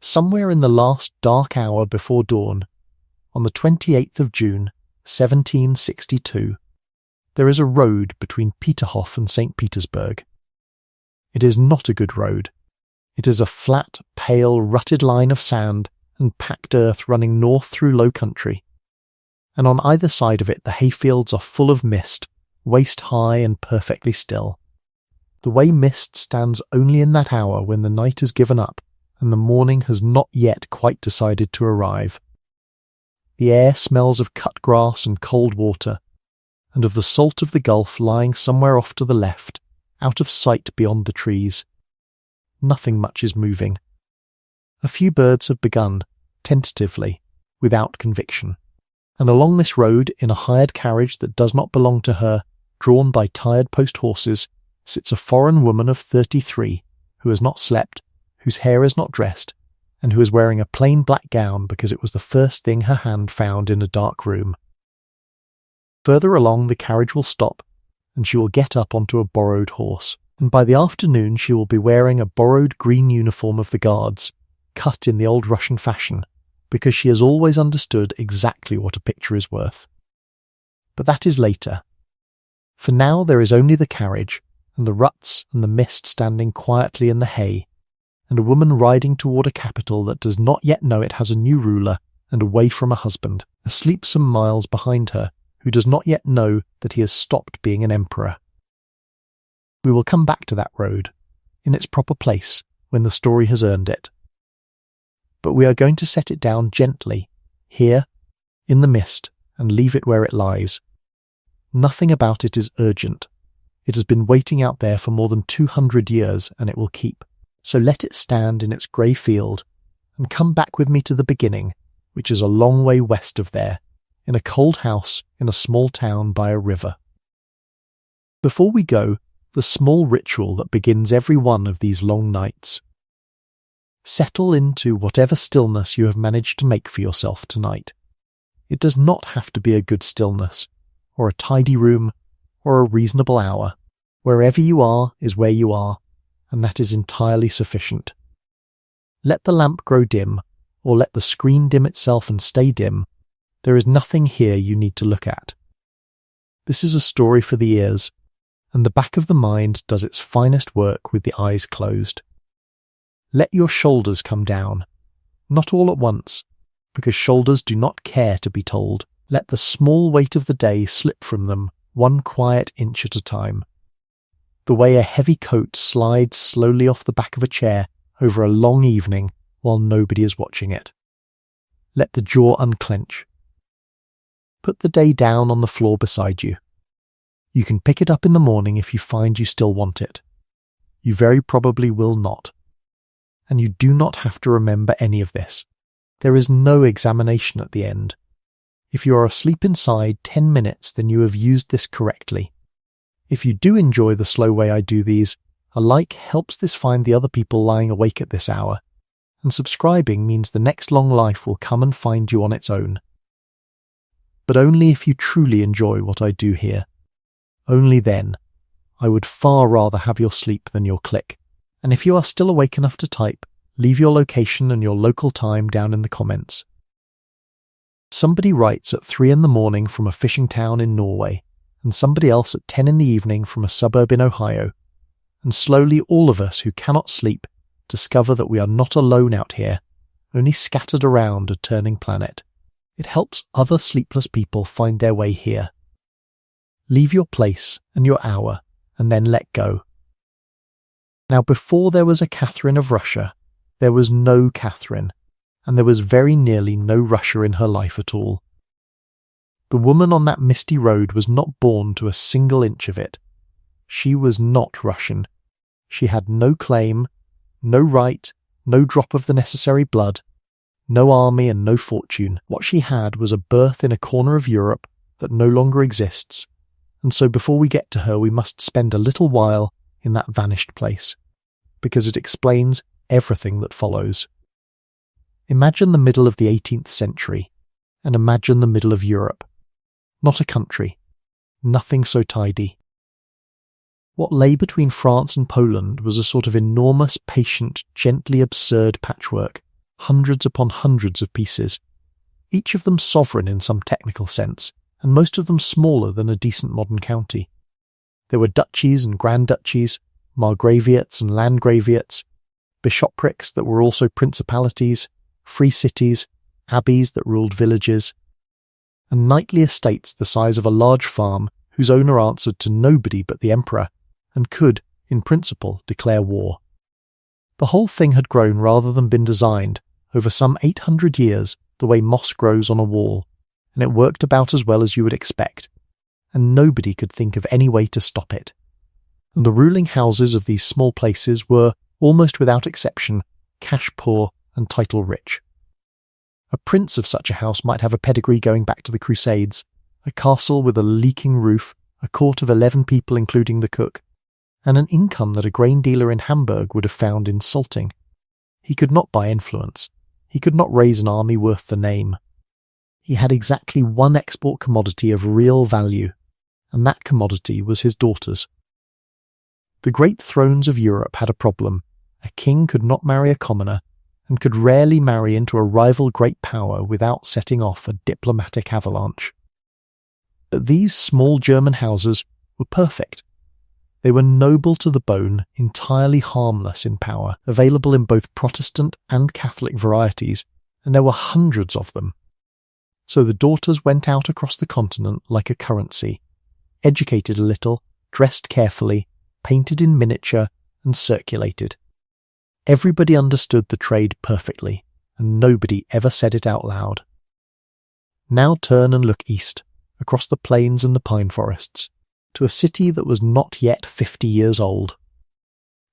somewhere in the last dark hour before dawn, on the 28th of June, 1762, there is a road between Peterhof and St. Petersburg. It is not a good road. It is a flat, pale, rutted line of sand and packed earth running north through low country, and on either side of it the hayfields are full of mist, waist-high and perfectly still. The way mist stands only in that hour when the night has given up and the morning has not yet quite decided to arrive. The air smells of cut grass and cold water, and of the salt of the gulf lying somewhere off to the left, out of sight beyond the trees. Nothing much is moving. A few birds have begun, tentatively, without conviction, and along this road, in a hired carriage that does not belong to her, drawn by tired post-horses, sits a foreign woman of 33, who has not slept, whose hair is not dressed, and who is wearing a plain black gown because it was the first thing her hand found in a dark room. Further along the carriage will stop, and she will get up onto a borrowed horse, and by the afternoon she will be wearing a borrowed green uniform of the Guards, cut in the old Russian fashion, because she has always understood exactly what a picture is worth. But that is later. For now there is only the carriage, and the ruts and the mist standing quietly in the hay, and a woman riding toward a capital that does not yet know it has a new ruler and away from a husband, asleep some miles behind her, who does not yet know that he has stopped being an emperor. We will come back to that road, in its proper place, when the story has earned it. But we are going to set it down gently, here, in the mist, and leave it where it lies. Nothing about it is urgent. It has been waiting out there for more than 200 years, and it will keep. So let it stand in its grey field, and come back with me to the beginning, which is a long way west of there, in a cold house in a small town by a river. Before we go, the small ritual that begins every one of these long nights. Settle into whatever stillness you have managed to make for yourself tonight. It does not have to be a good stillness, or a tidy room, or a reasonable hour. Wherever you are is where you are, and that is entirely sufficient. Let the lamp grow dim, or let the screen dim itself and stay dim. There is nothing here you need to look at. This is a story for the ears, and the back of the mind does its finest work with the eyes closed. Let your shoulders come down, not all at once, because shoulders do not care to be told. Let the small weight of the day slip from them, one quiet inch at a time. The way a heavy coat slides slowly off the back of a chair over a long evening while nobody is watching it. Let the jaw unclench. Put the day down on the floor beside you. You can pick it up in the morning if you find you still want it. You very probably will not. And you do not have to remember any of this. There is no examination at the end. If you are asleep inside 10 minutes, then you have used this correctly. If you do enjoy the slow way I do these, a like helps this find the other people lying awake at this hour, and subscribing means the next long life will come and find you on its own. But only if you truly enjoy what I do here. Only then. I would far rather have your sleep than your click. And if you are still awake enough to type, leave your location and your local time down in the comments. Somebody writes at 3 in the morning from a fishing town in Norway, and somebody else at 10 in the evening from a suburb in Ohio, and slowly all of us who cannot sleep discover that we are not alone out here, only scattered around a turning planet. It helps other sleepless people find their way here. Leave your place and your hour, and then let go. Now before there was a Catherine of Russia, there was no Catherine, and there was very nearly no Russia in her life at all. The woman on that misty road was not born to a single inch of it. She was not Russian. She had no claim, no right, no drop of the necessary blood, no army and no fortune. What she had was a birth in a corner of Europe that no longer exists, and so before we get to her we must spend a little while in that vanished place, because it explains everything that follows. Imagine the middle of the 18th century, and imagine the middle of Europe. Not a country. Nothing so tidy. What lay between France and Poland was a sort of enormous, patient, gently absurd patchwork, hundreds upon hundreds of pieces, each of them sovereign in some technical sense, and most of them smaller than a decent modern county. There were duchies and grand duchies, margraviates and landgraviates, bishoprics that were also principalities, free cities, abbeys that ruled villages, and knightly estates the size of a large farm whose owner answered to nobody but the emperor, and could, in principle, declare war. The whole thing had grown rather than been designed, over some 800 years, the way moss grows on a wall, and it worked about as well as you would expect, and nobody could think of any way to stop it. And the ruling houses of these small places were, almost without exception, cash poor and title rich. A prince of such a house might have a pedigree going back to the Crusades, a castle with a leaking roof, a court of 11 people including the cook, and an income that a grain dealer in Hamburg would have found insulting. He could not buy influence. He could not raise an army worth the name. He had exactly one export commodity of real value, and that commodity was his daughters. The great thrones of Europe had a problem. A king could not marry a commoner, and could rarely marry into a rival great power without setting off a diplomatic avalanche. But these small German houses were perfect. They were noble to the bone, entirely harmless in power, available in both Protestant and Catholic varieties, and there were hundreds of them. So the daughters went out across the continent like a currency, educated a little, dressed carefully, painted in miniature, and circulated. Everybody understood the trade perfectly, and nobody ever said it out loud. Now turn and look east, across the plains and the pine forests, to a city that was not yet 50 years old.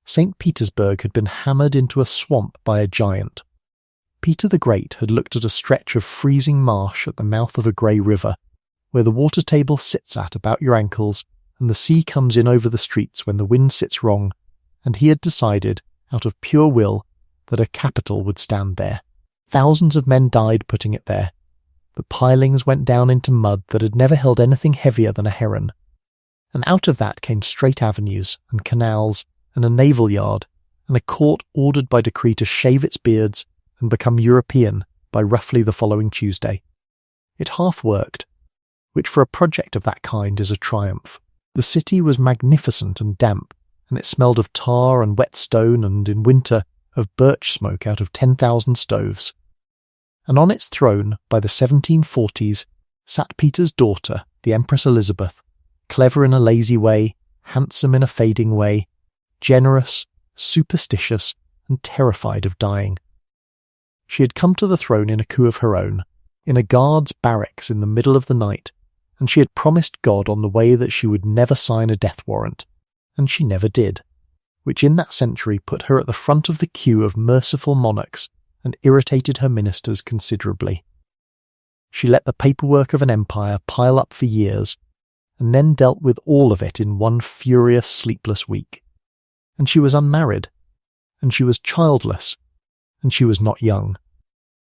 St. Petersburg had been hammered into a swamp by a giant. Peter the Great had looked at a stretch of freezing marsh at the mouth of a grey river, where the water table sits at about your ankles, and the sea comes in over the streets when the wind sits wrong, and he had decided, out of pure will, that a capital would stand there. Thousands of men died putting it there. The pilings went down into mud that had never held anything heavier than a heron. And out of that came straight avenues, and canals, and a naval yard, and a court ordered by decree to shave its beards and become European by roughly the following Tuesday. It half worked, which for a project of that kind is a triumph. The city was magnificent and damp, and it smelled of tar and wet stone and, in winter, of birch smoke out of 10,000 stoves. And on its throne, by the 1740s, sat Peter's daughter, the Empress Elizabeth, clever in a lazy way, handsome in a fading way, generous, superstitious, and terrified of dying. She had come to the throne in a coup of her own, in a guard's barracks in the middle of the night, and she had promised God on the way that she would never sign a death warrant, and she never did, which in that century put her at the front of the queue of merciful monarchs and irritated her ministers considerably. She let the paperwork of an empire pile up for years, and then dealt with all of it in one furious, sleepless week. And she was unmarried, and she was childless, and she was not young.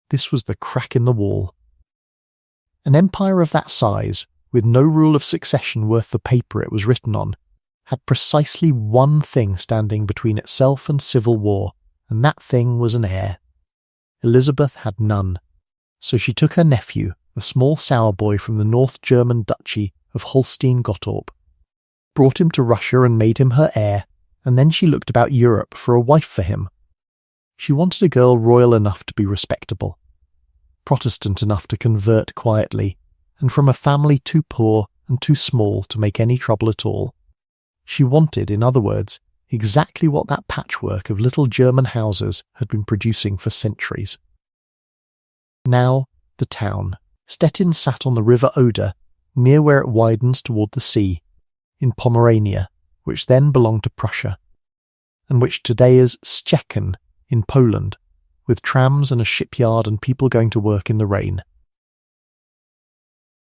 This was the crack in the wall. An empire of that size, with no rule of succession worth the paper it was written on, had precisely one thing standing between itself and civil war, and that thing was an heir. Elizabeth had none, so she took her nephew, a small sour boy from the North German duchy of Holstein-Gottorp, brought him to Russia and made him her heir, and then she looked about Europe for a wife for him. She wanted a girl royal enough to be respectable, Protestant enough to convert quietly, and from a family too poor and too small to make any trouble at all. She wanted, in other words, exactly what that patchwork of little German houses had been producing for centuries. Now, the town. Stettin sat on the river Oder, near where it widens toward the sea, in Pomerania, which then belonged to Prussia, and which today is Szczecin in Poland, with trams and a shipyard and people going to work in the rain.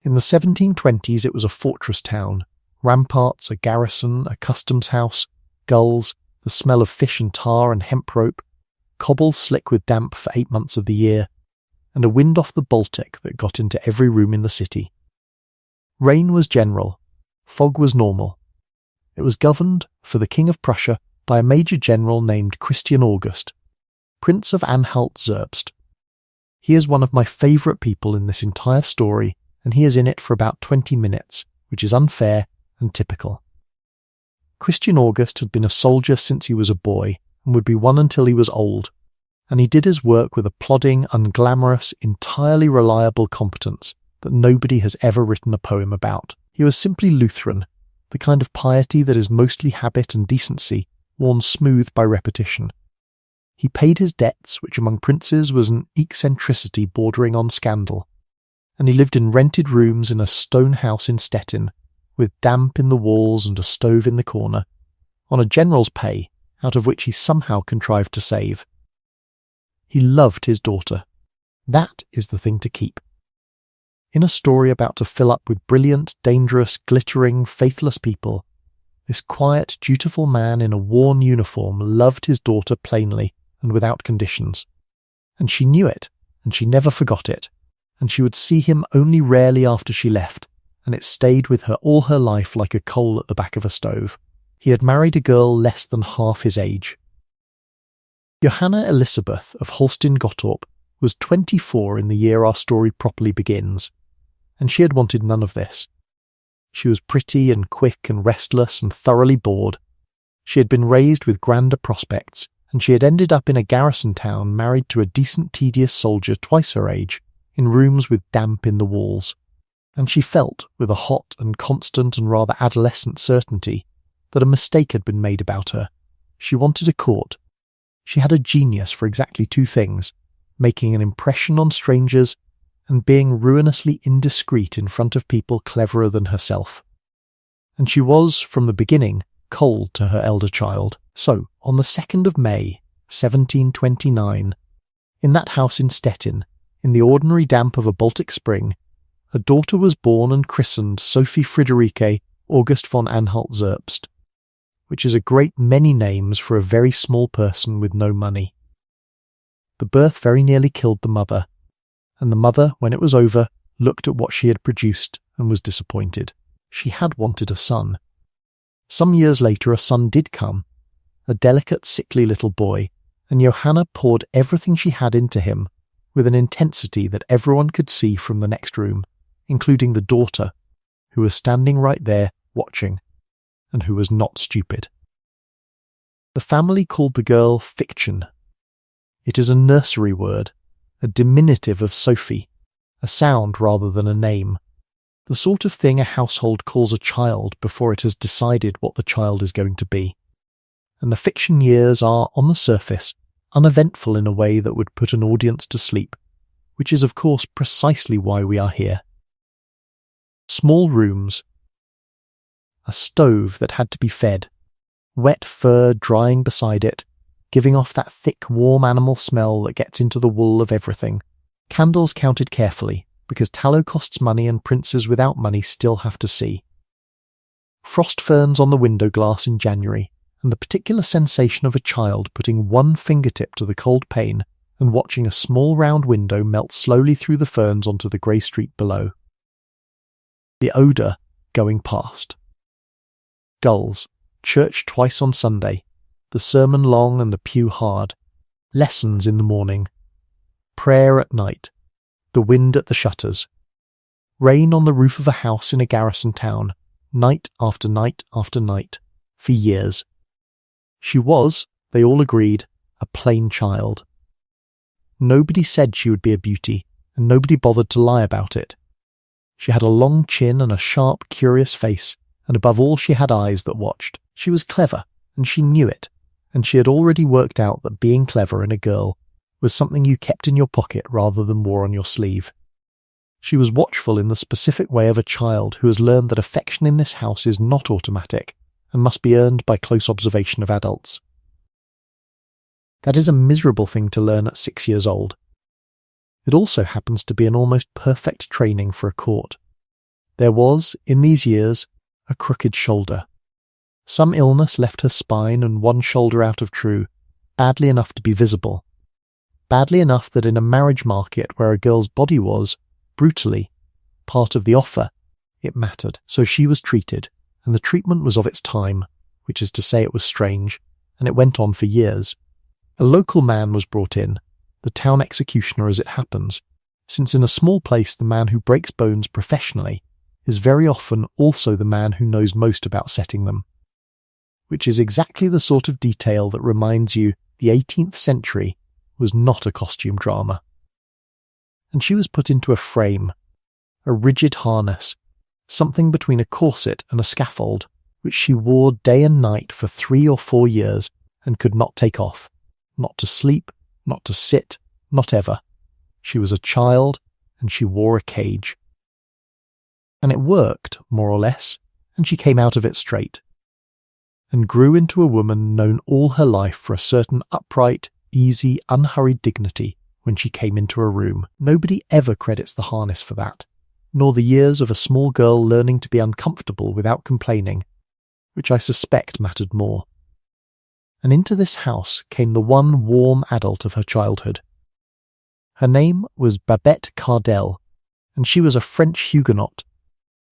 In the 1720s it was a fortress town, ramparts, a garrison, a customs house, gulls, the smell of fish and tar and hemp rope, cobbles slick with damp for 8 months of the year, and a wind off the Baltic that got into every room in the city. Rain was general, fog was normal. It was governed, for the King of Prussia, by a major general named Christian August, Prince of Anhalt-Zerbst. He is one of my favourite people in this entire story, and he is in it for about 20 minutes, which is unfair and typical. Christian August had been a soldier since he was a boy, and would be one until he was old, and he did his work with a plodding, unglamorous, entirely reliable competence that nobody has ever written a poem about. He was simply Lutheran, the kind of piety that is mostly habit and decency, worn smooth by repetition. He paid his debts, which among princes was an eccentricity bordering on scandal, and he lived in rented rooms in a stone house in Stettin, with damp in the walls and a stove in the corner, on a general's pay, out of which he somehow contrived to save. He loved his daughter. That is the thing to keep. In a story about to fill up with brilliant, dangerous, glittering, faithless people, this quiet, dutiful man in a worn uniform loved his daughter plainly and without conditions. And she knew it, and she never forgot it, and she would see him only rarely after she left, and it stayed with her all her life like a coal at the back of a stove. He had married a girl less than half his age. Johanna Elisabeth of Holstein-Gottorp was 24 in the year our story properly begins, and she had wanted none of this. She was pretty and quick and restless and thoroughly bored. She had been raised with grander prospects, and she had ended up in a garrison town married to a decent tedious soldier twice her age, in rooms with damp in the walls. And she felt, with a hot and constant and rather adolescent certainty, that a mistake had been made about her. She wanted a court. She had a genius for exactly two things, making an impression on strangers and being ruinously indiscreet in front of people cleverer than herself. And she was, from the beginning, cold to her elder child. So, on the 2nd of May, 1729, in that house in Stettin, in the ordinary damp of a Baltic spring, a daughter was born and christened Sophie Friederike August von Anhalt-Zerbst, which is a great many names for a very small person with no money. The birth very nearly killed the mother, and the mother, when it was over, looked at what she had produced and was disappointed. She had wanted a son. Some years later a son did come, a delicate, sickly little boy, and Johanna poured everything she had into him, with an intensity that everyone could see from the next room, including the daughter, who was standing right there, watching, and who was not stupid. The family called the girl Fiction. It is a nursery word, a diminutive of Sophie, a sound rather than a name, the sort of thing a household calls a child before it has decided what the child is going to be. And the Fiction years are, on the surface, uneventful in a way that would put an audience to sleep, which is of course precisely why we are here. Small rooms, a stove that had to be fed, wet fur drying beside it, giving off that thick, warm animal smell that gets into the wool of everything, candles counted carefully, because tallow costs money and princes without money still have to see. Frost ferns on the window glass in January, and the particular sensation of a child putting one fingertip to the cold pane and watching a small round window melt slowly through the ferns onto the grey street below. The odour going past. Gulls, church twice on Sunday, the sermon long and the pew hard, lessons in the morning, prayer at night, the wind at the shutters, rain on the roof of a house in a garrison town, night after night after night, for years. She was, they all agreed, a plain child. Nobody said she would be a beauty, and nobody bothered to lie about it. She had a long chin and a sharp, curious face, and above all she had eyes that watched. She was clever, and she knew it, and she had already worked out that being clever in a girl was something you kept in your pocket rather than wore on your sleeve. She was watchful in the specific way of a child who has learned that affection in this house is not automatic, and must be earned by close observation of adults. That is a miserable thing to learn at 6 years old. It also happens to be an almost perfect training for a court. There was, in these years, a crooked shoulder. Some illness left her spine and one shoulder out of true, badly enough to be visible. Badly enough that in a marriage market where a girl's body was, brutally, part of the offer, it mattered. So she was treated, and the treatment was of its time, which is to say it was strange, and it went on for years. A local man was brought in, the town executioner as it happens, since in a small place the man who breaks bones professionally is very often also the man who knows most about setting them, which is exactly the sort of detail that reminds you the 18th century was not a costume drama. And she was put into a frame, a rigid harness, something between a corset and a scaffold, which she wore day and night for 3 or 4 years and could not take off, not to sleep, not to sit, not ever. She was a child, and she wore a cage. And it worked, more or less, and she came out of it straight, and grew into a woman known all her life for a certain upright, easy, unhurried dignity when she came into a room. Nobody ever credits the harness for that, nor the years of a small girl learning to be uncomfortable without complaining, which I suspect mattered more. And into this house came the one warm adult of her childhood. Her name was Babette Cardell, and she was a French Huguenot,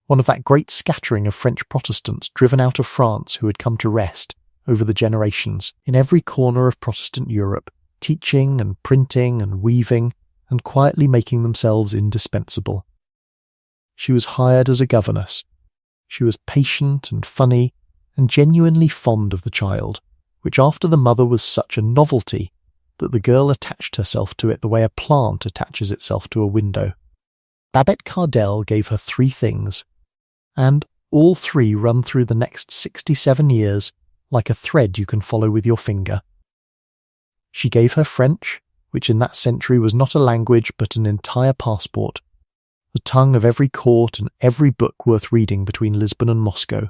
one of that great scattering of French Protestants driven out of France who had come to rest, over the generations, in every corner of Protestant Europe, teaching and printing and weaving and quietly making themselves indispensable. She was hired as a governess. She was patient and funny and genuinely fond of the child, which after the mother was such a novelty that the girl attached herself to it the way a plant attaches itself to a window. Babette Cardell gave her 3 things, and all 3 run through the next 67 years like a thread you can follow with your finger. She gave her French, which in that century was not a language but an entire passport, the tongue of every court and every book worth reading between Lisbon and Moscow.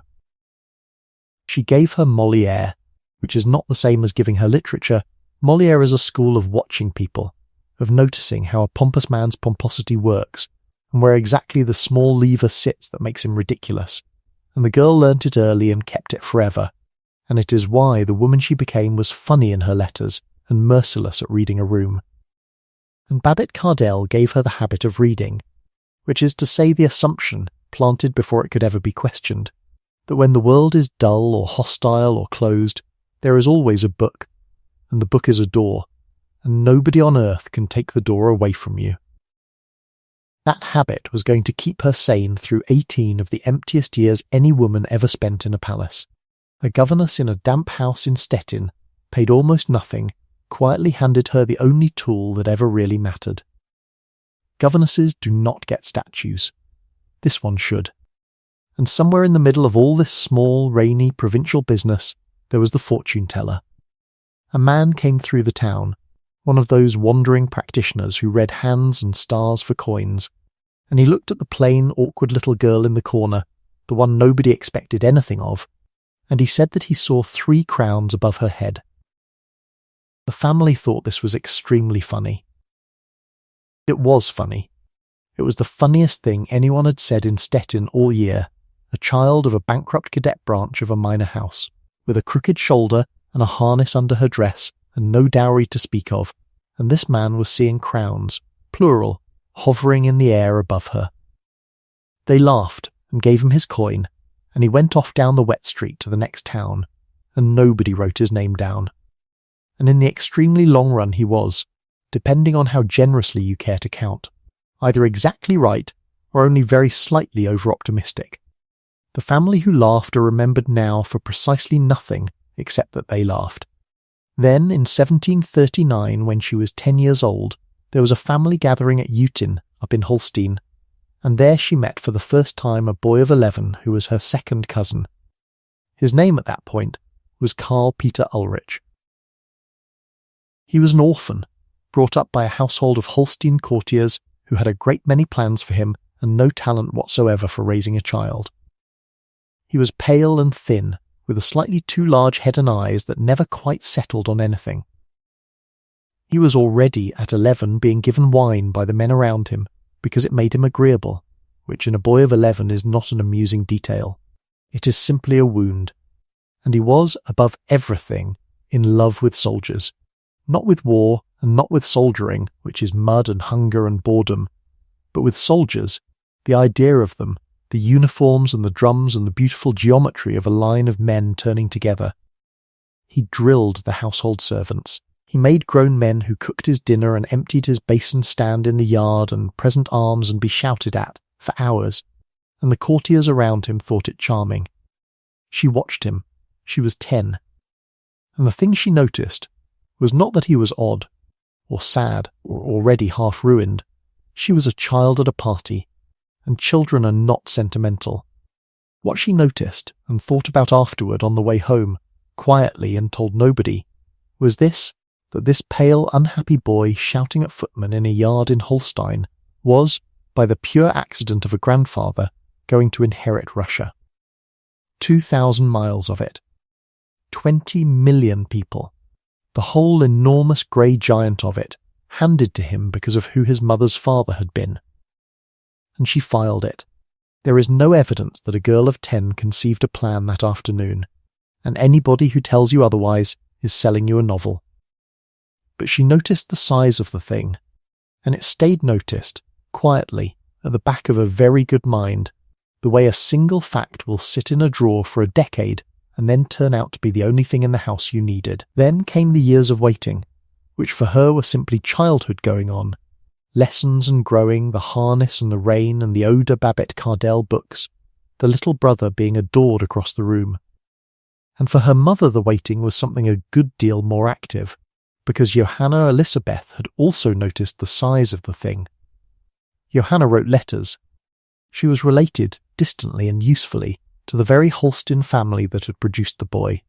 She gave her Molière, which is not the same as giving her literature. Molière is a school of watching people, of noticing how a pompous man's pomposity works, and where exactly the small lever sits that makes him ridiculous, and the girl learnt it early and kept it forever, and it is why the woman she became was funny in her letters and merciless at reading a room. And Babette Cardell gave her the habit of reading, which is to say the assumption, planted before it could ever be questioned, that when the world is dull or hostile or closed, there is always a book, and the book is a door, and nobody on earth can take the door away from you. That habit was going to keep her sane through 18 of the emptiest years any woman ever spent in a palace. A governess in a damp house in Stettin, paid almost nothing, quietly handed her the only tool that ever really mattered. Governesses do not get statues. This one should. And somewhere in the middle of all this small, rainy, provincial business, there was the fortune-teller. A man came through the town, one of those wandering practitioners who read hands and stars for coins, and he looked at the plain, awkward little girl in the corner, the one nobody expected anything of, and he said that he saw 3 crowns above her head. The family thought this was extremely funny. It was funny. It was the funniest thing anyone had said in Stettin all year, a child of a bankrupt cadet branch of a minor house, with a crooked shoulder and a harness under her dress, and no dowry to speak of, and this man was seeing crowns, plural, hovering in the air above her. They laughed and gave him his coin, and he went off down the wet street to the next town, and nobody wrote his name down. And in the extremely long run he was, depending on how generously you care to count, either exactly right or only very slightly over-optimistic. The family who laughed are remembered now for precisely nothing except that they laughed. Then, in 1739, when she was 10 years old, there was a family gathering at Eutin, up in Holstein, and there she met for the first time a boy of 11 who was her second cousin. His name at that point was Karl Peter Ulrich. He was an orphan, brought up by a household of Holstein courtiers who had a great many plans for him and no talent whatsoever for raising a child. He was pale and thin, with a slightly too large head and eyes that never quite settled on anything. He was already, at 11, being given wine by the men around him because it made him agreeable, which in a boy of 11 is not an amusing detail. It is simply a wound. And he was, above everything, in love with soldiers. Not with war, and not with soldiering, which is mud and hunger and boredom, but with soldiers, the idea of them, the uniforms and the drums and the beautiful geometry of a line of men turning together. He drilled the household servants. He made grown men who cooked his dinner and emptied his basin stand in the yard and present arms and be shouted at for hours, and the courtiers around him thought it charming. She watched him. She was 10. And the thing she noticed was not that he was odd, or sad, or already half ruined. She was a child at a party, and children are not sentimental. What she noticed and thought about afterward on the way home, quietly and told nobody, was that this pale, unhappy boy shouting at footmen in a yard in Holstein was, by the pure accident of a grandfather, going to inherit Russia. 2,000 miles of it. 20 million people. The whole enormous grey giant of it, handed to him because of who his mother's father had been. And she filed it. There is no evidence that a girl of 10 conceived a plan that afternoon, and anybody who tells you otherwise is selling you a novel. But she noticed the size of the thing, and it stayed noticed, quietly, at the back of a very good mind, the way a single fact will sit in a drawer for a decade and then turn out to be the only thing in the house you needed. Then came the years of waiting, which for her were simply childhood going on, lessons and growing, the harness and the rain and the Oda Babette Cardell books, the little brother being adored across the room. And for her mother the waiting was something a good deal more active, because Johanna Elisabeth had also noticed the size of the thing. Johanna wrote letters. She was related, distantly and usefully, to the very Holstein family that had produced the boy,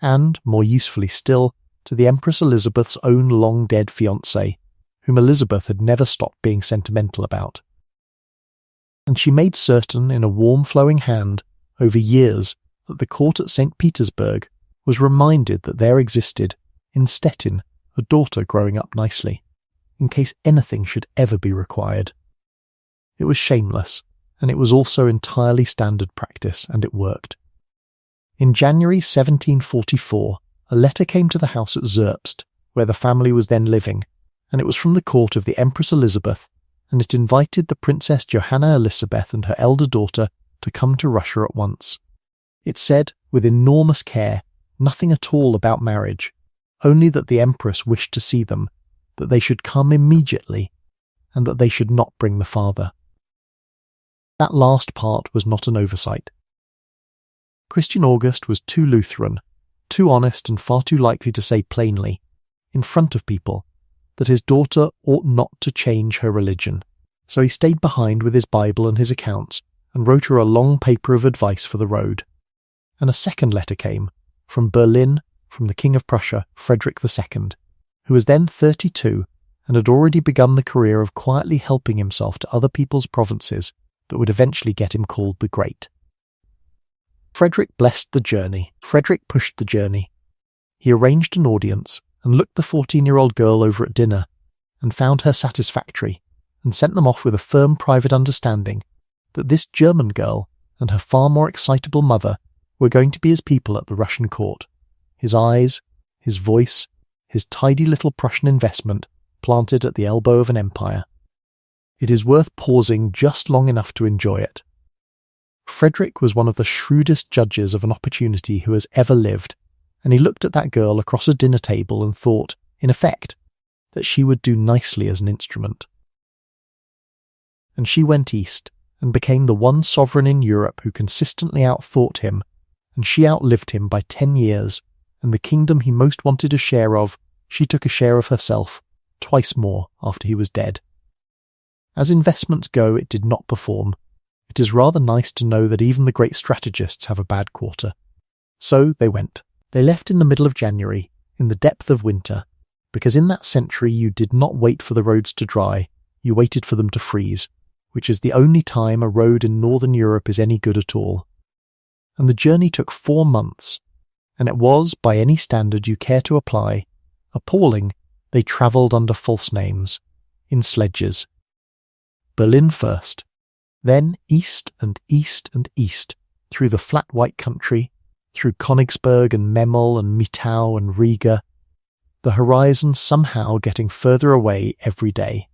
and, more usefully still, to the Empress Elizabeth's own long-dead fiancé, whom Elizabeth had never stopped being sentimental about. And she made certain in a warm flowing hand, over years, that the court at St. Petersburg was reminded that there existed, in Stettin, a daughter growing up nicely, in case anything should ever be required. It was shameless, and it was also entirely standard practice, and it worked. In January 1744, a letter came to the house at Zerbst, where the family was then living, and it was from the court of the Empress Elizabeth, and it invited the Princess Johanna Elisabeth and her elder daughter to come to Russia at once. It said, with enormous care, nothing at all about marriage, only that the Empress wished to see them, that they should come immediately, and that they should not bring the father. That last part was not an oversight. Christian August was too Lutheran, too honest and far too likely to say plainly, in front of people, that his daughter ought not to change her religion, so he stayed behind with his Bible and his accounts, and wrote her a long paper of advice for the road. And a second letter came, from Berlin, from the King of Prussia, Frederick II, who was then 32 and had already begun the career of quietly helping himself to other people's provinces that would eventually get him called the Great. Frederick blessed the journey. Frederick pushed the journey. He arranged an audience and looked the 14-year-old girl over at dinner and found her satisfactory and sent them off with a firm private understanding that this German girl and her far more excitable mother were going to be his people at the Russian court, his eyes, his voice, his tidy little Prussian investment planted at the elbow of an empire. It is worth pausing just long enough to enjoy it. Frederick was one of the shrewdest judges of an opportunity who has ever lived, and he looked at that girl across a dinner table and thought, in effect, that she would do nicely as an instrument. And she went east, and became the one sovereign in Europe who consistently outthought him, and she outlived him by 10 years, and the kingdom he most wanted a share of, she took a share of herself, twice more after he was dead. As investments go, it did not perform. It is rather nice to know that even the great strategists have a bad quarter. So they went. They left in the middle of January, in the depth of winter, because in that century you did not wait for the roads to dry, you waited for them to freeze, which is the only time a road in northern Europe is any good at all. And the journey took 4 months, and it was, by any standard you care to apply, appalling. They travelled under false names, in sledges. Berlin first, then east and east and east, through the flat white country, through Königsberg and Memel and Mitau and Riga, the horizon somehow getting further away every day.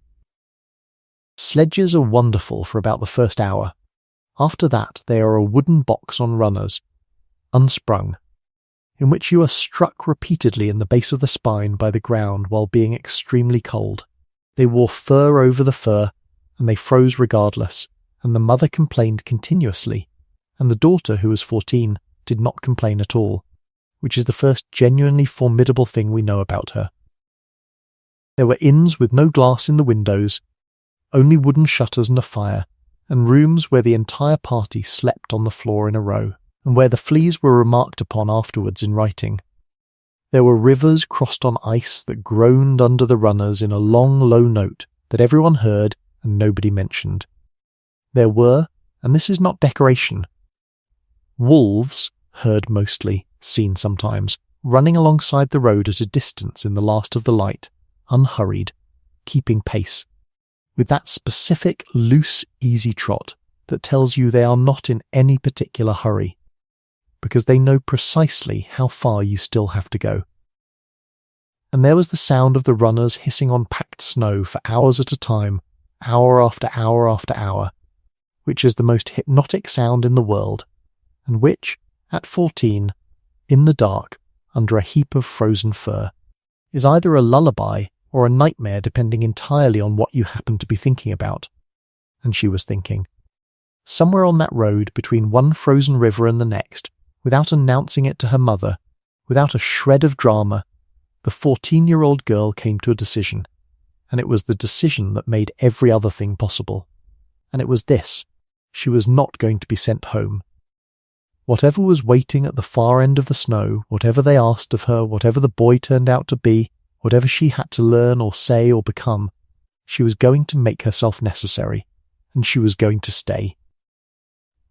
Sledges are wonderful for about the first hour. After that they are a wooden box on runners, unsprung. in which you are struck repeatedly in the base of the spine by the ground while being extremely cold. They wore fur over the fur, and they froze regardless, and the mother complained continuously, and the daughter, who was 14, did not complain at all, which is the first genuinely formidable thing we know about her. There were inns with no glass in the windows, only wooden shutters and a fire, and rooms where the entire party slept on the floor in a row, and where the fleas were remarked upon afterwards in writing. There were rivers crossed on ice that groaned under the runners in a long, low note that everyone heard and nobody mentioned. There were, and this is not decoration, wolves, heard mostly, seen sometimes, running alongside the road at a distance in the last of the light, unhurried, keeping pace, with that specific loose, easy trot that tells you they are not in any particular hurry, because they know precisely how far you still have to go. And there was the sound of the runners hissing on packed snow for hours at a time, hour after hour after hour, which is the most hypnotic sound in the world, and which, at 14, in the dark, under a heap of frozen fur, is either a lullaby or a nightmare depending entirely on what you happen to be thinking about. And she was thinking. Somewhere on that road between one frozen river and the next, without announcing it to her mother, without a shred of drama, the 14-year-old girl came to a decision, and it was the decision that made every other thing possible. And it was this: she was not going to be sent home. Whatever was waiting at the far end of the snow, whatever they asked of her, whatever the boy turned out to be, whatever she had to learn or say or become, she was going to make herself necessary, and she was going to stay.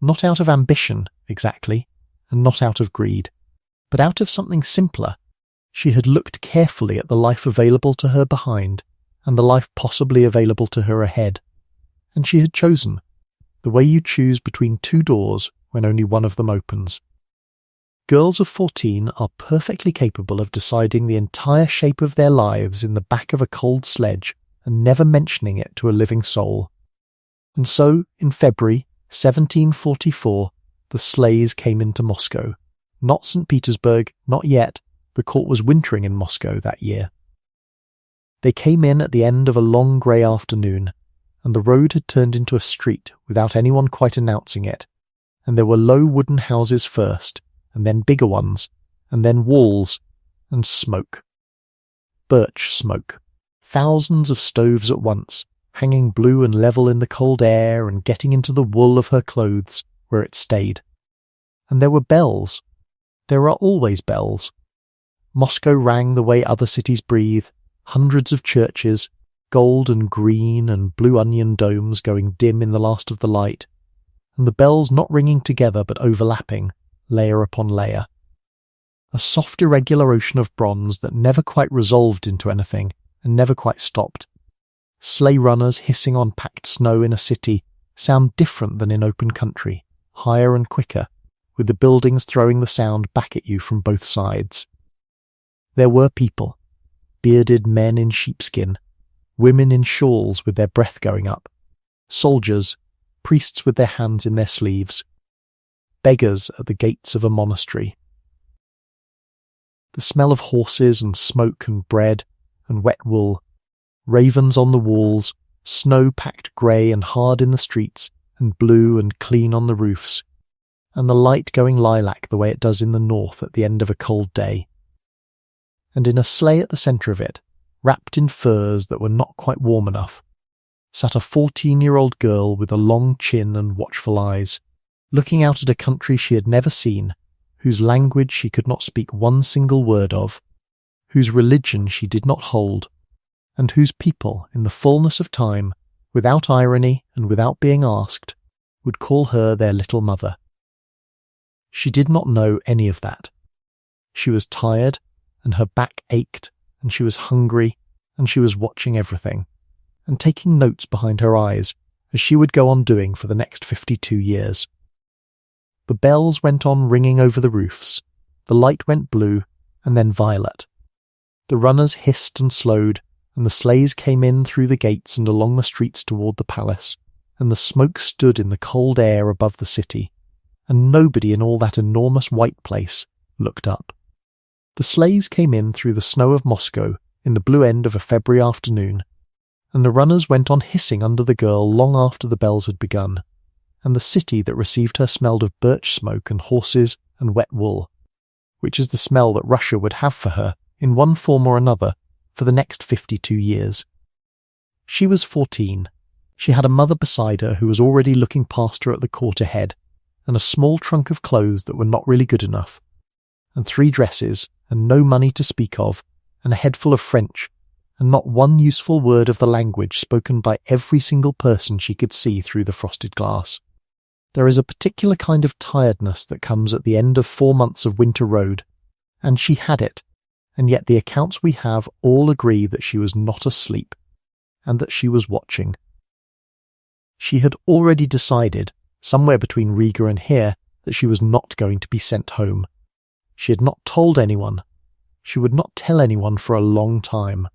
Not out of ambition, exactly, and not out of greed, but out of something simpler. She had looked carefully at the life available to her behind, and the life possibly available to her ahead, and she had chosen, the way you choose between two doors when only one of them opens. Girls of 14 are perfectly capable of deciding the entire shape of their lives in the back of a cold sledge and never mentioning it to a living soul. And so, in February 1744, the sleighs came into Moscow. Not St. Petersburg, not yet. The court was wintering in Moscow that year. They came in at the end of a long grey afternoon, and the road had turned into a street without anyone quite announcing it, and there were low wooden houses first, and then bigger ones, and then walls, and smoke. Birch smoke. Thousands of stoves at once, hanging blue and level in the cold air and getting into the wool of her clothes, where it stayed. And there were bells. There are always bells. Moscow rang the way other cities breathe, hundreds of churches, gold and green and blue onion domes going dim in the last of the light, and the bells not ringing together but overlapping, layer upon layer. A soft irregular ocean of bronze that never quite resolved into anything and never quite stopped. Sleigh runners hissing on packed snow in a city sound different than in open country, higher and quicker, with the buildings throwing the sound back at you from both sides. There were people, bearded men in sheepskin, women in shawls with their breath going up, soldiers, priests with their hands in their sleeves, beggars at the gates of a monastery. The smell of horses and smoke and bread and wet wool, ravens on the walls, snow packed grey and hard in the streets and blue and clean on the roofs, and the light going lilac the way it does in the north at the end of a cold day. And in a sleigh at the centre of it, wrapped in furs that were not quite warm enough, sat a 14-year-old girl with a long chin and watchful eyes, looking out at a country she had never seen, whose language she could not speak one single word of, whose religion she did not hold, and whose people, in the fullness of time, without irony and without being asked, would call her their little mother. She did not know any of that. She was tired, and her back ached, and she was hungry, and she was watching everything, and taking notes behind her eyes, as she would go on doing for the next 52 years. The bells went on ringing over the roofs, the light went blue, and then violet. The runners hissed and slowed, and the sleighs came in through the gates and along the streets toward the palace, and the smoke stood in the cold air above the city, and nobody in all that enormous white place looked up. The sleighs came in through the snow of Moscow in the blue end of a February afternoon, and the runners went on hissing under the girl long after the bells had begun, and the city that received her smelled of birch smoke and horses and wet wool, which is the smell that Russia would have for her, in one form or another, for the next 52 years. She was 14. She had a mother beside her who was already looking past her at the court ahead, and a small trunk of clothes that were not really good enough, and 3 dresses, and no money to speak of, and a head full of French, and not one useful word of the language spoken by every single person she could see through the frosted glass. There is a particular kind of tiredness that comes at the end of 4 months of winter road, and she had it, and yet the accounts we have all agree that she was not asleep, and that she was watching. She had already decided, somewhere between Riga and here, that she was not going to be sent home. She had not told anyone. She would not tell anyone for a long time.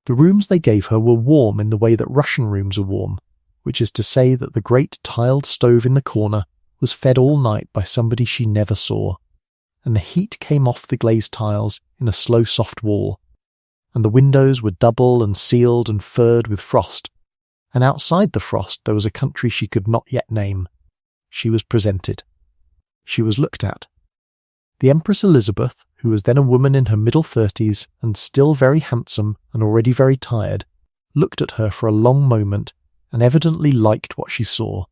The rooms they gave her were warm in the way that Russian rooms are warm, which is to say that the great tiled stove in the corner was fed all night by somebody she never saw, and the heat came off the glazed tiles in a slow soft wall, and the windows were double and sealed and furred with frost, and outside the frost there was a country she could not yet name. She was presented. She was looked at. The Empress Elizabeth, who was then a woman in her middle 30s and still very handsome and already very tired, looked at her for a long moment and evidently liked what she saw,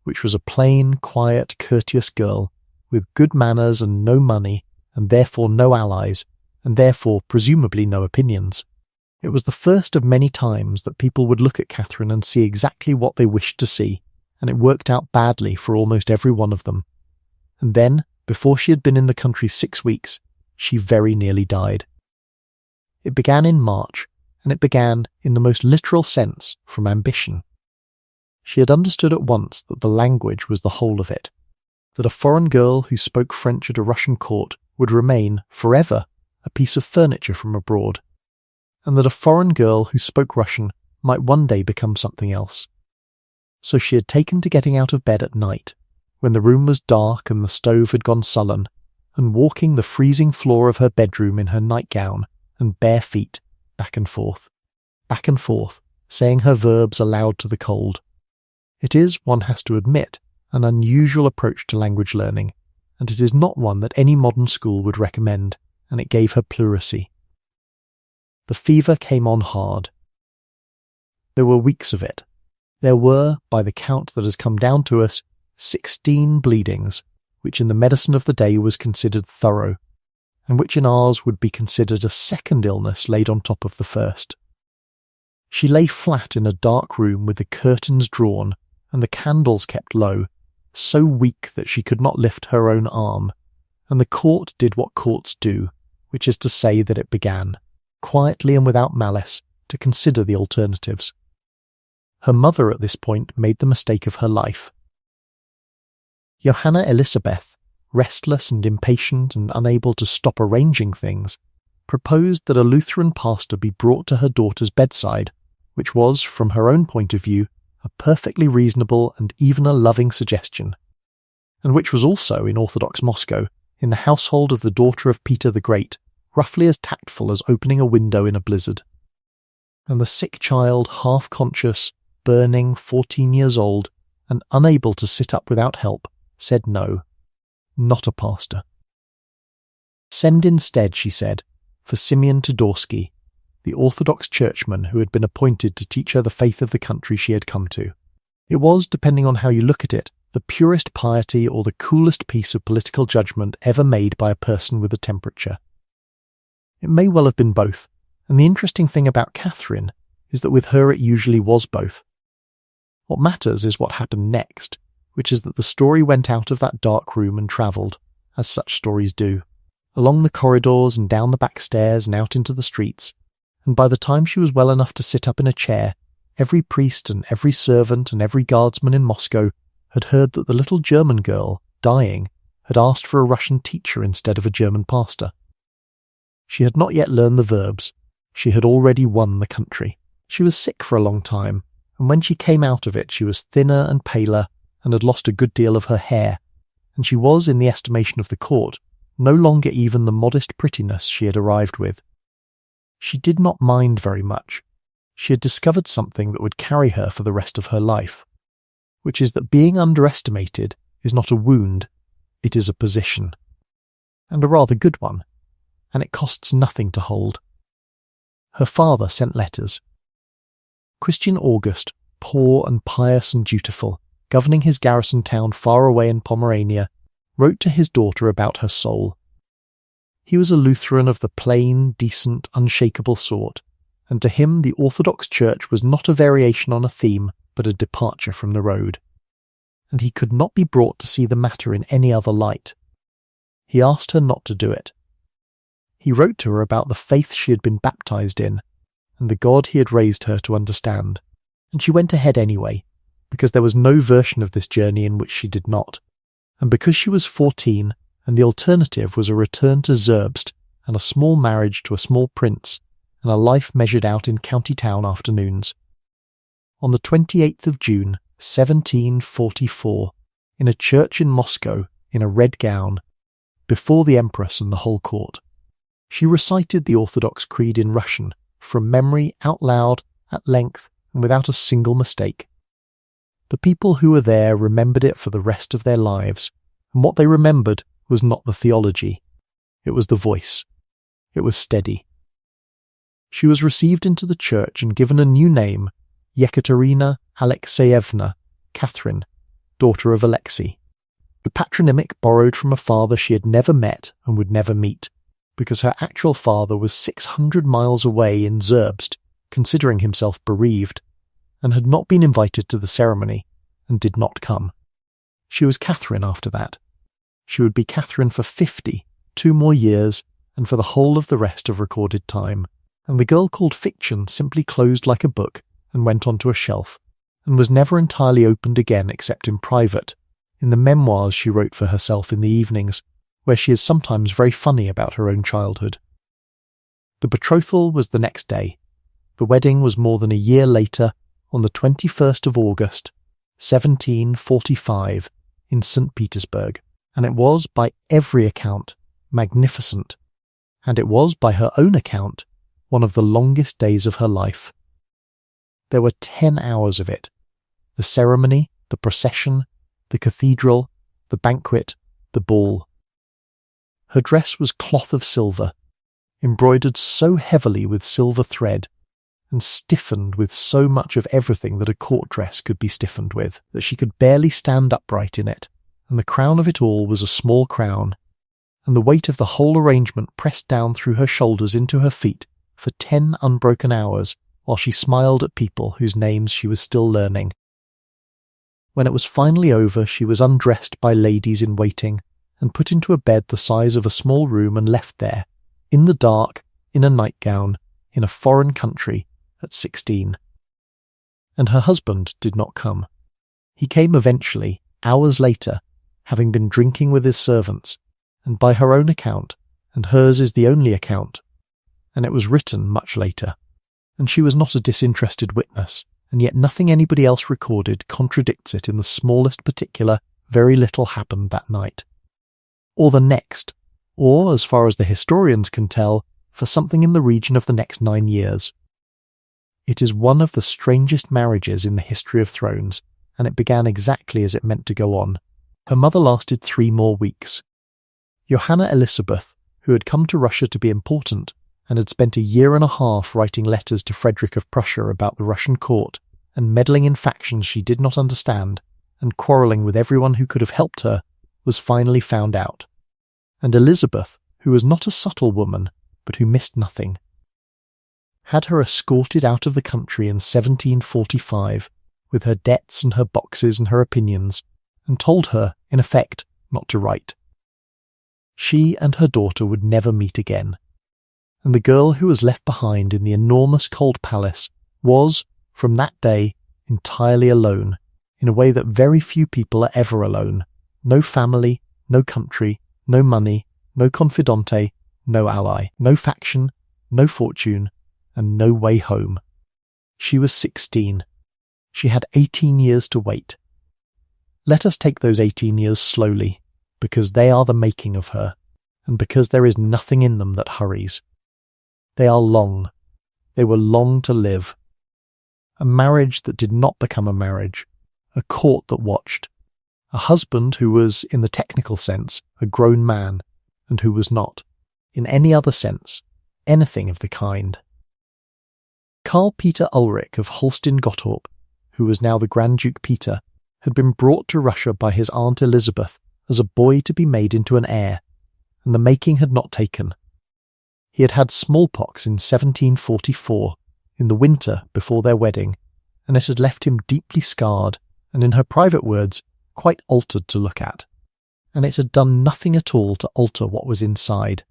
which was a plain, quiet, courteous girl with good manners and no money, and therefore no allies, and therefore presumably no opinions. It was the first of many times that people would look at Catherine and see exactly what they wished to see, and it worked out badly for almost every one of them. And then, before she had been in the country 6 weeks, she very nearly died. It began in March, and it began, in the most literal sense, from ambition. She had understood at once that the language was the whole of it, that a foreign girl who spoke French at a Russian court would remain, forever, a piece of furniture from abroad, and that a foreign girl who spoke Russian might one day become something else. So she had taken to getting out of bed at night, when the room was dark and the stove had gone sullen, and walking the freezing floor of her bedroom in her nightgown and bare feet, back and forth, saying her verbs aloud to the cold. It is, one has to admit, an unusual approach to language learning, and it is not one that any modern school would recommend, and it gave her pleurisy. The fever came on hard. There were weeks of it. There were, by the count that has come down to us, 16 bleedings, which in the medicine of the day was considered thorough, and which in ours would be considered a second illness laid on top of the first. She lay flat in a dark room with the curtains drawn and the candles kept low, so weak that she could not lift her own arm, and the court did what courts do, which is to say that it began, quietly and without malice, to consider the alternatives. Her mother at this point made the mistake of her life. Johanna Elisabeth, restless and impatient and unable to stop arranging things, proposed that a Lutheran pastor be brought to her daughter's bedside, which was, from her own point of view, a perfectly reasonable and even a loving suggestion, and which was also, in Orthodox Moscow, in the household of the daughter of Peter the Great, roughly as tactful as opening a window in a blizzard. And the sick child, half-conscious, burning, 14 years old, and unable to sit up without help, said no, not a pastor. Send instead, she said, for Simeon Todorsky, the Orthodox churchman who had been appointed to teach her the faith of the country she had come to. It was, depending on how you look at it, the purest piety or the coolest piece of political judgment ever made by a person with a temperature. It may well have been both, and the interesting thing about Catherine is that with her it usually was both. What matters is what happened next, which is that the story went out of that dark room and travelled, as such stories do, along the corridors and down the back stairs and out into the streets, and by the time she was well enough to sit up in a chair, every priest and every servant and every guardsman in Moscow had heard that the little German girl, dying, had asked for a Russian teacher instead of a German pastor. She had not yet learned the verbs. She had already won the country. She was sick for a long time, and when she came out of it she was thinner and paler and had lost a good deal of her hair, and she was, in the estimation of the court, no longer even the modest prettiness she had arrived with. She did not mind very much. She had discovered something that would carry her for the rest of her life, which is that being underestimated is not a wound, it is a position. And a rather good one, and it costs nothing to hold. Her father sent letters. Christian August, poor and pious and dutiful, governing his garrison town far away in Pomerania, wrote to his daughter about her soul. He was a Lutheran of the plain, decent, unshakable sort, and to him the Orthodox Church was not a variation on a theme, but a departure from the road. And he could not be brought to see the matter in any other light. He asked her not to do it. He wrote to her about the faith she had been baptized in, and the God he had raised her to understand, and she went ahead anyway, because there was no version of this journey in which she did not, and because she was 14, and the alternative was a return to Zerbst and a small marriage to a small prince, and a life measured out in county town afternoons. On the 28th of June, 1744, in a church in Moscow, in a red gown, before the Empress and the whole court, she recited the Orthodox Creed in Russian, from memory, out loud, at length, and without a single mistake. The people who were there remembered it for the rest of their lives, and what they remembered was not the theology. It was the voice. It was steady. She was received into the church and given a new name, Yekaterina Alexeyevna, Catherine, daughter of Alexei, the patronymic borrowed from a father she had never met and would never meet, because her actual father was 600 miles away in Zerbst, considering himself bereaved, and had not been invited to the ceremony, and did not come. She was Catherine after that. She would be Catherine for 50, 2 more years, and for the whole of the rest of recorded time, and the girl called fiction simply closed like a book and went onto a shelf, and was never entirely opened again except in private, in the memoirs she wrote for herself in the evenings, where she is sometimes very funny about her own childhood. The betrothal was the next day. The wedding was more than a year later, on the 21st of August, 1745, in St. Petersburg, and it was, by every account, magnificent, and it was, by her own account, one of the longest days of her life. There were 10 hours of it. The ceremony, the procession, the cathedral, the banquet, the ball. Her dress was cloth of silver, embroidered so heavily with silver thread, and stiffened with so much of everything that a court dress could be stiffened with, that she could barely stand upright in it, and the crown of it all was a small crown, and the weight of the whole arrangement pressed down through her shoulders into her feet for 10 unbroken hours, while she smiled at people whose names she was still learning. When it was finally over, she was undressed by ladies in waiting, and put into a bed the size of a small room and left there, in the dark, in a nightgown, in a foreign country, at 16. And her husband did not come. He came eventually, hours later, having been drinking with his servants, and by her own account, and hers is the only account, and it was written much later, and she was not a disinterested witness, and yet nothing anybody else recorded contradicts it in the smallest particular. Very little happened that night, or the next, or, as far as the historians can tell, for something in the region of the next 9 years. It is one of the strangest marriages in the history of thrones, and it began exactly as it meant to go on. Her mother lasted 3 more weeks. Johanna Elisabeth, who had come to Russia to be important, and had spent a year and a half writing letters to Frederick of Prussia about the Russian court, and meddling in factions she did not understand, and quarrelling with everyone who could have helped her, was finally found out. And Elizabeth, who was not a subtle woman, but who missed nothing, had her escorted out of the country in 1745, with her debts and her boxes and her opinions, and told her, in effect, not to write. She and her daughter would never meet again, and the girl who was left behind in the enormous cold palace was, from that day, entirely alone, in a way that very few people are ever alone. No family, no country, no money, no confidante, no ally, no faction, no fortune, and no way home. She was 16. She had 18 years to wait. Let us take those 18 years slowly, because they are the making of her, and because there is nothing in them that hurries. They are long. They were long to live. A marriage that did not become a marriage, a court that watched, a husband who was, in the technical sense, a grown man, and who was not, in any other sense, anything of the kind. Karl Peter Ulrich of Holstein-Gottorp, who was now the Grand Duke Peter, had been brought to Russia by his Aunt Elizabeth as a boy to be made into an heir, and the making had not taken. He had had smallpox in 1744, in the winter before their wedding, and it had left him deeply scarred, and in her private words, quite altered to look at, and it had done nothing at all to alter what was inside.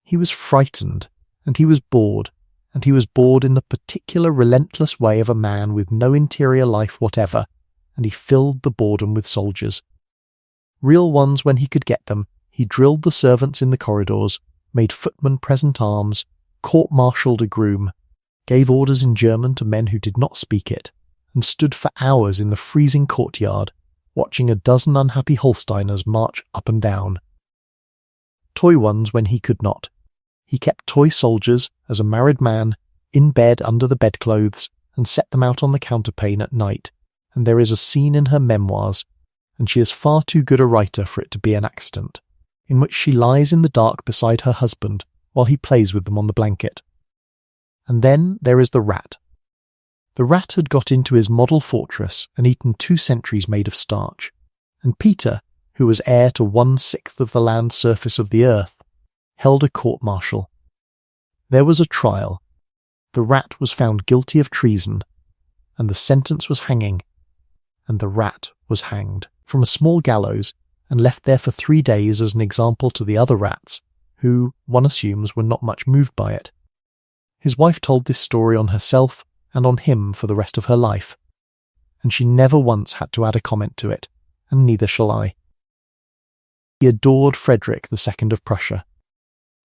He was frightened, and he was bored, and he was bored in the particular relentless way of a man with no interior life whatever, and he filled the boredom with soldiers. Real ones when he could get them, he drilled the servants in the corridors, made footmen present arms, court-martialed a groom, gave orders in German to men who did not speak it, and stood for hours in the freezing courtyard, watching a dozen unhappy Holsteiners march up and down. Toy ones when he could not. He kept toy soldiers, as a married man, in bed under the bedclothes, and set them out on the counterpane at night, and there is a scene in her memoirs, and she is far too good a writer for it to be an accident, in which she lies in the dark beside her husband while he plays with them on the blanket. And then there is the rat. The rat had got into his model fortress and eaten 2 sentries made of starch, and Peter, who was heir to 1/6 of the land surface of the earth, held a court-martial. There was a trial. The rat was found guilty of treason, and the sentence was hanging, and the rat was hanged from a small gallows and left there for 3 days as an example to the other rats, who, one assumes, were not much moved by it. His wife told this story on herself and on him for the rest of her life, and she never once had to add a comment to it, and neither shall I. He adored Frederick II of Prussia.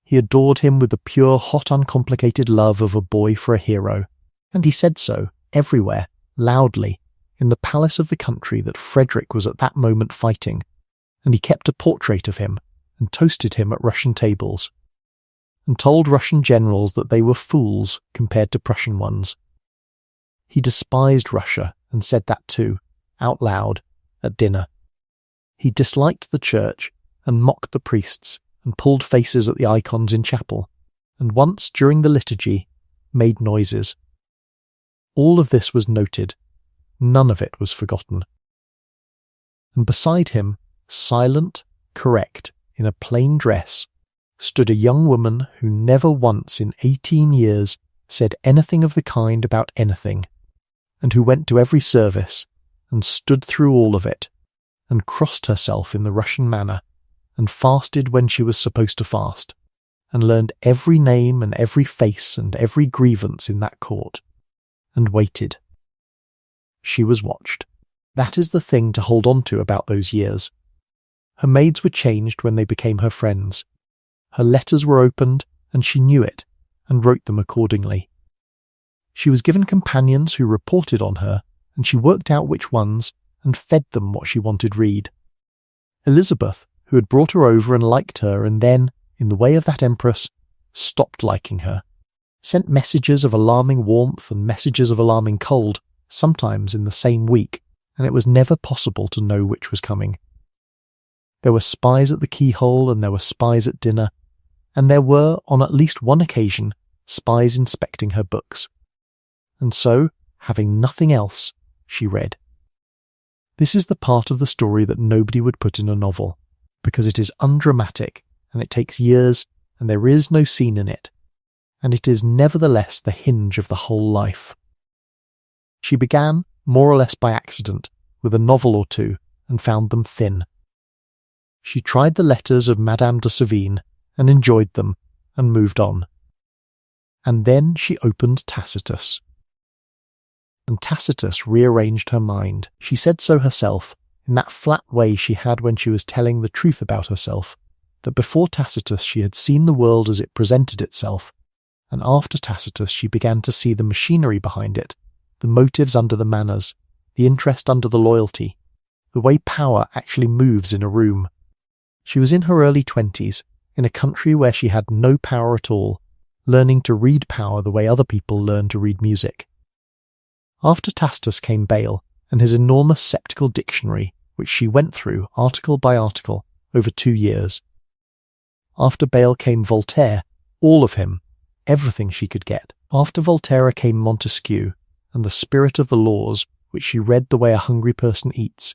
He adored him with the pure, hot, uncomplicated love of a boy for a hero, and he said so, everywhere, loudly, in the palace of the country that Frederick was at that moment fighting, and he kept a portrait of him, and toasted him at Russian tables, and told Russian generals that they were fools compared to Prussian ones. He despised Russia, and said that too, out loud, at dinner. He disliked the church, and mocked the priests, and pulled faces at the icons in chapel, and once, during the liturgy, made noises. All of this was noted. None of it was forgotten. And beside him, silent, correct, in a plain dress, stood a young woman who never once in 18 years said anything of the kind about anything, and who went to every service, and stood through all of it, and crossed herself in the Russian manner, and fasted when she was supposed to fast, and learned every name and every face and every grievance in that court, and waited. She was watched. That is the thing to hold on to about those years. Her maids were changed when they became her friends. Her letters were opened, and she knew it, and wrote them accordingly. She was given companions who reported on her, and she worked out which ones, and fed them what she wanted read. Elizabeth, who had brought her over and liked her, and then, in the way of that Empress, stopped liking her, sent messages of alarming warmth and messages of alarming cold, sometimes in the same week, and it was never possible to know which was coming. There were spies at the keyhole, and there were spies at dinner, and there were, on at least one occasion, spies inspecting her books. And so, having nothing else, she read. This is the part of the story that nobody would put in a novel, because it is undramatic, and it takes years, and there is no scene in it, and it is nevertheless the hinge of the whole life. She began, more or less by accident, with a novel or two, and found them thin. She tried the letters of Madame de Sévigné, and enjoyed them, and moved on. And then she opened Tacitus. And Tacitus rearranged her mind. She said so herself, in that flat way she had when she was telling the truth about herself, that before Tacitus she had seen the world as it presented itself, and after Tacitus she began to see the machinery behind it, the motives under the manners, the interest under the loyalty, the way power actually moves in a room. She was in her early 20s, in a country where she had no power at all, learning to read power the way other people learn to read music. After Tacitus came Bayle and his enormous sceptical dictionary, which she went through article by article over 2 years. After Bayle came Voltaire, all of him, everything she could get. After Voltaire came Montesquieu and the spirit of the laws, which she read the way a hungry person eats,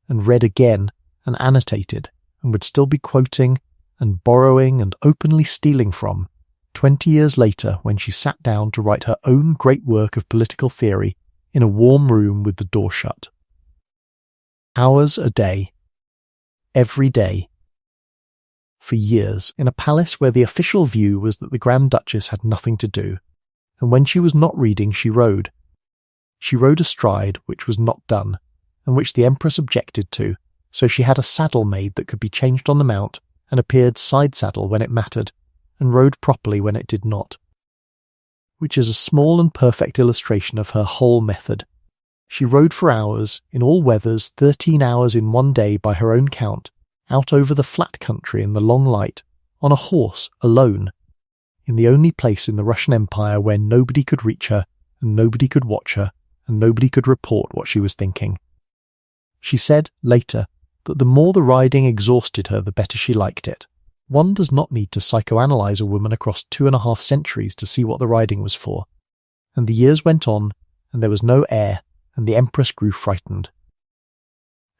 and read again and annotated, and would still be quoting and borrowing and openly stealing from 20 years later when she sat down to write her own great work of political theory in a warm room with the door shut. Hours a day. Every day. For years, in a palace where the official view was that the Grand Duchess had nothing to do, and when she was not reading she rode. She rode astride, which was not done, and which the Empress objected to, so she had a saddle made that could be changed on the mount and appeared side saddle when it mattered, and rode properly when it did not. Which is a small and perfect illustration of her whole method. She rode for hours, in all weathers, 13 hours in one day by her own count, out over the flat country in the long light, on a horse, alone, in the only place in the Russian Empire where nobody could reach her, and nobody could watch her, and nobody could report what she was thinking. She said, later, that the more the riding exhausted her, the better she liked it. One does not need to psychoanalyze a woman across 2.5 centuries to see what the riding was for. And the years went on, and there was no heir, and the Empress grew frightened.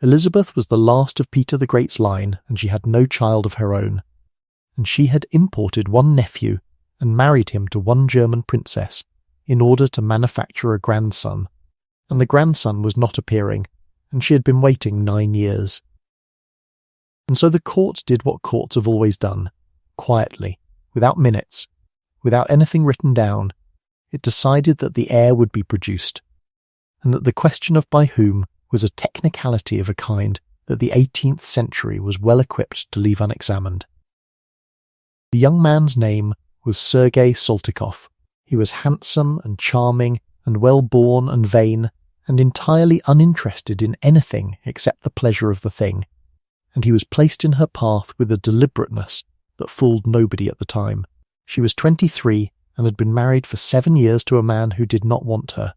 Elizabeth was the last of Peter the Great's line, and she had no child of her own. And she had imported one nephew and married him to one German princess in order to manufacture a grandson. And the grandson was not appearing, and she had been waiting 9 years. And so the court did what courts have always done, quietly, without minutes, without anything written down. It decided that the heir would be produced, and that the question of by whom was a technicality of a kind that the 18th century was well equipped to leave unexamined. The young man's name was Sergei Saltykov. He was handsome and charming and well-born and vain, and entirely uninterested in anything except the pleasure of the thing, and he was placed in her path with a deliberateness that fooled nobody at the time. She was 23 and had been married for 7 years to a man who did not want her,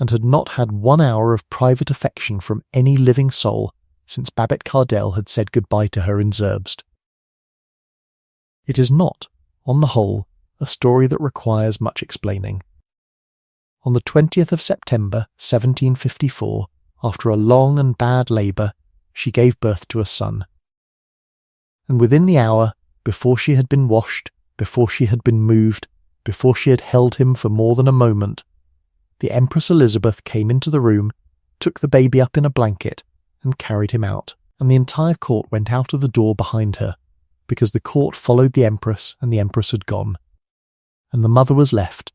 and had not had 1 hour of private affection from any living soul since Babette Cardell had said goodbye to her in Zerbst. It is not, on the whole, a story that requires much explaining. On the 20th of September 1754, after a long and bad labour, she gave birth to a son. And within the hour, before she had been washed, before she had been moved, before she had held him for more than a moment, the Empress Elizabeth came into the room, took the baby up in a blanket, and carried him out, and the entire court went out of the door behind her, because the court followed the Empress and the Empress had gone. And the mother was left.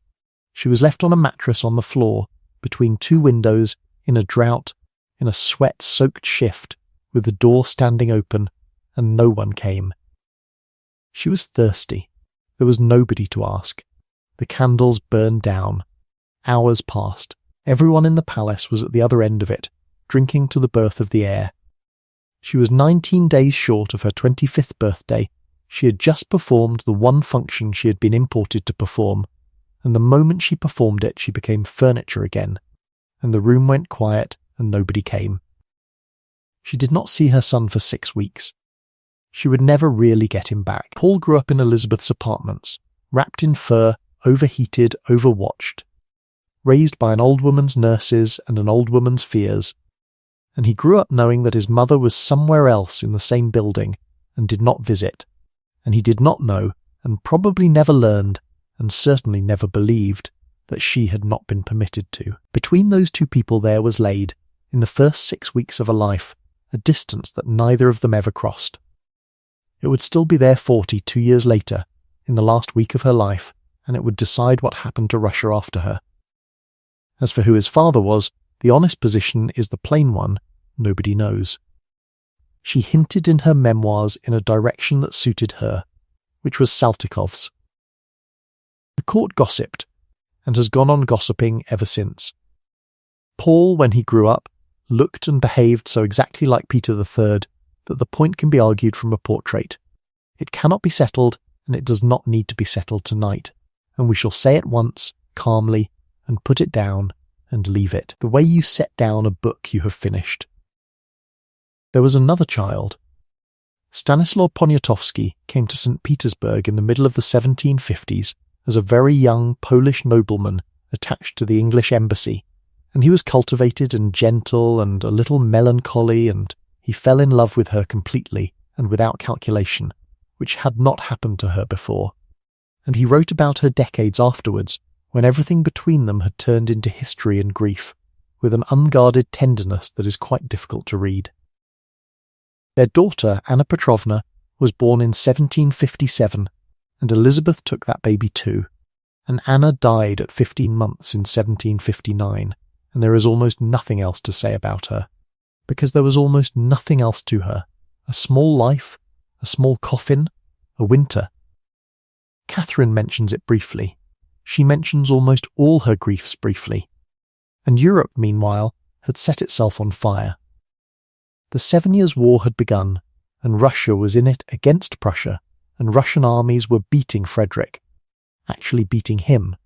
She was left on a mattress on the floor, between 2 windows, in a drought, in a sweat-soaked shift, with the door standing open, and no one came. She was thirsty. There was nobody to ask. The candles burned down. Hours passed. Everyone in the palace was at the other end of it, drinking to the birth of the heir. She was 19 days short of her 25th birthday. She had just performed the one function she had been imported to perform, and the moment she performed it she became furniture again, and the room went quiet and nobody came. She did not see her son for 6 weeks. She would never really get him back. Paul grew up in Elizabeth's apartments, wrapped in fur, overheated, overwatched, raised by an old woman's nurses and an old woman's fears, and he grew up knowing that his mother was somewhere else in the same building and did not visit, and he did not know, and probably never learned, and certainly never believed, that she had not been permitted to. Between those two people there was laid, in the first 6 weeks of her life, a distance that neither of them ever crossed. It would still be there 42 years later, in the last week of her life, and it would decide what happened to Russia after her. As for who his father was, the honest position is the plain one: nobody knows. She hinted in her memoirs in a direction that suited her, which was Saltykov's. The court gossiped, and has gone on gossiping ever since. Paul, when he grew up, looked and behaved so exactly like Peter III that the point can be argued from a portrait. It cannot be settled, and it does not need to be settled tonight, and we shall say it once, calmly, and put it down, and leave it, the way you set down a book you have finished. There was another child. Stanislaw Poniatowski came to St. Petersburg in the middle of the 1750s as a very young Polish nobleman attached to the English embassy, and he was cultivated and gentle and a little melancholy, and he fell in love with her completely and without calculation, which had not happened to her before. And he wrote about her decades afterwards, when everything between them had turned into history and grief, with an unguarded tenderness that is quite difficult to read. Their daughter, Anna Petrovna, was born in 1757, and Elizabeth took that baby too, and Anna died at 15 months in 1759, and there is almost nothing else to say about her, because there was almost nothing else to her. A small life, a small coffin, a winter. Catherine mentions it briefly. She mentions almost all her griefs briefly. And Europe, meanwhile, had set itself on fire. The 7 Years' War had begun, and Russia was in it against Prussia, and Russian armies were beating Frederick, actually beating him,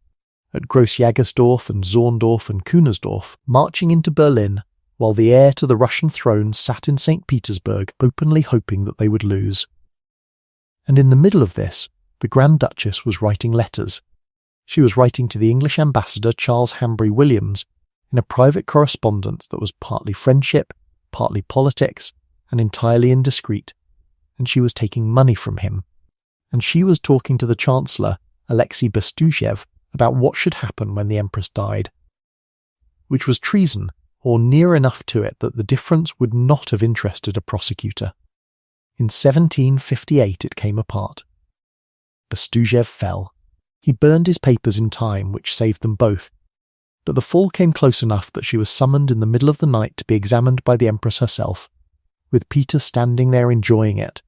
at Gross-Jagersdorf and Zorndorf and Kunersdorf, marching into Berlin, while the heir to the Russian throne sat in St. Petersburg openly hoping that they would lose. And in the middle of this, the Grand Duchess was writing letters. She was writing to the English ambassador Charles Hanbury Williams in a private correspondence that was partly friendship, partly politics, and entirely indiscreet, and she was taking money from him. And she was talking to the Chancellor, Alexei Bestujev, about what should happen when the Empress died, which was treason, or near enough to it that the difference would not have interested a prosecutor. In 1758 it came apart. Bestujev fell. He burned his papers in time, which saved them both, but the fall came close enough that she was summoned in the middle of the night to be examined by the Empress herself, with Peter standing there enjoying it,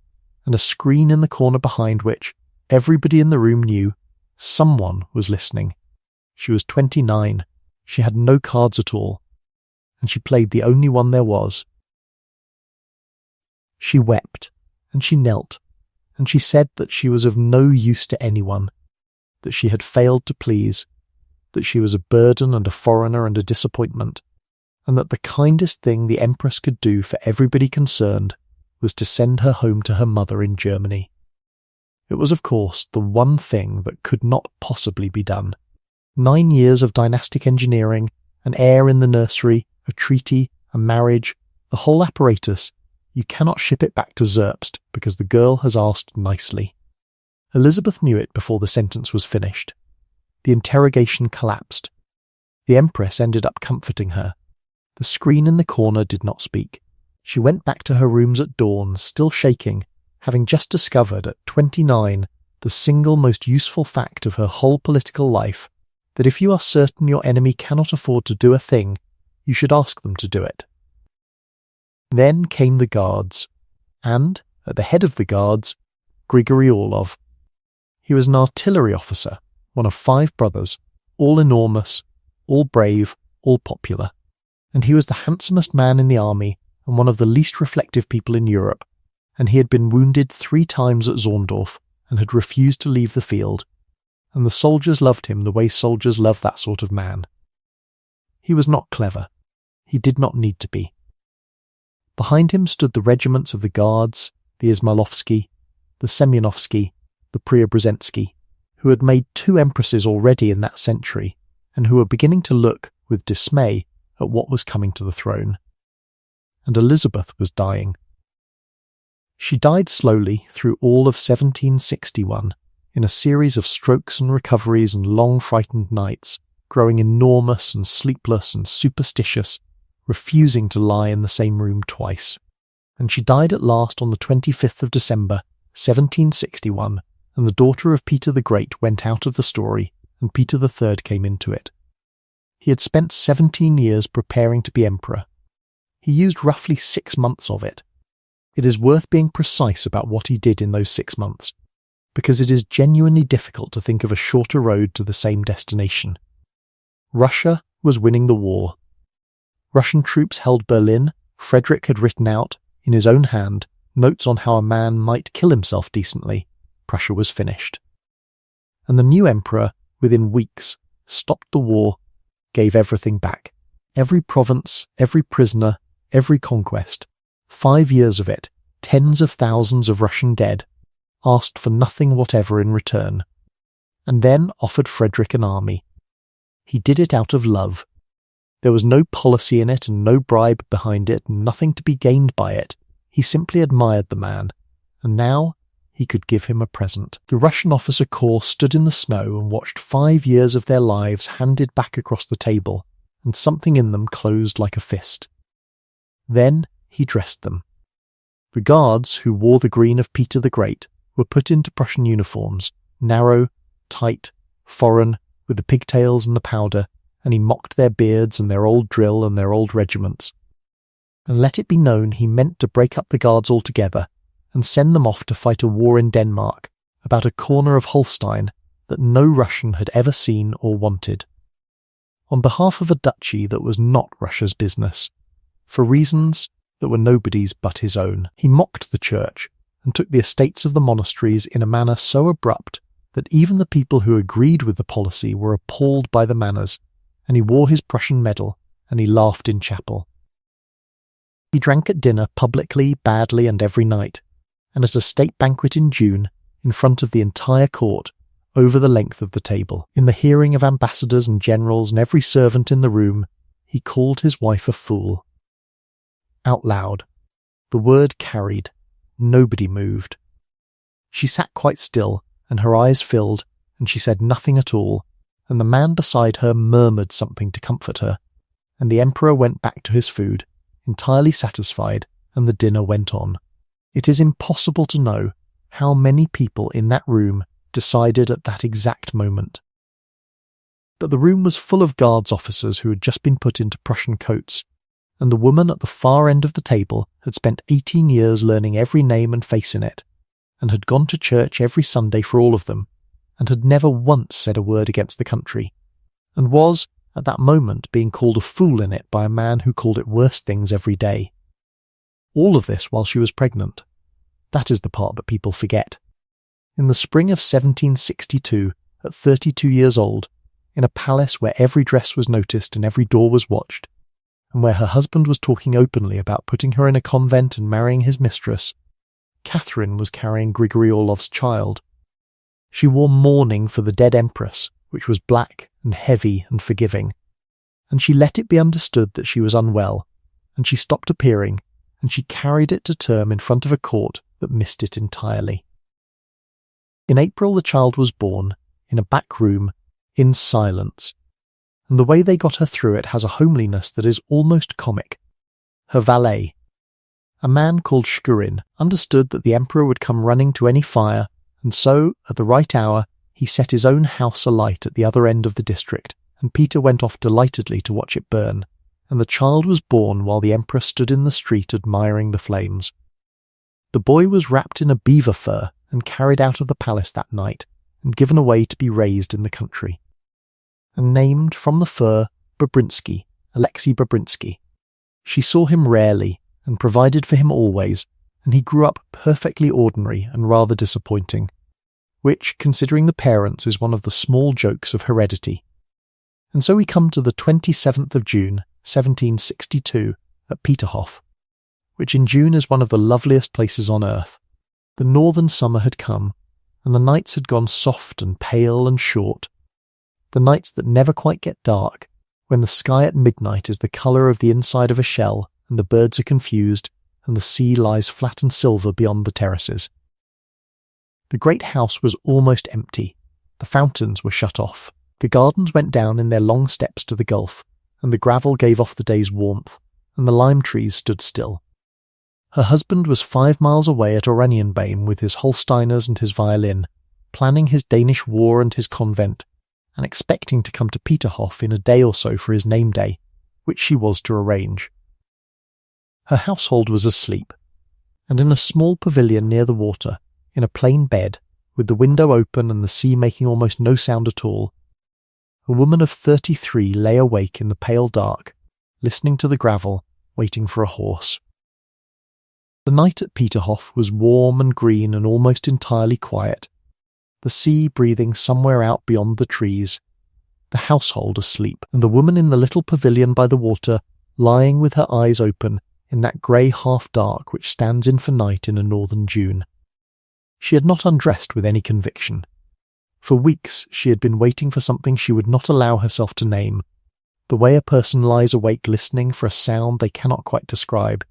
and a screen in the corner behind which everybody in the room knew someone was listening. She was 29. She had no cards at all, and she played the only one there was. She wept, and she knelt, and she said that she was of no use to anyone, that she had failed to please, that she was a burden and a foreigner and a disappointment, and that the kindest thing the Empress could do for everybody concerned was to send her home to her mother in Germany. It was, of course, the one thing that could not possibly be done. 9 years of dynastic engineering, an heir in the nursery, a treaty, a marriage, the whole apparatus, you cannot ship it back to Zerbst because the girl has asked nicely. Elizabeth knew it before the sentence was finished. The interrogation collapsed. The Empress ended up comforting her. The screen in the corner did not speak. She went back to her rooms at dawn, still shaking, having just discovered at 29 the single most useful fact of her whole political life, that if you are certain your enemy cannot afford to do a thing, you should ask them to do it. Then came the Guards, and, at the head of the Guards, Grigory Orlov. He was an artillery officer, one of 5 brothers, all enormous, all brave, all popular, and he was the handsomest man in the army and one of the least reflective people in Europe, and he had been wounded 3 times at Zorndorf and had refused to leave the field, and the soldiers loved him the way soldiers love that sort of man. He was not clever. He did not need to be. Behind him stood the regiments of the Guards, the Izmailovsky, the Semyonovsky, the Preobrazhensky, who had made 2 empresses already in that century, and who were beginning to look, with dismay, at what was coming to the throne. And Elizabeth was dying. She died slowly through all of 1761, in a series of strokes and recoveries and long frightened nights, growing enormous and sleepless and superstitious, refusing to lie in the same room twice. And she died at last on the 25th of December, 1761, and the daughter of Peter the Great went out of the story, and Peter III came into it. He had spent 17 years preparing to be emperor. He used roughly 6 months of it. It is worth being precise about what he did in those 6 months, because it is genuinely difficult to think of a shorter road to the same destination. Russia was winning the war. Russian troops held Berlin. Frederick had written out, in his own hand, notes on how a man might kill himself decently, Prussia was finished. And the new emperor, within weeks, stopped the war, gave everything back. Every province, every prisoner, every conquest, 5 years of it, tens of thousands of Russian dead, asked for nothing whatever in return, and then offered Frederick an army. He did it out of love. There was no policy in it and no bribe behind it, and nothing to be gained by it. He simply admired the man, and now he could give him a present. The Russian officer corps stood in the snow and watched 5 years of their lives handed back across the table, and something in them closed like a fist. Then he dressed them. The guards, who wore the green of Peter the Great, were put into Prussian uniforms, narrow, tight, foreign, with the pigtails and the powder, and he mocked their beards and their old drill and their old regiments. And let it be known he meant to break up the guards altogether and send them off to fight a war in Denmark, about a corner of Holstein that no Russian had ever seen or wanted. On behalf of a duchy that was not Russia's business, for reasons that were nobody's but his own, he mocked the church and took the estates of the monasteries in a manner so abrupt that even the people who agreed with the policy were appalled by the manners, and he wore his Prussian medal, and he laughed in chapel. He drank at dinner publicly, badly, and every night, and at a state banquet in June, in front of the entire court, over the length of the table. In the hearing of ambassadors and generals and every servant in the room, he called his wife a fool. Out loud. The word carried. Nobody moved. She sat quite still, and her eyes filled, and she said nothing at all, and the man beside her murmured something to comfort her, and the emperor went back to his food, entirely satisfied, and the dinner went on. It is impossible to know how many people in that room decided at that exact moment. But the room was full of guards officers who had just been put into Prussian coats, and the woman at the far end of the table had spent 18 years learning every name and face in it, and had gone to church every Sunday for all of them, and had never once said a word against the country, and was, at that moment, being called a fool in it by a man who called it worse things every day. All of this while she was pregnant. That is the part that people forget. In the spring of 1762, at 32 years old, in a palace where every dress was noticed and every door was watched, and where her husband was talking openly about putting her in a convent and marrying his mistress, Catherine was carrying Grigory Orlov's child. She wore mourning for the dead Empress, which was black and heavy and forgiving, and she let it be understood that she was unwell, and she stopped appearing, and she carried it to term in front of a court that missed it entirely. In April the child was born, in a back room, in silence, and the way they got her through it has a homeliness that is almost comic. Her valet, a man called Shkurin, understood that the emperor would come running to any fire, and so, at the right hour, he set his own house alight at the other end of the district, and Peter went off delightedly to watch it burn, and the child was born while the emperor stood in the street admiring the flames. The boy was wrapped in a beaver fur and carried out of the palace that night, and given away to be raised in the country, and named from the fur Babrinsky, Alexei Babrinsky. She saw him rarely, and provided for him always, and he grew up perfectly ordinary and rather disappointing, which, considering the parents, is one of the small jokes of heredity. And so we come to the 27th of June, 1762, at Peterhof, which in June is one of the loveliest places on earth. The northern summer had come, and the nights had gone soft and pale and short, the nights that never quite get dark, when the sky at midnight is the colour of the inside of a shell, and the birds are confused, and the sea lies flat and silver beyond the terraces. The great house was almost empty. The fountains were shut off. The gardens went down in their long steps to the gulf, and the gravel gave off the day's warmth, and the lime trees stood still. Her husband was 5 miles away at Oranienbaum with his Holsteiners and his violin, planning his Danish war and his convent, and expecting to come to Peterhof in a day or so for his name day, which she was to arrange. Her household was asleep, and in a small pavilion near the water, in a plain bed, with the window open and the sea making almost no sound at all, a woman of 33 lay awake in the pale dark, listening to the gravel, waiting for a horse. The night at Peterhof was warm and green and almost entirely quiet, the sea breathing somewhere out beyond the trees, the household asleep, and the woman in the little pavilion by the water lying with her eyes open in that grey half-dark which stands in for night in a northern June. She had not undressed with any conviction. For weeks she had been waiting for something she would not allow herself to name, the way a person lies awake listening for a sound they cannot quite describe,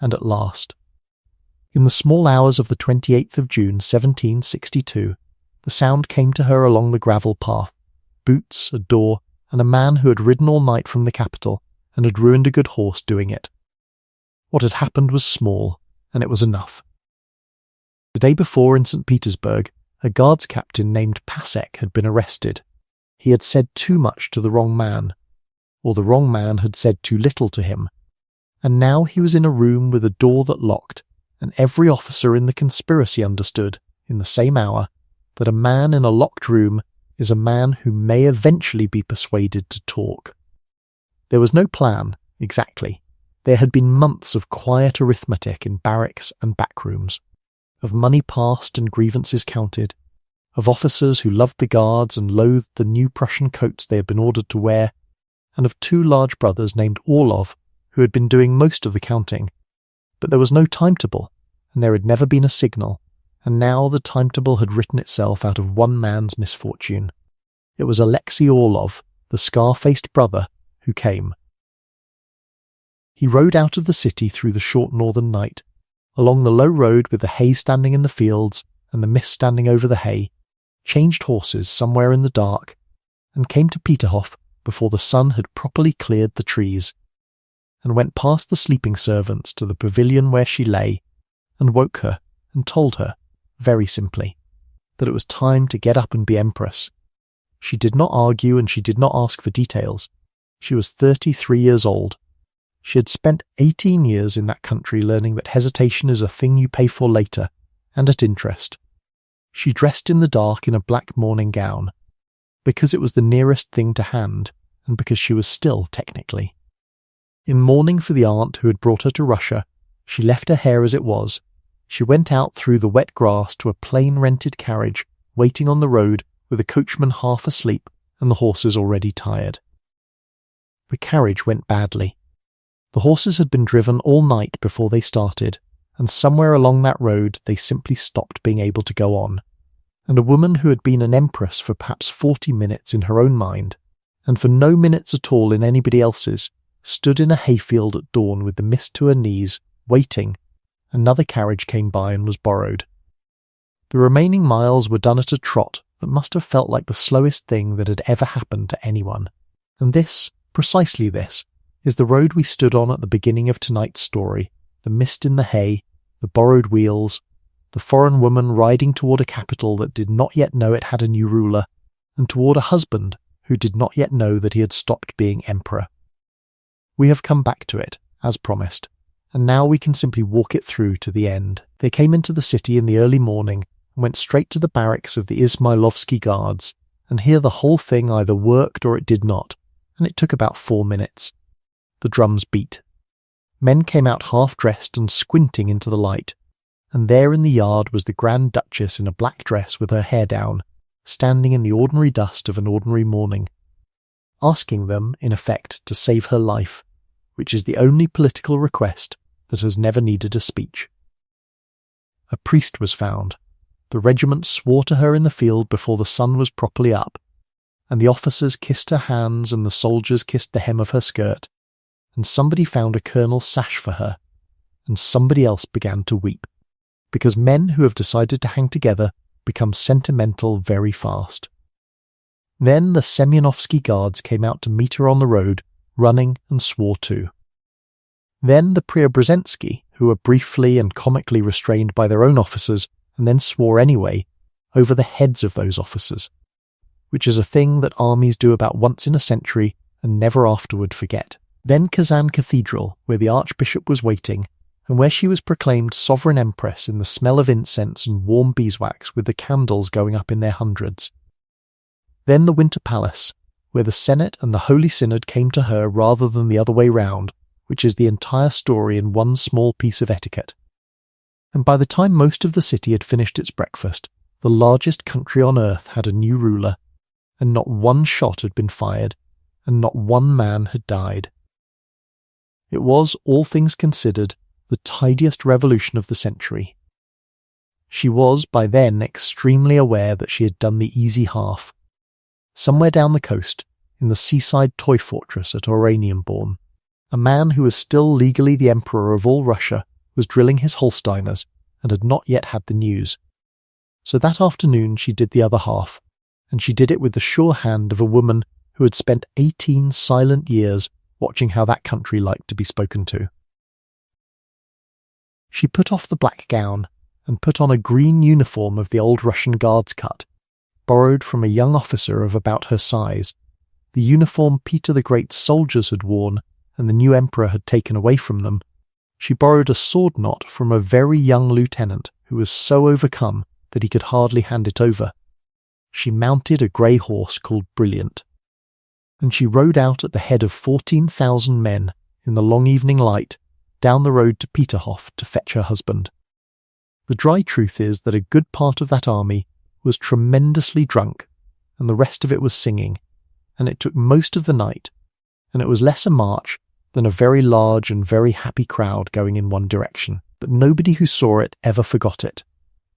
and at last. In the small hours of the 28th of June 1762, the sound came to her along the gravel path, boots, a door, and a man who had ridden all night from the capital and had ruined a good horse doing it. What had happened was small, and it was enough. The day before in St. Petersburg, a guards captain named Pasek had been arrested. He had said too much to the wrong man, or the wrong man had said too little to him, and now he was in a room with a door that locked, and every officer in the conspiracy understood, in the same hour, that a man in a locked room is a man who may eventually be persuaded to talk. There was no plan, exactly. There had been months of quiet arithmetic in barracks and backrooms, of money passed and grievances counted, of officers who loved the guards and loathed the new Prussian coats they had been ordered to wear, and of two large brothers named Orlov who had been doing most of the counting. But there was no timetable, and there had never been a signal, and now the timetable had written itself out of one man's misfortune. It was Alexei Orlov, the scar-faced brother, who came. He rode out of the city through the short northern night, along the low road with the hay standing in the fields and the mist standing over the hay, changed horses somewhere in the dark, and came to Peterhof before the sun had properly cleared the trees, and went past the sleeping servants to the pavilion where she lay, and woke her and told her, very simply, that it was time to get up and be Empress. She did not argue and she did not ask for details. She was 33 years old. She had spent 18 years in that country learning that hesitation is a thing you pay for later, and at interest. She dressed in the dark in a black morning gown, because it was the nearest thing to hand, and because she was still technically. In mourning for the aunt who had brought her to Russia, she left her hair as it was. She went out through the wet grass to a plain rented carriage, waiting on the road with the coachman half asleep and the horses already tired. The carriage went badly. The horses had been driven all night before they started, and somewhere along that road they simply stopped being able to go on, and a woman who had been an empress for perhaps 40 minutes in her own mind, and for no minutes at all in anybody else's, stood in a hayfield at dawn with the mist to her knees, waiting. Another carriage came by and was borrowed. The remaining miles were done at a trot that must have felt like the slowest thing that had ever happened to anyone. And this, precisely this, is the road we stood on at the beginning of tonight's story, the mist in the hay, the borrowed wheels, the foreign woman riding toward a capital that did not yet know it had a new ruler, and toward a husband who did not yet know that he had stopped being emperor. We have come back to it, as promised, and now we can simply walk it through to the end. They came into the city in the early morning and went straight to the barracks of the Izmailovsky Guards, and here the whole thing either worked or it did not, and it took about 4 minutes. The drums beat. Men came out half-dressed and squinting into the light, and there in the yard was the Grand Duchess in a black dress with her hair down, standing in the ordinary dust of an ordinary morning, asking them, in effect, to save her life, which is the only political request that has never needed a speech. A priest was found. The regiment swore to her in the field before the sun was properly up, and the officers kissed her hands and the soldiers kissed the hem of her skirt, and somebody found a colonel's sash for her, and somebody else began to weep, because men who have decided to hang together become sentimental very fast. Then the Semyonovsky Guards came out to meet her on the road, running, and swore too. Then the Preobrazhensky, who were briefly and comically restrained by their own officers, and then swore anyway, over the heads of those officers, which is a thing that armies do about once in a century and never afterward forget. Then Kazan Cathedral, where the Archbishop was waiting, and where she was proclaimed Sovereign Empress in the smell of incense and warm beeswax with the candles going up in their hundreds. Then the Winter Palace, where the Senate and the Holy Synod came to her rather than the other way round, which is the entire story in one small piece of etiquette. and by the time most of the city had finished its breakfast, the largest country on earth had a new ruler, and not one shot had been fired, and not one man had died. It was, all things considered, the tidiest revolution of the century. She was by then extremely aware that she had done the easy half. Somewhere down the coast, in the seaside toy fortress at Oranienborn, a man who was still legally the emperor of all Russia was drilling his Holsteiners and had not yet had the news. So that afternoon she did the other half, and she did it with the sure hand of a woman who had spent 18 silent years watching how that country liked to be spoken to. She put off the black gown and put on a green uniform of the old Russian Guards cut, borrowed from a young officer of about her size, the uniform Peter the Great's soldiers had worn and the new emperor had taken away from them. She borrowed a sword knot from a very young lieutenant who was so overcome that he could hardly hand it over. She mounted a grey horse called Brilliant, and she rode out at the head of 14,000 men in the long evening light down the road to Peterhof to fetch her husband. The dry truth is that a good part of that army was tremendously drunk, and the rest of it was singing, and it took most of the night, and it was less a march than a very large and very happy crowd going in one direction. But nobody who saw it ever forgot it,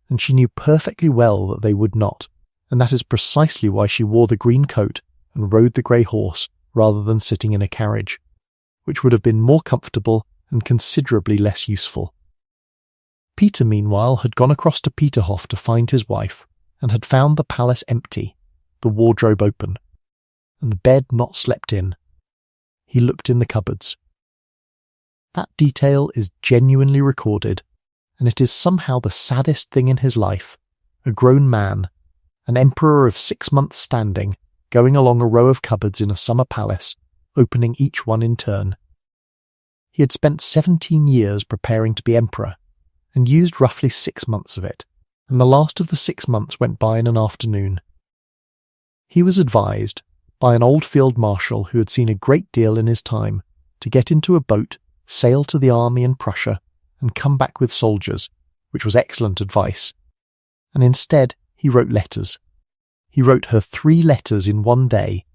and she knew perfectly well that they would not, and that is precisely why she wore the green coat and rode the grey horse rather than sitting in a carriage, which would have been more comfortable and considerably less useful. Peter, meanwhile, had gone across to Peterhof to find his wife, and had found the palace empty, the wardrobe open, and the bed not slept in. He looked in the cupboards. That detail is genuinely recorded, and it is somehow the saddest thing in his life, a grown man, an emperor of 6 months' standing, going along a row of cupboards in a summer palace, opening each one in turn. He had spent 17 years preparing to be emperor, and used roughly 6 months of it, and the last of the 6 months went by in an afternoon. He was advised, by an old field marshal who had seen a great deal in his time, to get into a boat, sail to the army in Prussia, and come back with soldiers, which was excellent advice. And instead he wrote letters. He wrote her 3 letters in one day,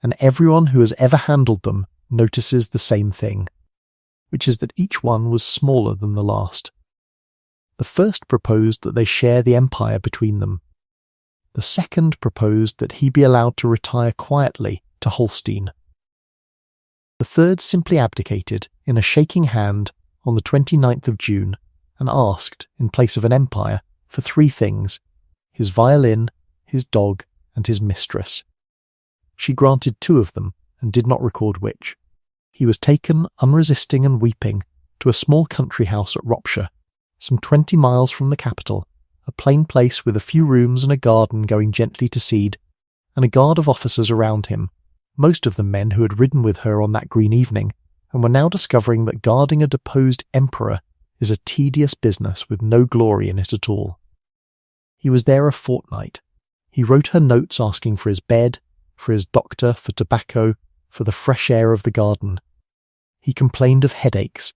and everyone who has ever handled them notices the same thing, which is that each one was smaller than the last. The first proposed that they share the empire between them. The second proposed that he be allowed to retire quietly to Holstein. The third simply abdicated in a shaking hand on the 29th of June and asked, in place of an empire, for 3 things: his violin, his dog, and his mistress. She granted 2 of them and did not record which. He was taken, unresisting and weeping, to a small country house at Ropsha, some 20 miles from the capital, a plain place with a few rooms and a garden going gently to seed, and a guard of officers around him, most of them men who had ridden with her on that green evening, and were now discovering that guarding a deposed emperor is a tedious business with no glory in it at all. He was there a fortnight. He wrote her notes asking for his bed, for his doctor, for tobacco, for the fresh air of the garden. He complained of headaches.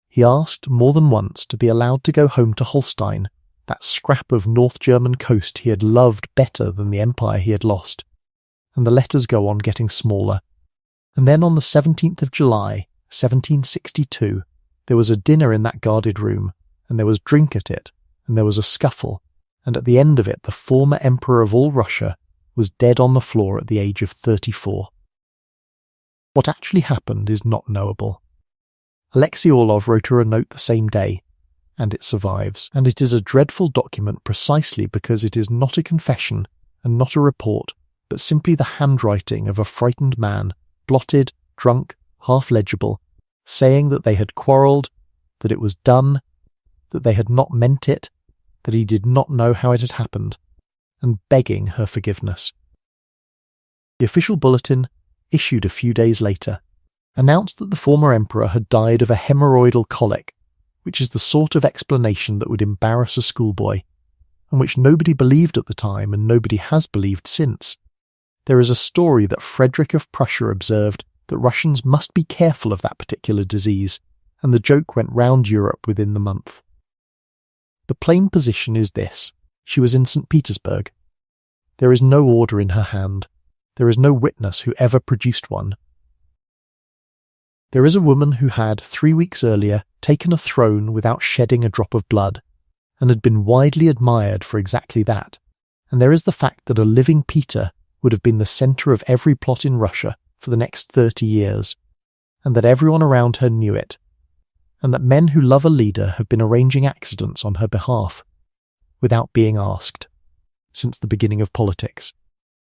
He asked more than once to be allowed to go home to Holstein, that scrap of North German coast he had loved better than the empire he had lost. And the letters go on getting smaller. And then on the 17th of July, 1762, there was a dinner in that guarded room, and there was drink at it, and there was a scuffle, and at the end of it the former emperor of all Russia was dead on the floor at the age of 34. What actually happened is not knowable. Alexei Orlov wrote her a note the same day, and it survives, and it is a dreadful document precisely because it is not a confession and not a report, but simply the handwriting of a frightened man, blotted, drunk, half-legible, saying that they had quarrelled, that it was done, that they had not meant it, that he did not know how it had happened, and begging her forgiveness. The official bulletin, issued a few days later, announced that the former emperor had died of a hemorrhoidal colic, which is the sort of explanation that would embarrass a schoolboy, and which nobody believed at the time and nobody has believed since. There is a story that Frederick of Prussia observed that Russians must be careful of that particular disease, and the joke went round Europe within the month. The plain position is this: she was in St. Petersburg. There is no order in her hand. There is no witness who ever produced one. There is a woman who had, 3 weeks earlier, taken a throne without shedding a drop of blood, and had been widely admired for exactly that. And there is the fact that a living Peter would have been the centre of every plot in Russia for the next 30 years, and that everyone around her knew it, and that men who love a leader have been arranging accidents on her behalf, without being asked, since the beginning of politics.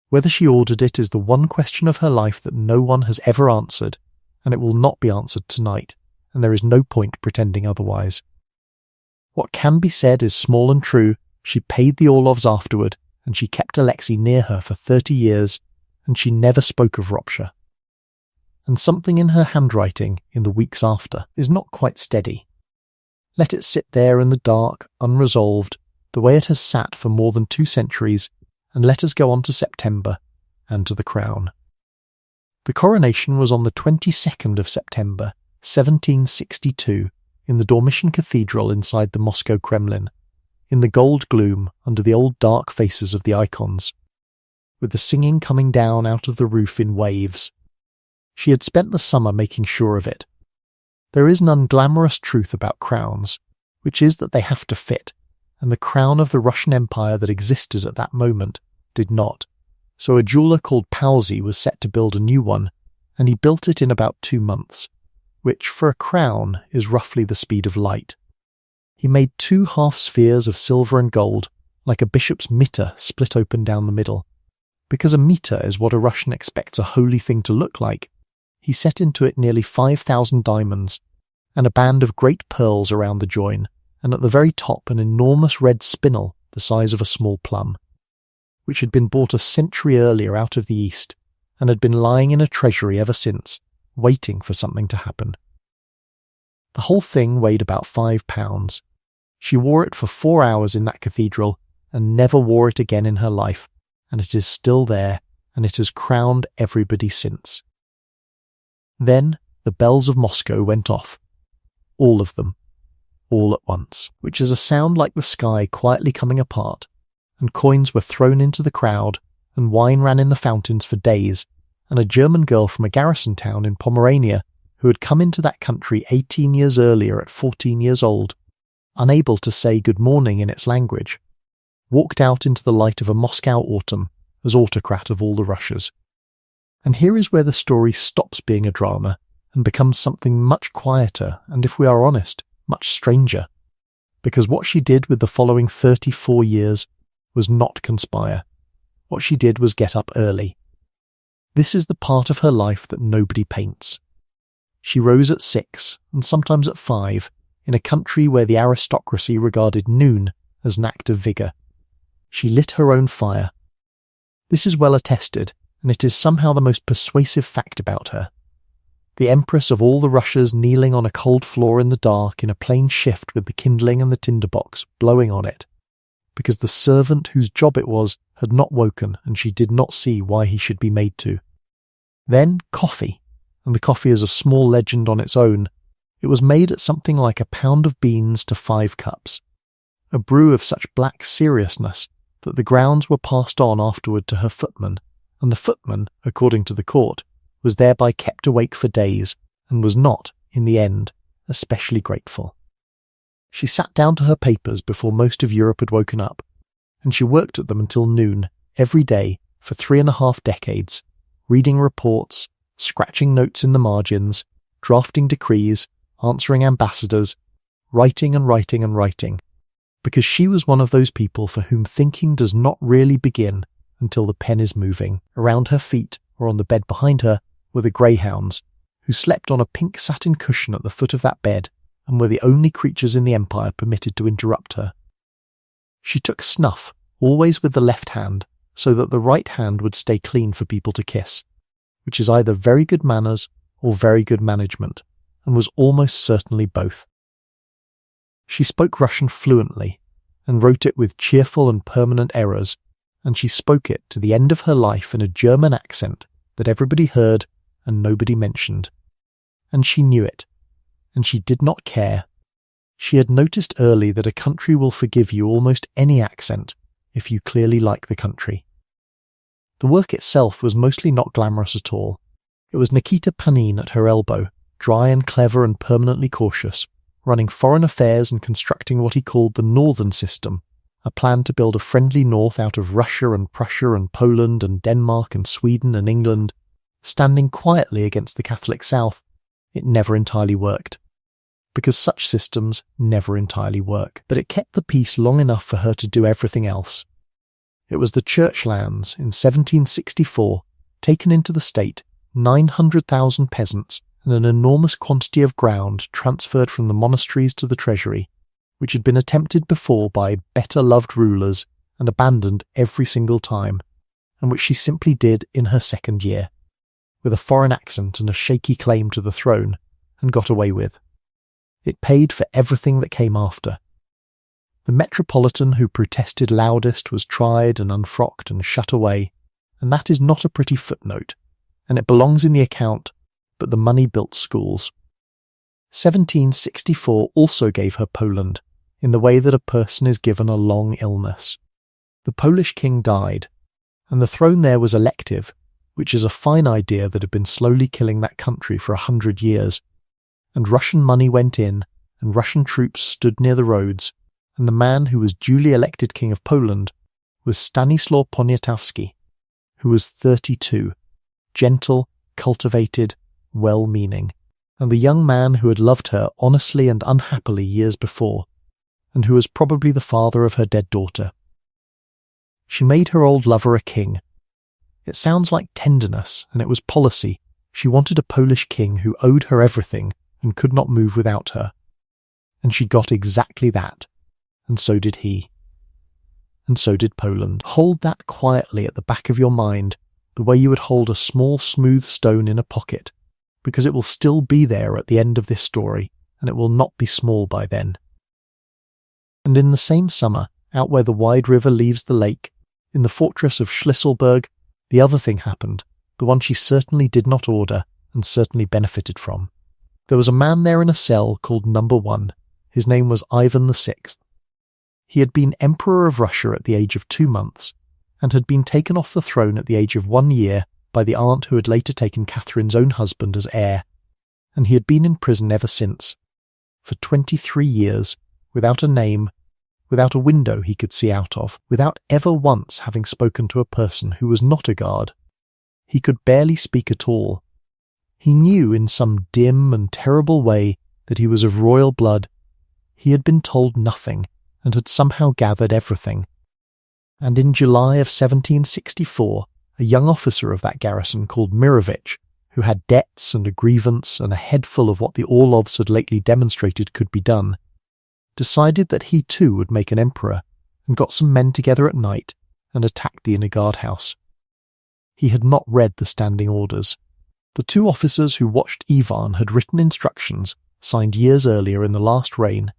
Whether she ordered it is the one question of her life that no one has ever answered, and it will not be answered tonight, and there is no point pretending otherwise. What can be said is small and true. She paid the Orlovs afterward, and she kept Alexei near her for 30 years, and she never spoke of Ropsha. And something in her handwriting in the weeks after is not quite steady. Let it sit there in the dark, unresolved, the way it has sat for more than 2 centuries, and let us go on to September, and to the crown. The coronation was on the 22nd of September, 1762, in the Dormition Cathedral inside the Moscow Kremlin, in the gold gloom under the old dark faces of the icons, with the singing coming down out of the roof in waves. She had spent the summer making sure of it. There is an unglamorous truth about crowns, which is that they have to fit, and the crown of the Russian Empire that existed at that moment did not. So a jeweller called Palsy was set to build a new one, and he built it in about 2 months, which for a crown is roughly the speed of light. He made 2 half-spheres of silver and gold, like a bishop's mitre split open down the middle. Because a mitre is what a Russian expects a holy thing to look like, he set into it nearly 5,000 diamonds, and a band of great pearls around the join, and at the very top an enormous red spinel the size of a small plum, which had been bought a century earlier out of the East, and had been lying in a treasury ever since, waiting for something to happen. The whole thing weighed about 5 pounds. She wore it for 4 hours in that cathedral, and never wore it again in her life, and it is still there, and it has crowned everybody since. Then the bells of Moscow went off, all of them, all at once, which is a sound like the sky quietly coming apart, and coins were thrown into the crowd, and wine ran in the fountains for days, and a German girl from a garrison town in Pomerania, who had come into that country 18 years earlier at 14 years old, unable to say good morning in its language, walked out into the light of a Moscow autumn as autocrat of all the Russias. And here is where the story stops being a drama and becomes something much quieter and, if we are honest, much stranger, because what she did with the following 34 years was not conspire. What she did was get up early. This is the part of her life that nobody paints. She rose at 6, and sometimes at 5, in a country where the aristocracy regarded noon as an act of vigour. She lit her own fire. This is well attested, and it is somehow the most persuasive fact about her. The Empress of all the Russias kneeling on a cold floor in the dark in a plain shift with the kindling and the tinderbox blowing on it, because the servant whose job it was had not woken and she did not see why he should be made to. Then coffee, and the coffee is a small legend on its own. It was made at something like 1 pound of beans to 5 cups, a brew of such black seriousness that the grounds were passed on afterward to her footman, and the footman, according to the court, was thereby kept awake for days, and was not, in the end, especially grateful. She sat down to her papers before most of Europe had woken up, and she worked at them until noon, every day, for 3.5 decades, reading reports, scratching notes in the margins, drafting decrees, answering ambassadors, writing and writing and writing, because she was one of those people for whom thinking does not really begin until the pen is moving. Around her feet, or on the bed behind her, were the greyhounds, who slept on a pink satin cushion at the foot of that bed, and were the only creatures in the empire permitted to interrupt her. She took snuff, always with the left hand, so that the right hand would stay clean for people to kiss, which is either very good manners or very good management, and was almost certainly both. She spoke Russian fluently, and wrote it with cheerful and permanent errors, and she spoke it to the end of her life in a German accent that everybody heard and nobody mentioned. And she knew it, and she did not care. She had noticed early that a country will forgive you almost any accent if you clearly like the country. The work itself was mostly not glamorous at all. It was Nikita Panin at her elbow, dry and clever and permanently cautious, running foreign affairs and constructing what he called the Northern System, a plan to build a friendly north out of Russia and Prussia and Poland and Denmark and Sweden and England. Standing quietly against the Catholic South, it never entirely worked. Because such systems never entirely work. But it kept the peace long enough for her to do everything else. It was the church lands in 1764, taken into the state, 900,000 peasants, and an enormous quantity of ground transferred from the monasteries to the treasury, which had been attempted before by better-loved rulers and abandoned every single time, and which she simply did in her second year, with a foreign accent and a shaky claim to the throne, and got away with. It paid for everything that came after. The metropolitan who protested loudest was tried and unfrocked and shut away, and that is not a pretty footnote, and it belongs in the account, but the money built schools. 1764 also gave her Poland, in the way that a person is given a long illness. The Polish king died, and the throne there was elective, which is a fine idea that had been slowly killing that country for 100 years. And Russian money went in, and Russian troops stood near the roads, and the man who was duly elected King of Poland was Stanislaw Poniatowski, who was 32, gentle, cultivated, well-meaning, and the young man who had loved her honestly and unhappily years before, and who was probably the father of her dead daughter. She made her old lover a king. It sounds like tenderness, and it was policy. She wanted a Polish king who owed her everything, and could not move without her. And she got exactly that, and so did he. And so did Poland. Hold that quietly at the back of your mind, the way you would hold a small smooth stone in a pocket, because it will still be there at the end of this story, and it will not be small by then. And in the same summer, out where the wide river leaves the lake, in the fortress of Schlisselburg, the other thing happened, the one she certainly did not order, and certainly benefited from. There was a man there in a cell called Number 1. His name was Ivan VI. He had been Emperor of Russia at the age of 2 months, and had been taken off the throne at the age of 1 year by the aunt who had later taken Catherine's own husband as heir, and he had been in prison ever since, for 23 years, without a name, without a window he could see out of, without ever once having spoken to a person who was not a guard. He could barely speak at all. He knew in some dim and terrible way that he was of royal blood. He had been told nothing, and had somehow gathered everything. And in July of 1764, a young officer of that garrison called Mirovich, who had debts and a grievance and a head full of what the Orlovs had lately demonstrated could be done, decided that he too would make an emperor, and got some men together at night and attacked the inner guardhouse. He had not read the standing orders. The 2 officers who watched Ivan had written instructions, signed years earlier in the last reign,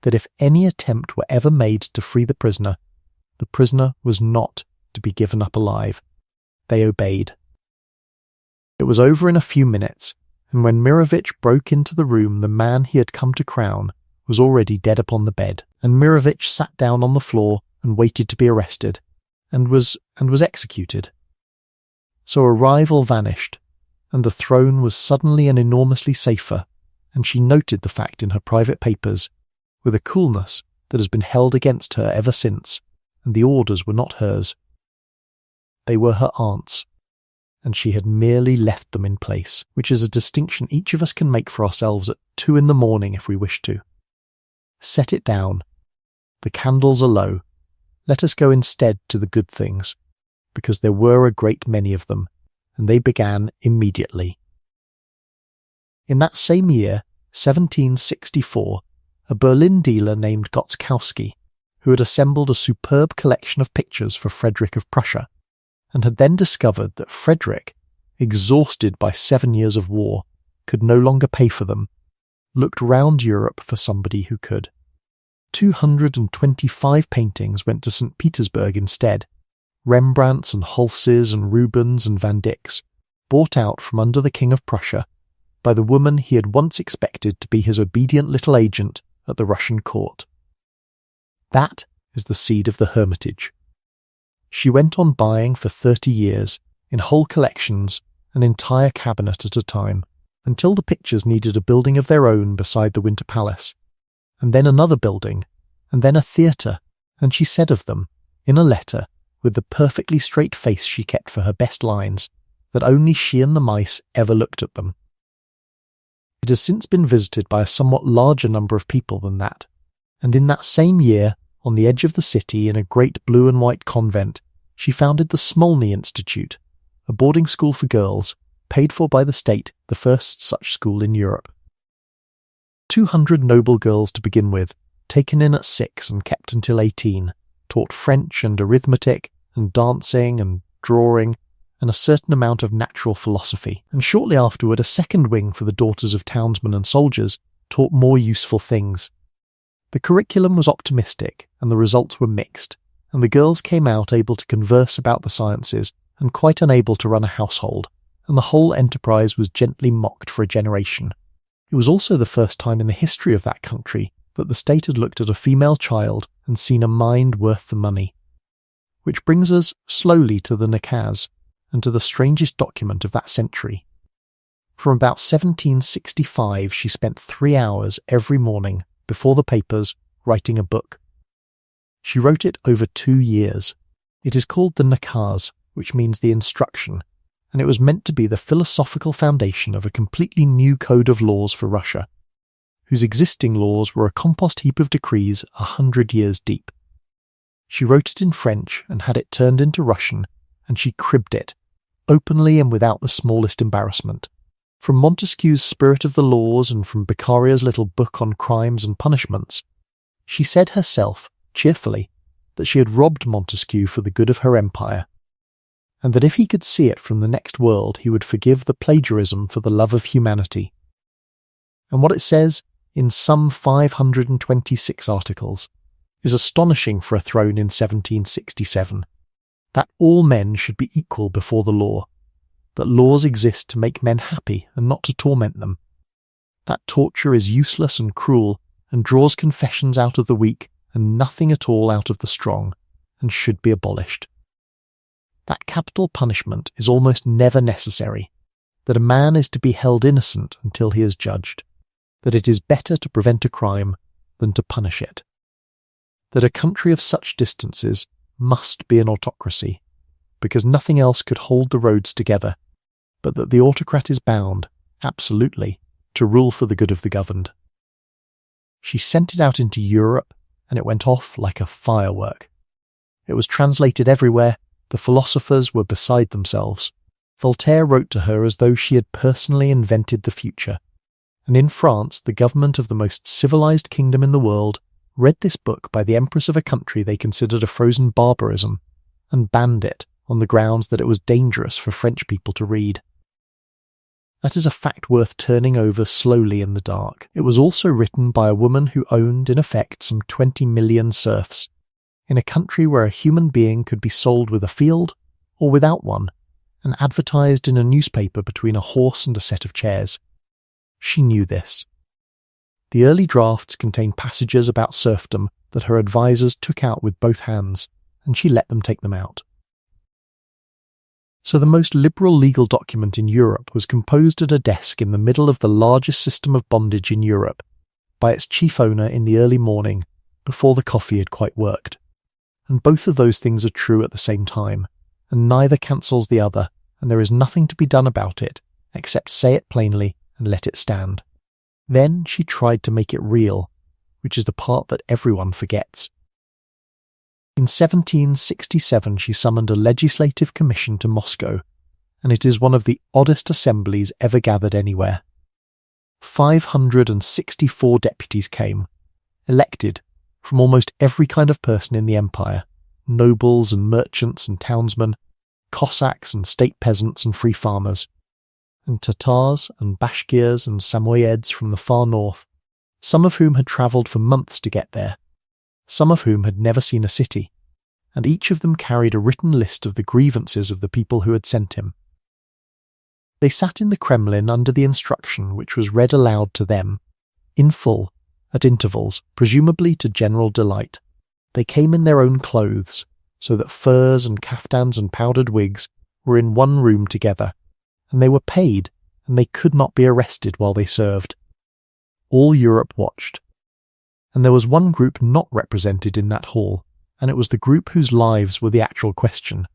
that if any attempt were ever made to free the prisoner was not to be given up alive. They obeyed. It was over in a few minutes, and when Mirovich broke into the room, the man he had come to crown was already dead upon the bed, and Mirovich sat down on the floor and waited to be arrested, and was executed. So a rival vanished, and the throne was suddenly and enormously safer, and she noted the fact in her private papers, with a coolness that has been held against her ever since, and the orders were not hers. They were her aunt's, and she had merely left them in place, which is a distinction each of us can make for ourselves at 2 a.m. if we wish to. Set it down. The candles are low. Let us go instead to the good things, because there were a great many of them, and they began immediately. In that same year, 1764, a Berlin dealer named Gotzkowski, who had assembled a superb collection of pictures for Frederick of Prussia, and had then discovered that Frederick, exhausted by 7 years of war, could no longer pay for them, looked round Europe for somebody who could. 225 paintings went to St. Petersburg instead, Rembrandts and Holzes and Rubens and Van Dycks, bought out from under the King of Prussia by the woman he had once expected to be his obedient little agent at the Russian court. That is the seed of the Hermitage. She went on buying for 30 years, in whole collections, an entire cabinet at a time, until the pictures needed a building of their own beside the Winter Palace, and then another building, and then a theatre, and she said of them, in a letter, with the perfectly straight face she kept for her best lines, that only she and the mice ever looked at them. It has since been visited by a somewhat larger number of people than that, and in that same year, on the edge of the city in a great blue and white convent, she founded the Smolny Institute, a boarding school for girls, paid for by the state, the first such school in Europe. 200 noble girls to begin with, taken in at 6 and kept until 18, taught French and arithmetic and dancing and drawing and a certain amount of natural philosophy, and shortly afterward a second wing for the daughters of townsmen and soldiers taught more useful things. The curriculum was optimistic and the results were mixed, and the girls came out able to converse about the sciences and quite unable to run a household, and the whole enterprise was gently mocked for a generation. It was also the first time in the history of that country that the state had looked at a female child and seen a mind worth the money. Which brings us slowly to the nakaz, and to the strangest document of that century. From about 1765 she spent 3 hours every morning before the papers writing a book. She wrote it over 2 years. It is called the nakaz, which means the instruction, and it was meant to be the philosophical foundation of a completely new code of laws for Russia, whose existing laws were a compost heap of decrees 100 years deep. She wrote it in French and had it turned into Russian, and she cribbed it, openly and without the smallest embarrassment. From Montesquieu's Spirit of the Laws and from Beccaria's little book on crimes and punishments, she said herself, cheerfully, that she had robbed Montesquieu for the good of her empire, and that if he could see it from the next world he would forgive the plagiarism for the love of humanity. And what it says, in some 526 articles, is astonishing for a throne in 1767. That all men should be equal before the law, that laws exist to make men happy and not to torment them, that torture is useless and cruel and draws confessions out of the weak and nothing at all out of the strong, and should be abolished. That capital punishment is almost never necessary, that a man is to be held innocent until he is judged, that it is better to prevent a crime than to punish it, that a country of such distances must be an autocracy, because nothing else could hold the roads together, but that the autocrat is bound, absolutely, to rule for the good of the governed. She sent it out into Europe, and it went off like a firework. It was translated everywhere, the philosophers were beside themselves. Voltaire wrote to her as though she had personally invented the future, and in France the government of the most civilized kingdom in the world read this book by the Empress of a country they considered a frozen barbarism, and banned it on the grounds that it was dangerous for French people to read. That is a fact worth turning over slowly in the dark. It was also written by a woman who owned, in effect, some 20 million serfs, in a country where a human being could be sold with a field, or without one, and advertised in a newspaper between a horse and a set of chairs. She knew this. The early drafts contained passages about serfdom that her advisers took out with both hands, and she let them take them out. So the most liberal legal document in Europe was composed at a desk in the middle of the largest system of bondage in Europe, by its chief owner in the early morning, before the coffee had quite worked. And both of those things are true at the same time, and neither cancels the other, and there is nothing to be done about it, except say it plainly and let it stand. Then she tried to make it real, which is the part that everyone forgets. In 1767 she summoned a legislative commission to Moscow, and it is one of the oddest assemblies ever gathered anywhere. 564 deputies came, elected from almost every kind of person in the empire, nobles and merchants and townsmen, Cossacks and state peasants and free farmers, and Tatars and Bashkirs and Samoyeds from the far north, some of whom had travelled for months to get there, some of whom had never seen a city, and each of them carried a written list of the grievances of the people who had sent him. They sat in the Kremlin under the instruction which was read aloud to them, in full, at intervals, presumably to general delight. They came in their own clothes, so that furs and caftans and powdered wigs were in one room together, and they were paid, and they could not be arrested while they served. All Europe watched. And there was one group not represented in that hall, and it was the group whose lives were the actual question,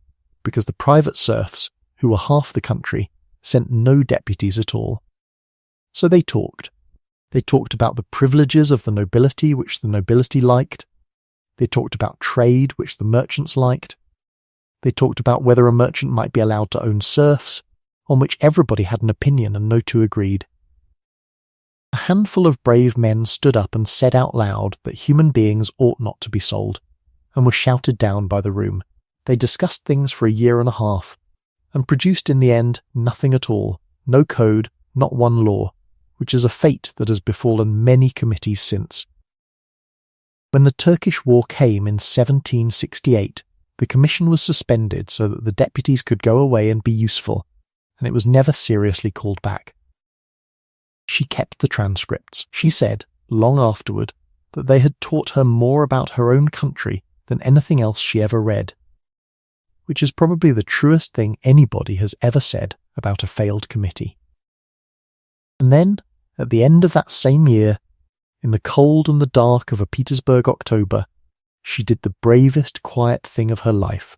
because the private serfs, who were half the country, sent no deputies at all. So they talked. They talked about the privileges of the nobility which the nobility liked. They talked about trade which the merchants liked. They talked about whether a merchant might be allowed to own serfs, on which everybody had an opinion and no two agreed. A handful of brave men stood up and said out loud that human beings ought not to be sold, and were shouted down by the room. They discussed things for a year and a half, and produced in the end nothing at all, no code, not one law, which is a fate that has befallen many committees since. When the Turkish War came in 1768, the commission was suspended so that the deputies could go away and be useful, and it was never seriously called back. She kept the transcripts. She said, long afterward, that they had taught her more about her own country than anything else she ever read, which is probably the truest thing anybody has ever said about a failed committee. And then, at the end of that same year, in the cold and the dark of a Petersburg October, she did the bravest quiet thing of her life,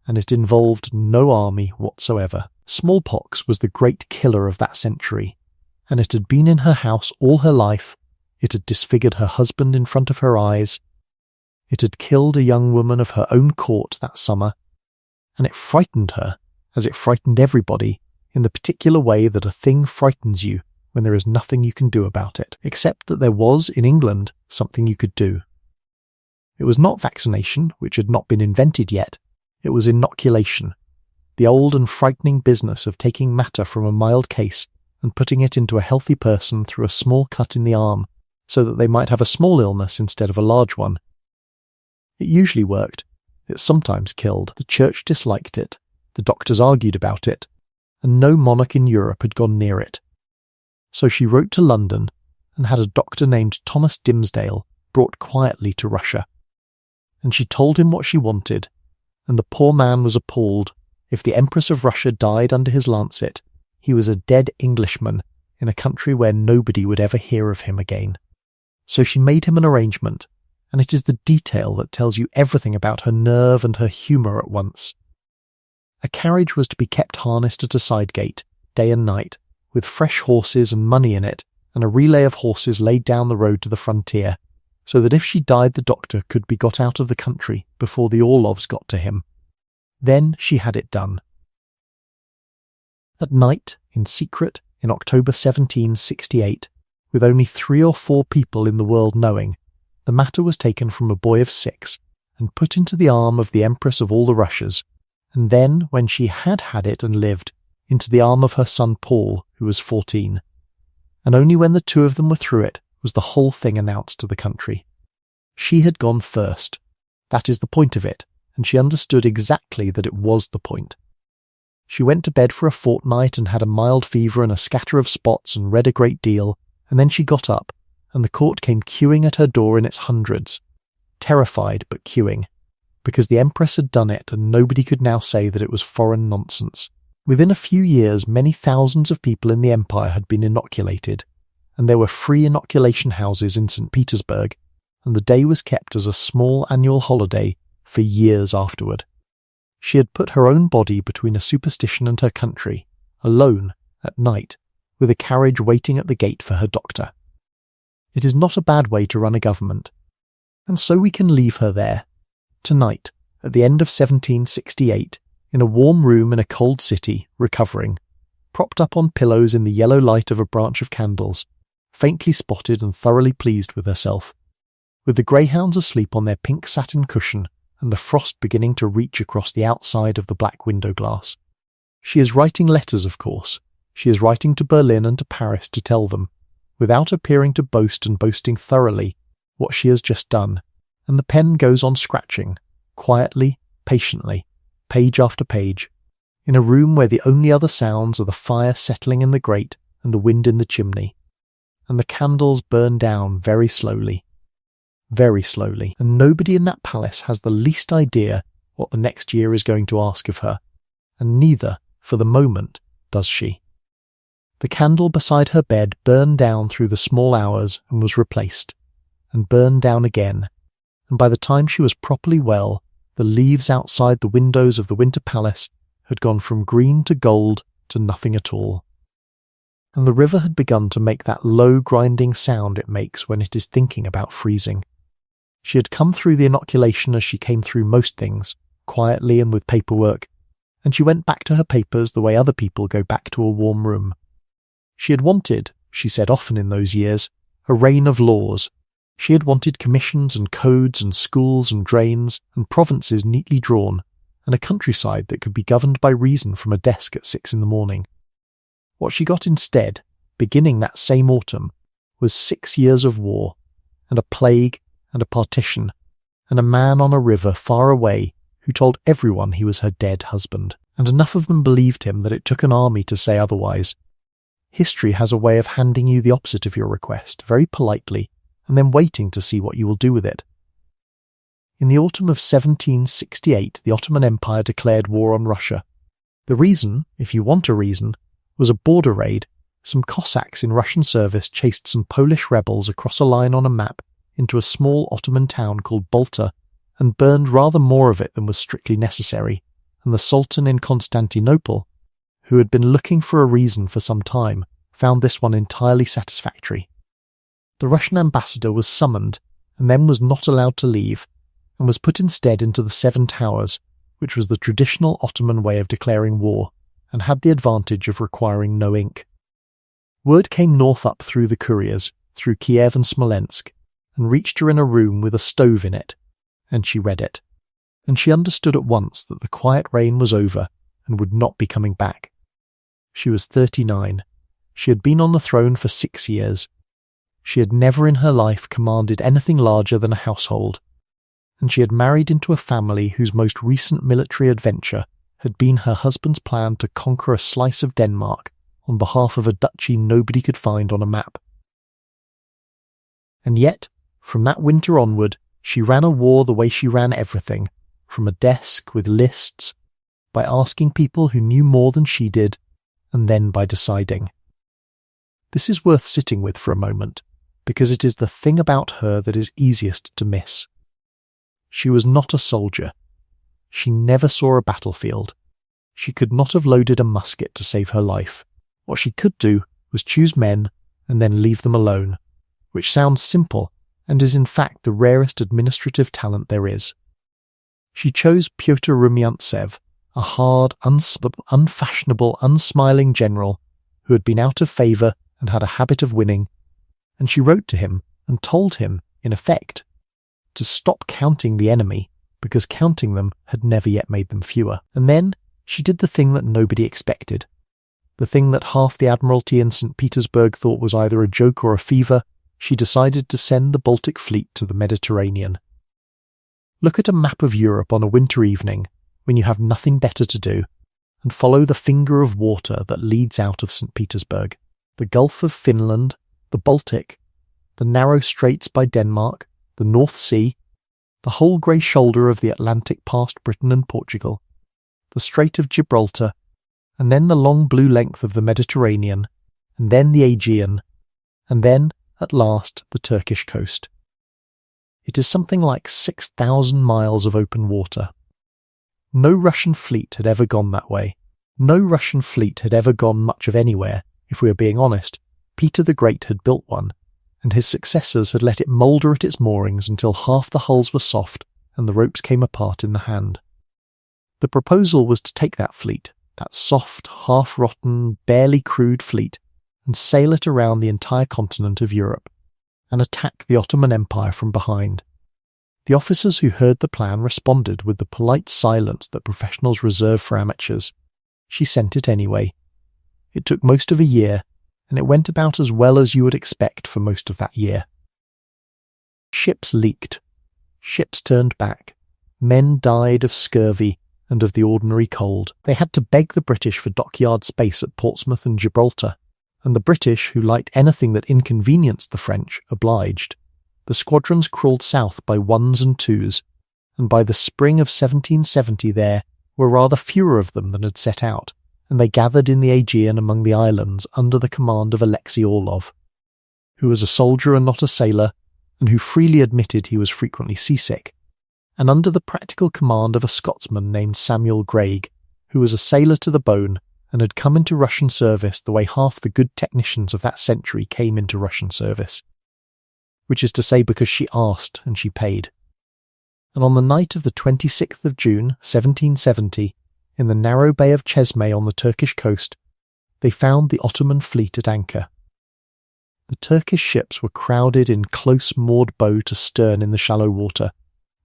and it involved no army whatsoever. Smallpox was the great killer of that century, and it had been in her house all her life. It had disfigured her husband in front of her eyes. It had killed a young woman of her own court that summer, and it frightened her, as it frightened everybody, in the particular way that a thing frightens you when there is nothing you can do about it, except that there was, in England, something you could do. It was not vaccination, which had not been invented yet. It was inoculation, the old and frightening business of taking matter from a mild case and putting it into a healthy person through a small cut in the arm, so that they might have a small illness instead of a large one. It usually worked. It sometimes killed. The church disliked it. The doctors argued about it, and no monarch in Europe had gone near it. So she wrote to London and had a doctor named Thomas Dimsdale brought quietly to Russia. And she told him what she wanted, and the poor man was appalled. If the Empress of Russia died under his lancet, he was a dead Englishman in a country where nobody would ever hear of him again. So she made him an arrangement, and it is the detail that tells you everything about her nerve and her humour at once. A carriage was to be kept harnessed at a side gate, day and night, with fresh horses and money in it, and a relay of horses laid down the road to the frontier, so that if she died the doctor could be got out of the country before the Orloffs got to him. Then she had it done. At night, in secret, in October 1768, with only 3 or 4 people in the world knowing, the matter was taken from a boy of 6 and put into the arm of the Empress of all the Russias, and then, when she had had it and lived, into the arm of her son Paul, who was 14. And only when the 2 of them were through it was the whole thing announced to the country. She had gone first. That is the point of it, and she understood exactly that it was the point. She went to bed for a fortnight and had a mild fever and a scatter of spots and read a great deal, and then she got up, and the court came queuing at her door in its hundreds, terrified but queuing, because the Empress had done it and nobody could now say that it was foreign nonsense. Within a few years many thousands of people in the empire had been inoculated, and there were free inoculation houses in St. Petersburg, and the day was kept as a small annual holiday for years afterward. She had put her own body between a superstition and her country, alone, at night, with a carriage waiting at the gate for her doctor. It is not a bad way to run a government, and so we can leave her there, tonight, at the end of 1768, in a warm room in a cold city, recovering, propped up on pillows in the yellow light of a branch of candles, faintly spotted and thoroughly pleased with herself, with the greyhounds asleep on their pink satin cushion and the frost beginning to reach across the outside of the black window glass. She is writing letters, of course. She is writing to Berlin and to Paris to tell them, without appearing to boast and boasting thoroughly, what she has just done, and the pen goes on scratching, quietly, patiently, page after page, in a room where the only other sounds are the fire settling in the grate and the wind in the chimney. and the candles burn down very slowly, and nobody in that palace has the least idea what the next year is going to ask of her, and neither, for the moment, does she. The candle beside her bed burned down through the small hours and was replaced, and burned down again, and by the time she was properly well, the leaves outside the windows of the Winter Palace had gone from green to gold to nothing at all. And the river had begun to make that low grinding sound it makes when it is thinking about freezing. She had come through the inoculation as she came through most things, quietly and with paperwork, and she went back to her papers the way other people go back to a warm room. She had wanted, she said often in those years, a reign of laws. She had wanted commissions and codes and schools and drains and provinces neatly drawn, and a countryside that could be governed by reason from a desk at 6 a.m. What she got instead, beginning that same autumn, was 6 years of war, and a plague, and a partition, and a man on a river far away who told everyone he was her dead husband, and enough of them believed him that it took an army to say otherwise. History has a way of handing you the opposite of your request, very politely, and then waiting to see what you will do with it. In the autumn of 1768, the Ottoman Empire declared war on Russia. The reason, if you want a reason, was a border raid. Some Cossacks in Russian service chased some Polish rebels across a line on a map into a small Ottoman town called Balta, and burned rather more of it than was strictly necessary, and the Sultan in Constantinople, who had been looking for a reason for some time, found this one entirely satisfactory. The Russian ambassador was summoned, and then was not allowed to leave, and was put instead into the Seven Towers, which was the traditional Ottoman way of declaring war, and had the advantage of requiring no ink. Word came north up through the couriers, through Kiev and Smolensk, and reached her in a room with a stove in it, and she read it, and she understood at once that the quiet reign was over and would not be coming back. She was 39. She had been on the throne for 6 years. She had never in her life commanded anything larger than a household, and she had married into a family whose most recent military adventure had been her husband's plan to conquer a slice of Denmark on behalf of a duchy nobody could find on a map. And yet, from that winter onward, she ran a war the way she ran everything, from a desk with lists, by asking people who knew more than she did, and then by deciding. This is worth sitting with for a moment, because it is the thing about her that is easiest to miss. She was not a soldier. She never saw a battlefield. She could not have loaded a musket to save her life. What she could do was choose men and then leave them alone, which sounds simple and is in fact the rarest administrative talent there is. She chose Pyotr Rumyantsev, a hard, unfashionable, unsmiling general who had been out of favour and had a habit of winning, and she wrote to him and told him, in effect, to stop counting the enemy, because counting them had never yet made them fewer. And then she did the thing that nobody expected, the thing that half the Admiralty in St. Petersburg thought was either a joke or a fever. She decided to send the Baltic fleet to the Mediterranean. Look at a map of Europe on a winter evening, when you have nothing better to do, and follow the finger of water that leads out of St. Petersburg, the Gulf of Finland, the Baltic, the narrow straits by Denmark, the North Sea, the whole grey shoulder of the Atlantic past Britain and Portugal, the Strait of Gibraltar, and then the long blue length of the Mediterranean, and then the Aegean, and then, at last, the Turkish coast. It is something like 6,000 miles of open water. No Russian fleet had ever gone that way. No Russian fleet had ever gone much of anywhere. If we are being honest, Peter the Great had built one, and his successors had let it moulder at its moorings until half the hulls were soft and the ropes came apart in the hand. The proposal was to take that fleet, that soft, half-rotten, barely crewed fleet, and sail it around the entire continent of Europe, and attack the Ottoman Empire from behind. The officers who heard the plan responded with the polite silence that professionals reserve for amateurs. She sent it anyway. It took most of a year, and it went about as well as you would expect for most of that year. Ships leaked. Ships turned back. Men died of scurvy and of the ordinary cold. They had to beg the British for dockyard space at Portsmouth and Gibraltar. and the British, who liked anything that inconvenienced the French, obliged. The squadrons crawled south by ones and twos, and by the spring of 1770 there were rather fewer of them than had set out, and they gathered in the Aegean among the islands under the command of Alexei Orlov, who was a soldier and not a sailor, and who freely admitted he was frequently seasick, and under the practical command of a Scotsman named Samuel Greig, who was a sailor to the bone and had come into Russian service the way half the good technicians of that century came into Russian service, which is to say because she asked and she paid. And on the night of the 26th of June, 1770, in the narrow bay of Chesme on the Turkish coast, they found the Ottoman fleet at anchor. The Turkish ships were crowded in close moored bow to stern in the shallow water,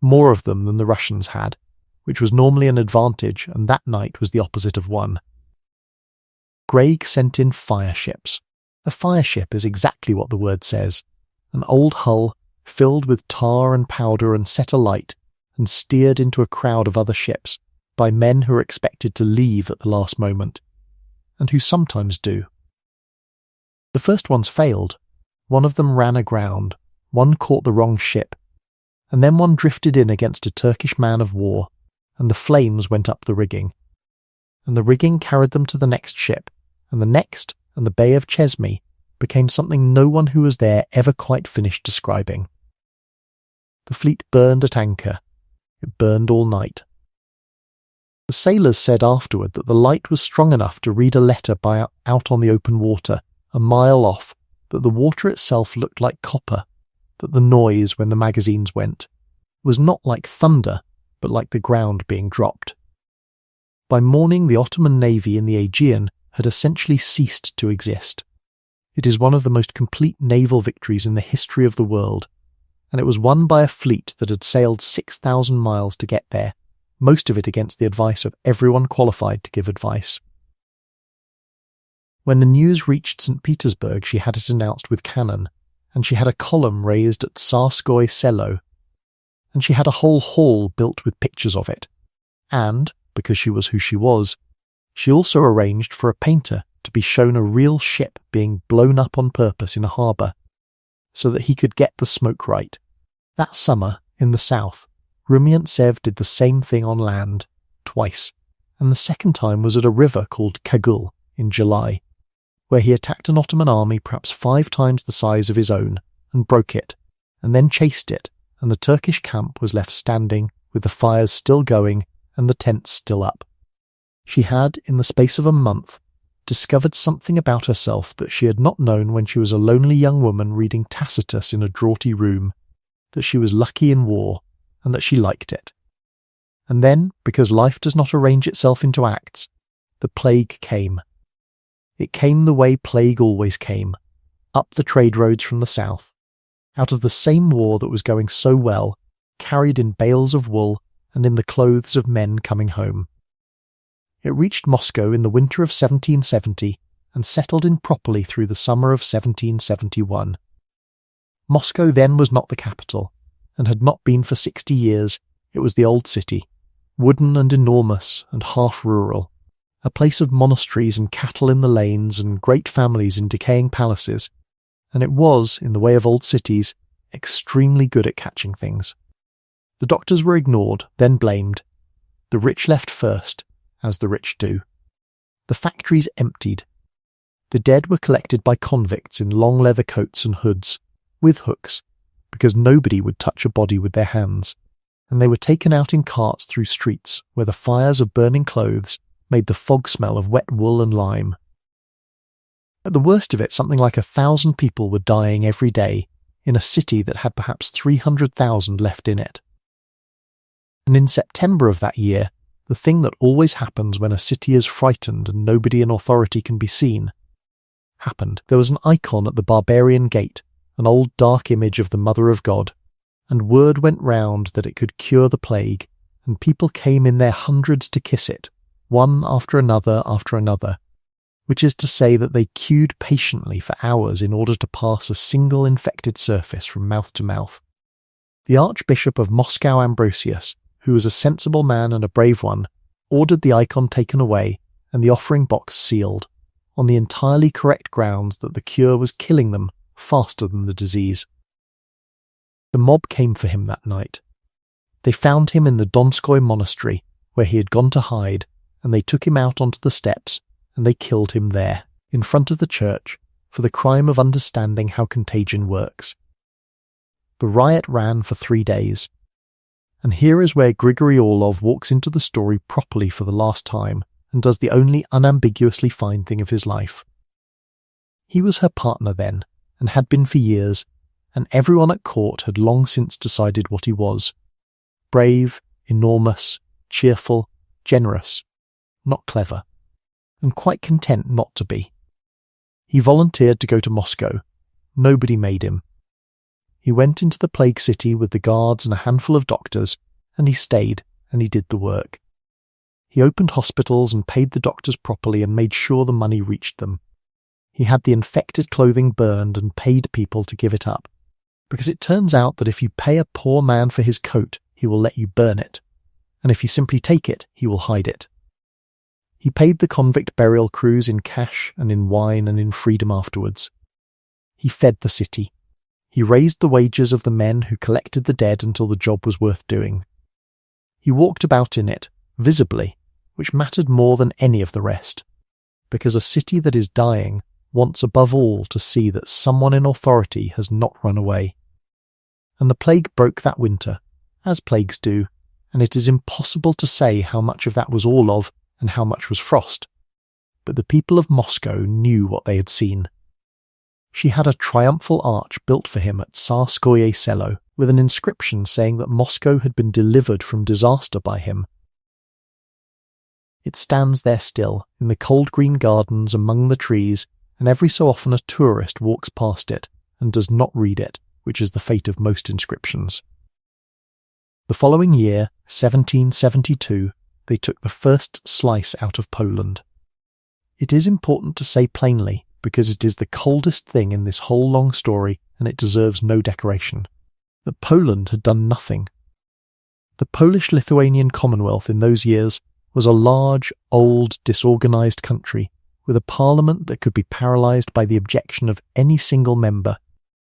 more of them than the Russians had, which was normally an advantage, and that night was the opposite of one. Greig sent in fire ships. A fire ship is exactly what the word says, an old hull filled with tar and powder and set alight and steered into a crowd of other ships by men who are expected to leave at the last moment, and who sometimes do. The first ones failed. One of them ran aground, one caught the wrong ship, and then one drifted in against a Turkish man of war, and the flames went up the rigging. And the rigging carried them to the next ship, and the next, and the Bay of Chesme became something no one who was there ever quite finished describing. The fleet burned at anchor. It burned all night. The sailors said afterward that the light was strong enough to read a letter out on the open water, a mile off, that the water itself looked like copper, that the noise, when the magazines went, was not like thunder, but like the ground being dropped. By morning, the Ottoman navy in the Aegean had essentially ceased to exist. It is one of the most complete naval victories in the history of the world, and it was won by a fleet that had sailed 6,000 miles to get there, most of it against the advice of everyone qualified to give advice. When the news reached St. Petersburg, she had it announced with cannon, and she had a column raised at Tsarskoye Selo, and she had a whole hall built with pictures of it, and, because she was who she was, she also arranged for a painter to be shown a real ship being blown up on purpose in a harbour, so that he could get the smoke right. That summer, in the south, Rumyantsev did the same thing on land, twice, and the second time was at a river called Kagul in July, where he attacked an Ottoman army perhaps 5 times the size of his own, and broke it, and then chased it, and the Turkish camp was left standing, with the fires still going and the tents still up. She had, in the space of a month, discovered something about herself that she had not known when she was a lonely young woman reading Tacitus in a draughty room, that she was lucky in war, and that she liked it. And then, because life does not arrange itself into acts, the plague came. It came the way plague always came, up the trade roads from the south, out of the same war that was going so well, carried in bales of wool and in the clothes of men coming home. It reached Moscow in the winter of 1770 and settled in properly through the summer of 1771. Moscow then was not the capital, and had not been for 60 years. It was the old city, wooden and enormous and half-rural, a place of monasteries and cattle in the lanes and great families in decaying palaces, and it was, in the way of old cities, extremely good at catching things. The doctors were ignored, then blamed. The rich left first, as the rich do. The factories emptied. The dead were collected by convicts in long leather coats and hoods, with hooks, because nobody would touch a body with their hands, and they were taken out in carts through streets where the fires of burning clothes made the fog smell of wet wool and lime. At the worst of it, something like 1,000 people were dying every day in a city that had perhaps 300,000 left in it. And in September of that year, the thing that always happens when a city is frightened and nobody in authority can be seen, happened. There was an icon at the Barbarian Gate, an old dark image of the Mother of God, and word went round that it could cure the plague, and people came in their hundreds to kiss it, one after another, which is to say that they queued patiently for hours in order to pass a single infected surface from mouth to mouth. The Archbishop of Moscow Ambrosius, who was a sensible man and a brave one, ordered the icon taken away and the offering box sealed, on the entirely correct grounds that the cure was killing them faster than the disease. The mob came for him that night. They found him in the Donskoy monastery, where he had gone to hide, and they took him out onto the steps, and they killed him there, in front of the church, for the crime of understanding how contagion works. The riot ran for 3 days. And here is where Grigory Orlov walks into the story properly for the last time and does the only unambiguously fine thing of his life. He was her partner then, and had been for years, and everyone at court had long since decided what he was. Brave, enormous, cheerful, generous, not clever, and quite content not to be. He volunteered to go to Moscow. Nobody made him. He went into the plague city with the guards and a handful of doctors, and he stayed, and he did the work. He opened hospitals and paid the doctors properly and made sure the money reached them. He had the infected clothing burned and paid people to give it up, because it turns out that if you pay a poor man for his coat, he will let you burn it, and if you simply take it, he will hide it. He paid the convict burial crews in cash and in wine and in freedom afterwards. He fed the city. He raised the wages of the men who collected the dead until the job was worth doing. He walked about in it, visibly, which mattered more than any of the rest, because a city that is dying wants above all to see that someone in authority has not run away. And the plague broke that winter, as plagues do, and it is impossible to say how much of that was Orlov and how much was frost. But the people of Moscow knew what they had seen. She had a triumphal arch built for him at Tsarskoye Selo, with an inscription saying that Moscow had been delivered from disaster by him. It stands there still, in the cold green gardens among the trees, and every so often a tourist walks past it and does not read it, which is the fate of most inscriptions. The following year, 1772, they took the first slice out of Poland. It is important to say plainly, because it is the coldest thing in this whole long story and it deserves no decoration, that Poland had done nothing. The Polish-Lithuanian Commonwealth in those years was a large, old, disorganized country with a parliament that could be paralysed by the objection of any single member,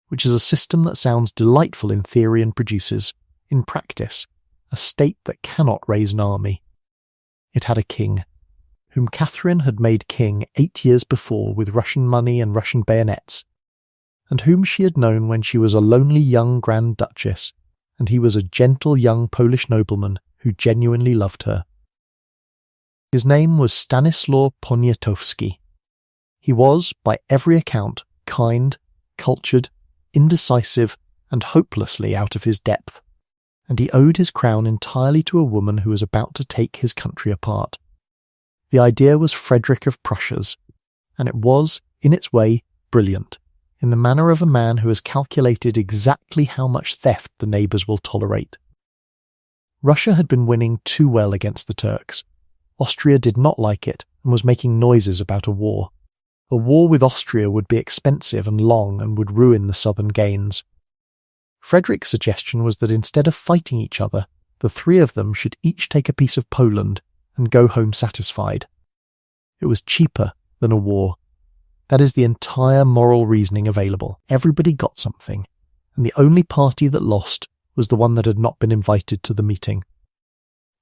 which is a system that sounds delightful in theory and produces, in practice, a state that cannot raise an army. It had a king, whom Catherine had made king 8 years before with Russian money and Russian bayonets, and whom she had known when she was a lonely young Grand Duchess, and he was a gentle young Polish nobleman who genuinely loved her. His name was Stanislaw Poniatowski. He was, by every account, kind, cultured, indecisive, and hopelessly out of his depth, and he owed his crown entirely to a woman who was about to take his country apart. The idea was Frederick of Prussia's, and it was, in its way, brilliant, in the manner of a man who has calculated exactly how much theft the neighbours will tolerate. Russia had been winning too well against the Turks. Austria did not like it and was making noises about a war. A war with Austria would be expensive and long and would ruin the southern gains. Frederick's suggestion was that instead of fighting each other, the three of them should each take a piece of Poland and go home satisfied. It was cheaper than a war. That is the entire moral reasoning available. Everybody got something, and the only party that lost was the one that had not been invited to the meeting.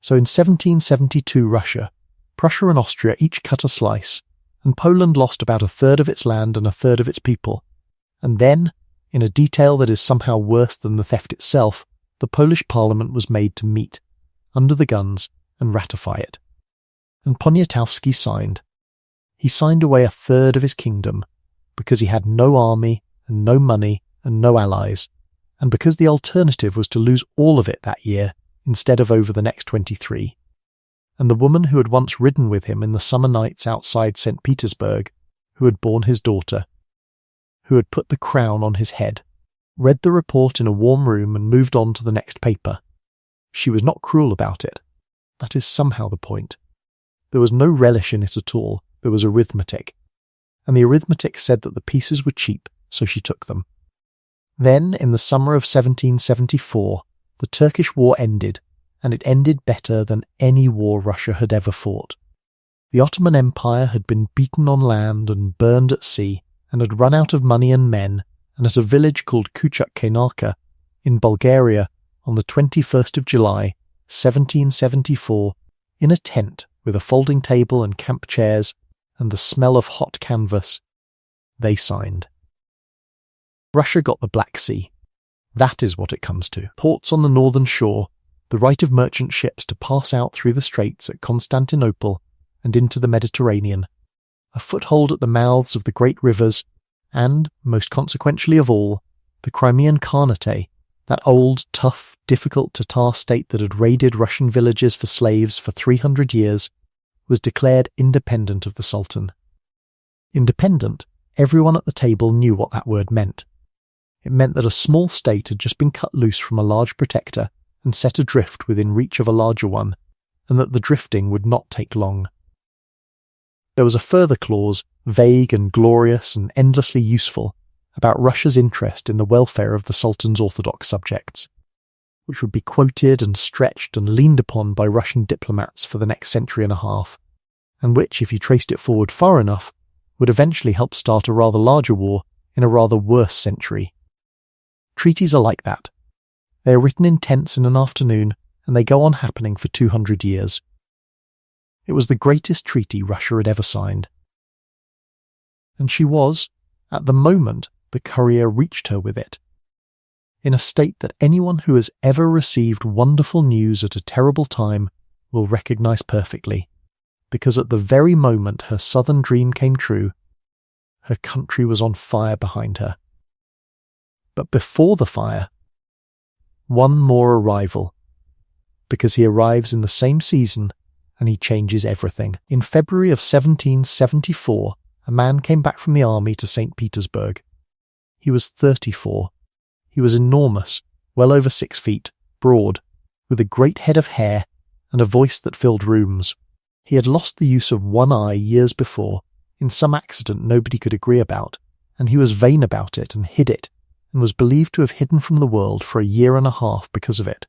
So in 1772 Russia, Prussia and Austria each cut a slice, and Poland lost about a third of its land and a third of its people. And then, in a detail that is somehow worse than the theft itself, the Polish parliament was made to meet, under the guns, and ratify it. And Poniatowski signed. He signed away a third of his kingdom, because he had no army, and no money, and no allies, and because the alternative was to lose all of it that year, instead of over the next 23. And the woman who had once ridden with him in the summer nights outside St. Petersburg, who had borne his daughter, who had put the crown on his head, read the report in a warm room and moved on to the next paper. She was not cruel about it. That is somehow the point. There was no relish in it at all. There was arithmetic. And the arithmetic said that the pieces were cheap, so she took them. Then, in the summer of 1774, the Turkish war ended, and it ended better than any war Russia had ever fought. The Ottoman Empire had been beaten on land and burned at sea, and had run out of money and men, and at a village called Kuchak-Kenarka in Bulgaria on the 21st of July, 1774, in a tent with a folding table and camp chairs and the smell of hot canvas, they signed. Russia got the Black Sea. That is what it comes to. Ports on the northern shore, the right of merchant ships to pass out through the straits at Constantinople and into the Mediterranean, a foothold at the mouths of the great rivers, and, most consequentially of all, the Crimean Khanate, that old, tough, difficult Tatar state that had raided Russian villages for slaves for 300 years, was declared independent of the Sultan. Independent, everyone at the table knew what that word meant. It meant that a small state had just been cut loose from a large protector and set adrift within reach of a larger one, and that the drifting would not take long. There was a further clause, vague and glorious and endlessly useful, about Russia's interest in the welfare of the Sultan's Orthodox subjects, which would be quoted and stretched and leaned upon by Russian diplomats for the next century and a half, and which, if you traced it forward far enough, would eventually help start a rather larger war in a rather worse century. Treaties are like that. They are written in tents in an afternoon, and they go on happening for 200 years. It was the greatest treaty Russia had ever signed. And she was, at the moment the courier reached her with it, in a state that anyone who has ever received wonderful news at a terrible time will recognize perfectly, because at the very moment her southern dream came true, her country was on fire behind her. But before the fire, one more arrival, because he arrives in the same season and he changes everything. In February of 1774, a man came back from the army to St. Petersburg. He was 34. He was enormous, well over 6 feet, broad, with a great head of hair and a voice that filled rooms. He had lost the use of one eye years before, in some accident nobody could agree about, and he was vain about it and hid it, and was believed to have hidden from the world for a year and a half because of it.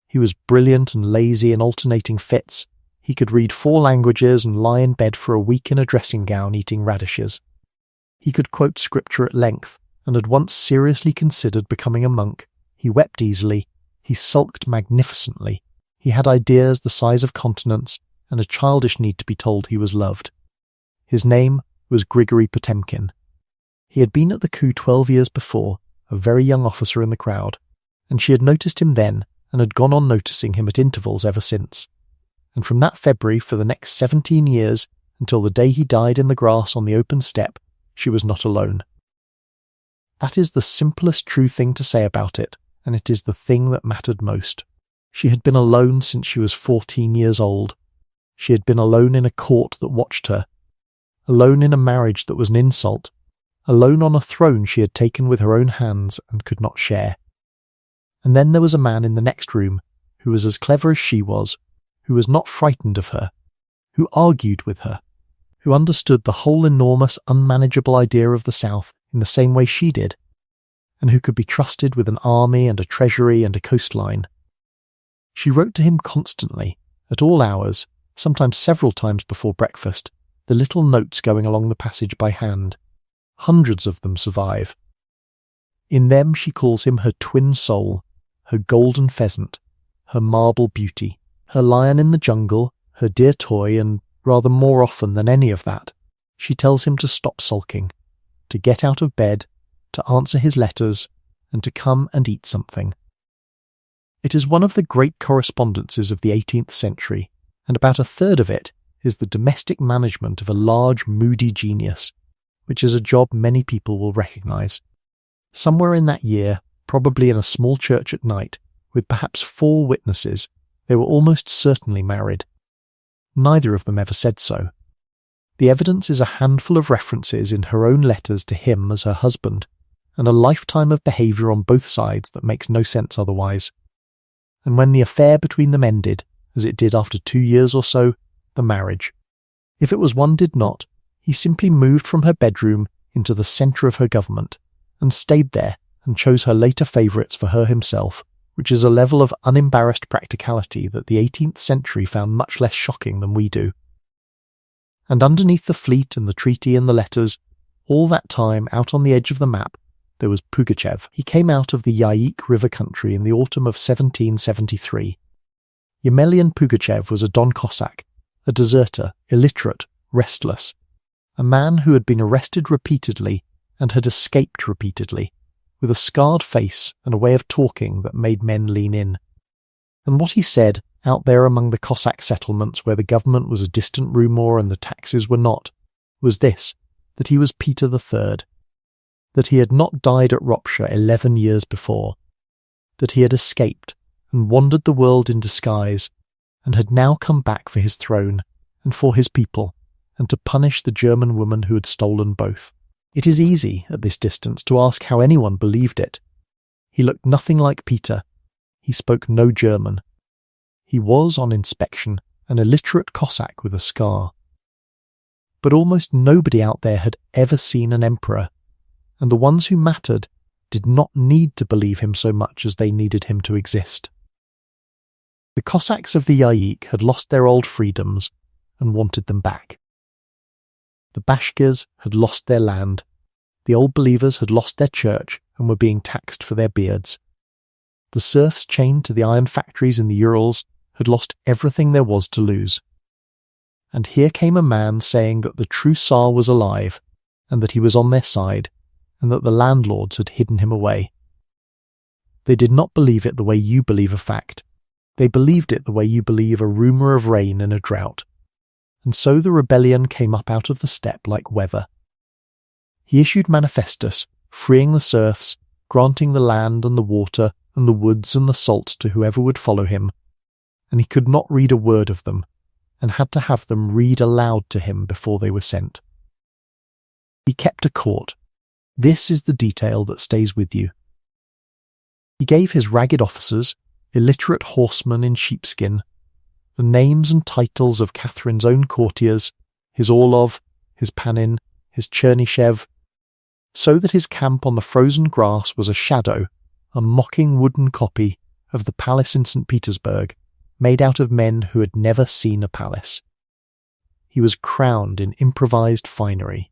He was brilliant and lazy in alternating fits. He could read 4 languages and lie in bed for a week in a dressing gown eating radishes. He could quote scripture at length, and had once seriously considered becoming a monk. He wept easily. He sulked magnificently. He had ideas the size of continents, and a childish need to be told he was loved. His name was Grigory Potemkin. He had been at the coup 12 years before, a very young officer in the crowd, and she had noticed him then and had gone on noticing him at intervals ever since. And from that February for the next 17 years, until the day he died in the grass on the open steppe, she was not alone. That is the simplest true thing to say about it, and it is the thing that mattered most. She had been alone since she was 14 years old. She had been alone in a court that watched her, alone in a marriage that was an insult, alone on a throne she had taken with her own hands and could not share. And then there was a man in the next room who was as clever as she was, who was not frightened of her, who argued with her, who understood the whole enormous, unmanageable idea of the South in the same way she did, and who could be trusted with an army and a treasury and a coastline. She wrote to him constantly, at all hours, sometimes several times before breakfast, the little notes going along the passage by hand. Hundreds of them survive. In them she calls him her twin soul, her golden pheasant, her marble beauty, her lion in the jungle, her dear toy, and rather more often than any of that, she tells him to stop sulking, to get out of bed, to answer his letters, and to come and eat something. It is one of the great correspondences of the 18th century, and about a third of it is the domestic management of a large, moody genius, which is a job many people will recognise. Somewhere in that year, probably in a small church at night, with perhaps 4 witnesses, they were almost certainly married. Neither of them ever said so. The evidence is a handful of references in her own letters to him as her husband, and a lifetime of behaviour on both sides that makes no sense otherwise. And when the affair between them ended, as it did after 2 years or so, the marriage. If it was one did not, he simply moved from her bedroom into the centre of her government, and stayed there and chose her later favourites for her himself, which is a level of unembarrassed practicality that the 18th century found much less shocking than we do. And underneath the fleet and the treaty and the letters, all that time out on the edge of the map, there was Pugachev. He came out of the Yaik River country in the autumn of 1773. Yemelyan Pugachev was a Don Cossack, a deserter, illiterate, restless, a man who had been arrested repeatedly and had escaped repeatedly, with a scarred face and a way of talking that made men lean in. And what he said, out there among the Cossack settlements where the government was a distant rumour and the taxes were not, was this, that he was Peter III, that he had not died at Ropsha 11 years before, that he had escaped and wandered the world in disguise, and had now come back for his throne and for his people, and to punish the German woman who had stolen both. It is easy, at this distance, to ask how anyone believed it. He looked nothing like Peter. He spoke no German. He was, on inspection, an illiterate Cossack with a scar. But almost nobody out there had ever seen an emperor, and the ones who mattered did not need to believe him so much as they needed him to exist. The Cossacks of the Yaik had lost their old freedoms and wanted them back. The Bashkirs had lost their land, the Old Believers had lost their church and were being taxed for their beards. The serfs chained to the iron factories in the Urals had lost everything there was to lose. And here came a man saying that the true Tsar was alive, and that he was on their side, and that the landlords had hidden him away. They did not believe it the way you believe a fact. They believed it the way you believe a rumour of rain in a drought. And so the rebellion came up out of the steppe like weather. He issued manifestus, freeing the serfs, granting the land and the water and the woods and the salt to whoever would follow him, and he could not read a word of them, and had to have them read aloud to him before they were sent. He kept a court. This is the detail that stays with you. He gave his ragged officers, illiterate horsemen in sheepskin, the names and titles of Catherine's own courtiers, his Orlov, his Panin, his Chernyshev, so that his camp on the frozen grass was a shadow, a mocking wooden copy of the palace in St. Petersburg, made out of men who had never seen a palace. He was crowned in improvised finery.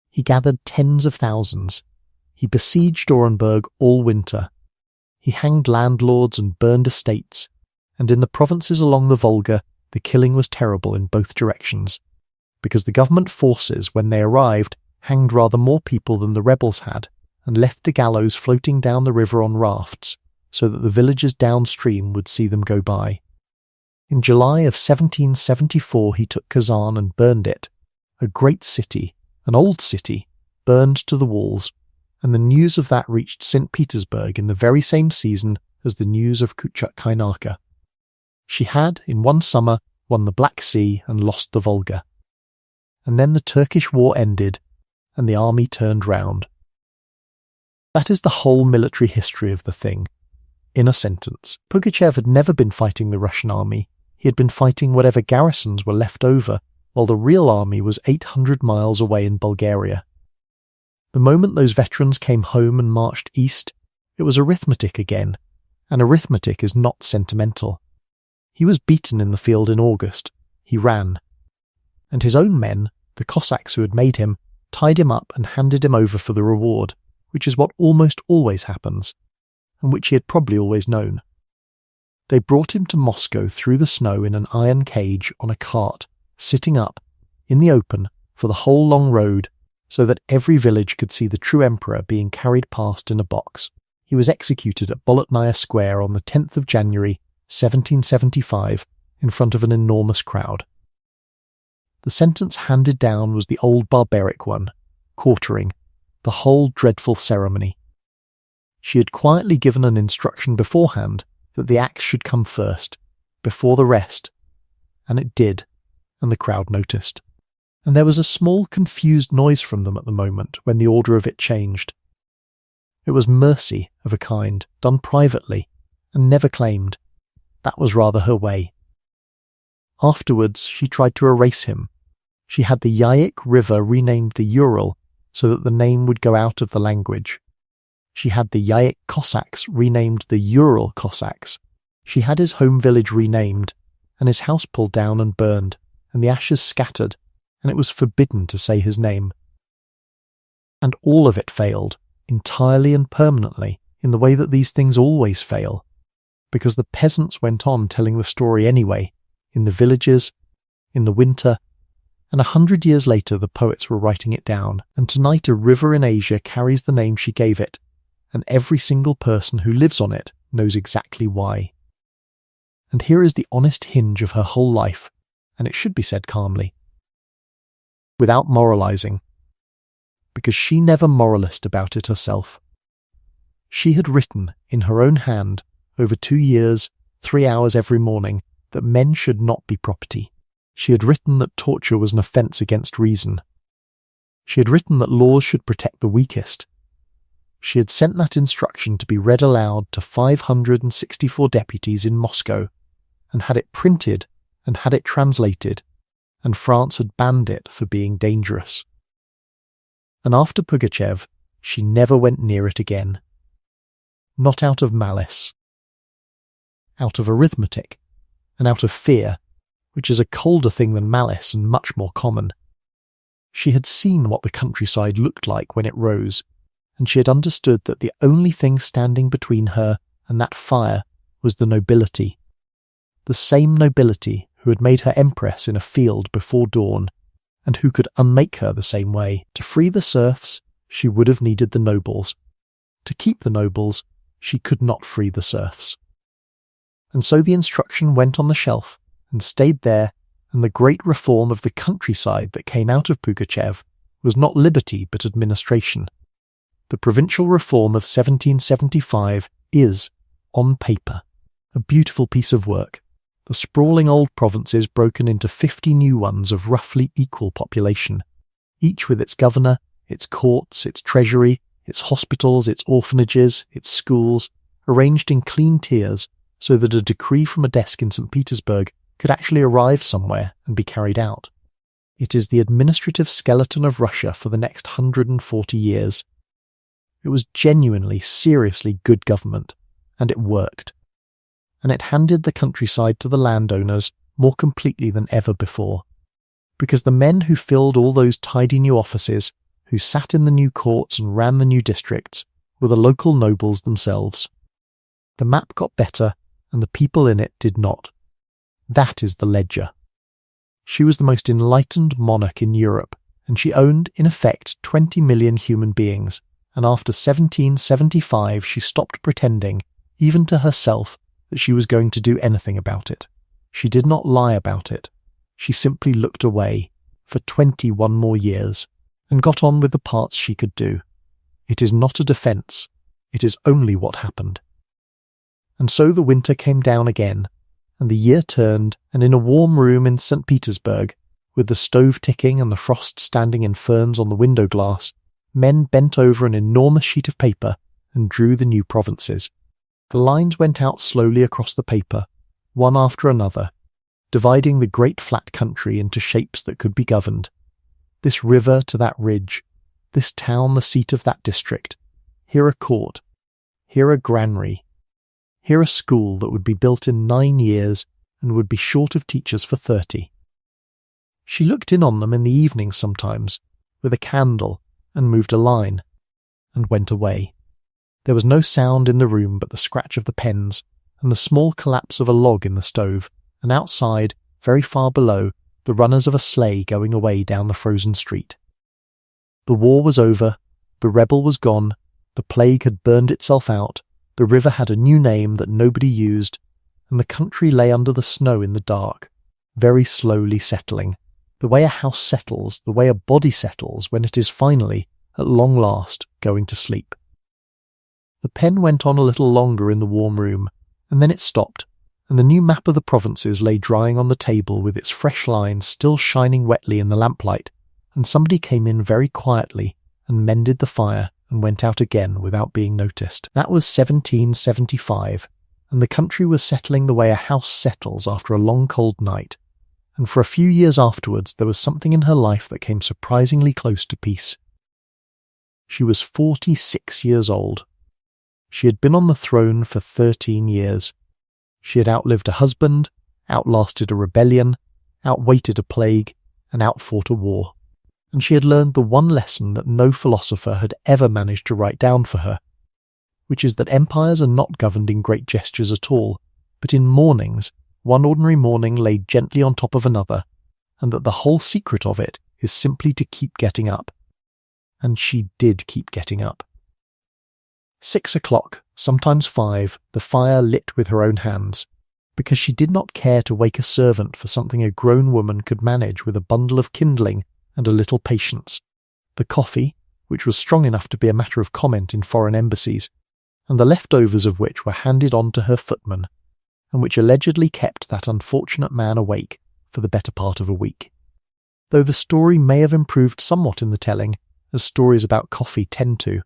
He gathered tens of thousands. He besieged Orenburg all winter. He hanged landlords and burned estates, and in the provinces along the Volga the killing was terrible in both directions, because the government forces, when they arrived, hanged rather more people than the rebels had, and left the gallows floating down the river on rafts, so that the villagers downstream would see them go by. In July of 1774 he took Kazan and burned it, a great city, an old city, burned to the walls, and the news of that reached St. Petersburg in the very same season as the news of Kuchuk-Kainarka. She had, in one summer, won the Black Sea and lost the Volga. And then the Turkish war ended, and the army turned round. That is the whole military history of the thing. In a sentence, Pugachev had never been fighting the Russian army. He had been fighting whatever garrisons were left over, while the real army was 800 miles away in Bulgaria. The moment those veterans came home and marched east, it was arithmetic again, and arithmetic is not sentimental. He was beaten in the field in August. He ran. And his own men, the Cossacks who had made him, tied him up and handed him over for the reward, which is what almost always happens, and which he had probably always known. They brought him to Moscow through the snow in an iron cage on a cart, sitting up, in the open, for the whole long road, so that every village could see the true emperor being carried past in a box. He was executed at Bolotnaya Square on the 10th of January, 1775, in front of an enormous crowd. The sentence handed down was the old barbaric one, quartering, the whole dreadful ceremony. She had quietly given an instruction beforehand that the axe should come first, before the rest, and it did, and the crowd noticed. And there was a small confused noise from them at the moment when the order of it changed. It was mercy of a kind, done privately, and never claimed. That was rather her way. Afterwards she tried to erase him. She had the Yaik River renamed the Ural so that the name would go out of the language. She had the Yaik Cossacks renamed the Ural Cossacks. She had his home village renamed, and his house pulled down and burned, and the ashes scattered, and it was forbidden to say his name. And all of it failed, entirely and permanently, in the way that these things always fail, because the peasants went on telling the story anyway, in the villages, in the winter, and 100 years later the poets were writing it down, and tonight a river in Asia carries the name she gave it, and every single person who lives on it knows exactly why. And here is the honest hinge of her whole life, and it should be said calmly, without moralizing, because she never moralised about it herself. She had written, in her own hand, over 2 years, 3 hours every morning, that men should not be property. She had written that torture was an offence against reason. She had written that laws should protect the weakest. She had sent that instruction to be read aloud to 564 deputies in Moscow, and had it printed and had it translated, and France had banned it for being dangerous. And after Pugachev, she never went near it again. Not out of malice. Out of arithmetic, and out of fear, which is a colder thing than malice and much more common. She had seen what the countryside looked like when it rose, and she had understood that the only thing standing between her and that fire was the nobility. The same nobility who had made her empress in a field before dawn, and who could unmake her the same way. To free the serfs, she would have needed the nobles. To keep the nobles, she could not free the serfs. And so the instruction went on the shelf, and stayed there, and the great reform of the countryside that came out of Pugachev was not liberty but administration. The provincial reform of 1775 is, on paper, a beautiful piece of work, the sprawling old provinces broken into 50 new ones of roughly equal population, each with its governor, its courts, its treasury, its hospitals, its orphanages, its schools, arranged in clean tiers so that a decree from a desk in St. Petersburg could actually arrive somewhere and be carried out. It is the administrative skeleton of Russia for the next 140 years. It was genuinely, seriously good government, and it worked. And it handed the countryside to the landowners more completely than ever before, because the men who filled all those tidy new offices, who sat in the new courts and ran the new districts, were the local nobles themselves. The map got better, and the people in it did not. That is the ledger. She was the most enlightened monarch in Europe, and she owned, in effect, 20 million human beings, and after 1775 she stopped pretending, even to herself, that she was going to do anything about it. She did not lie about it. She simply looked away, for 21 more years, and got on with the parts she could do. It is not a defence, it is only what happened. And so the winter came down again, and the year turned, and in a warm room in St. Petersburg, with the stove ticking and the frost standing in ferns on the window glass, men bent over an enormous sheet of paper and drew the new provinces. The lines went out slowly across the paper, one after another, dividing the great flat country into shapes that could be governed. This river to that ridge, this town the seat of that district, here a court, here a granary, here a school that would be built in 9 years and would be short of teachers for 30. She looked in on them in the evenings sometimes, with a candle, and moved a line, and went away. There was no sound in the room but the scratch of the pens, and the small collapse of a log in the stove, and outside, very far below, the runners of a sleigh going away down the frozen street. The war was over, the rebel was gone, the plague had burned itself out, the river had a new name that nobody used, and the country lay under the snow in the dark, very slowly settling, the way a house settles, the way a body settles when it is finally, at long last, going to sleep. The pen went on a little longer in the warm room, and then it stopped, and the new map of the provinces lay drying on the table with its fresh lines still shining wetly in the lamplight, and somebody came in very quietly and mended the fire and went out again without being noticed. That was 1775, and the country was settling the way a house settles after a long cold night, and for a few years afterwards there was something in her life that came surprisingly close to peace. She was 46 years old. She had been on the throne for 13 years. She had outlived a husband, outlasted a rebellion, outwaited a plague, and outfought a war, and she had learned the one lesson that no philosopher had ever managed to write down for her, which is that empires are not governed in great gestures at all, but in mornings, one ordinary morning laid gently on top of another, and that the whole secret of it is simply to keep getting up. And she did keep getting up. 6 o'clock, sometimes 5, the fire lit with her own hands, because she did not care to wake a servant for something a grown woman could manage with a bundle of kindling and a little patience, the coffee, which was strong enough to be a matter of comment in foreign embassies, and the leftovers of which were handed on to her footman, and which allegedly kept that unfortunate man awake for the better part of a week. Though the story may have improved somewhat in the telling, as stories about coffee tend to.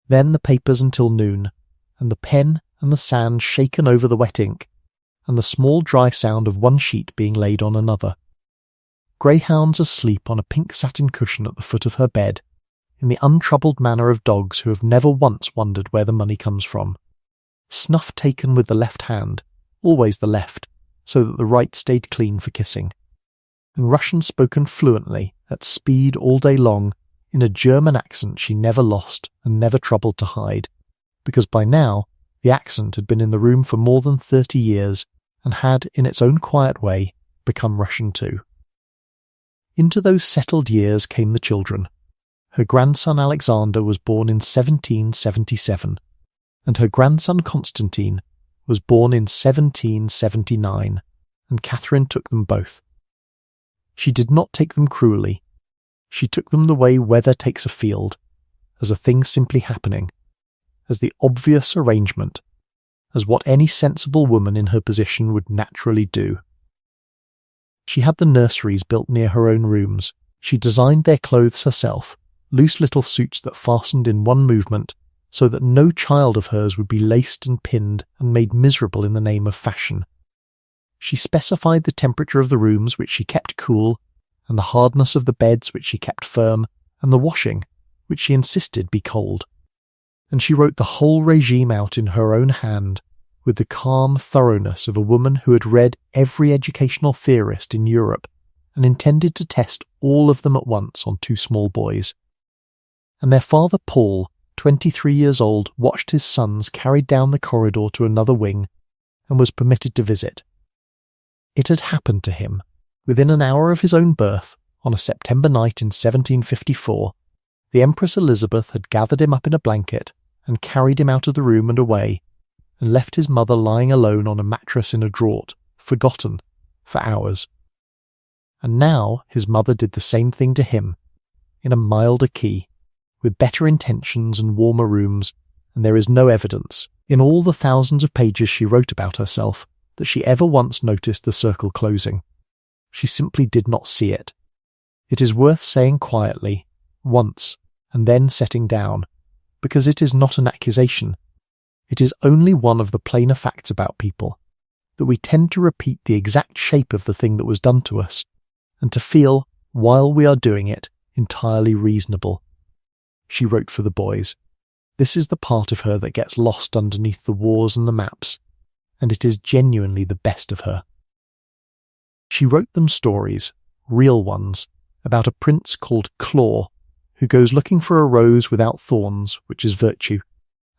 Then the papers until noon, and the pen and the sand shaken over the wet ink, and the small dry sound of one sheet being laid on another. Greyhounds asleep on a pink satin cushion at the foot of her bed, in the untroubled manner of dogs who have never once wondered where the money comes from. Snuff taken with the left hand, always the left, so that the right stayed clean for kissing. And Russian spoken fluently, at speed all day long, in a German accent she never lost and never troubled to hide, because by now the accent had been in the room for more than 30 years, and had, in its own quiet way, become Russian too. Into those settled years came the children. Her grandson Alexander was born in 1777, and her grandson Constantine was born in 1779, and Catherine took them both. She did not take them cruelly. She took them the way weather takes a field, as a thing simply happening, as the obvious arrangement, as what any sensible woman in her position would naturally do. She had the nurseries built near her own rooms. She designed their clothes herself, loose little suits that fastened in one movement, so that no child of hers would be laced and pinned and made miserable in the name of fashion. She specified the temperature of the rooms which she kept cool, and the hardness of the beds which she kept firm, and the washing, which she insisted be cold. And she wrote the whole regime out in her own hand, with the calm thoroughness of a woman who had read every educational theorist in Europe, and intended to test all of them at once on 2 small boys. And their father Paul, 23 years old, watched his sons carried down the corridor to another wing, and was permitted to visit. It had happened to him, within an hour of his own birth, on a September night in 1754, the Empress Elizabeth had gathered him up in a blanket and carried him out of the room and away, and left his mother lying alone on a mattress in a draught, forgotten, for hours. And now his mother did the same thing to him, in a milder key, with better intentions and warmer rooms, and there is no evidence, in all the thousands of pages she wrote about herself, that she ever once noticed the circle closing. She simply did not see it. It is worth saying quietly, once, and then setting down, because it is not an accusation. It is only one of the plainer facts about people, that we tend to repeat the exact shape of the thing that was done to us, and to feel, while we are doing it, entirely reasonable. She wrote for the boys. This is the part of her that gets lost underneath the wars and the maps, and it is genuinely the best of her. She wrote them stories, real ones, about a prince called Claw, who goes looking for a rose without thorns, which is virtue,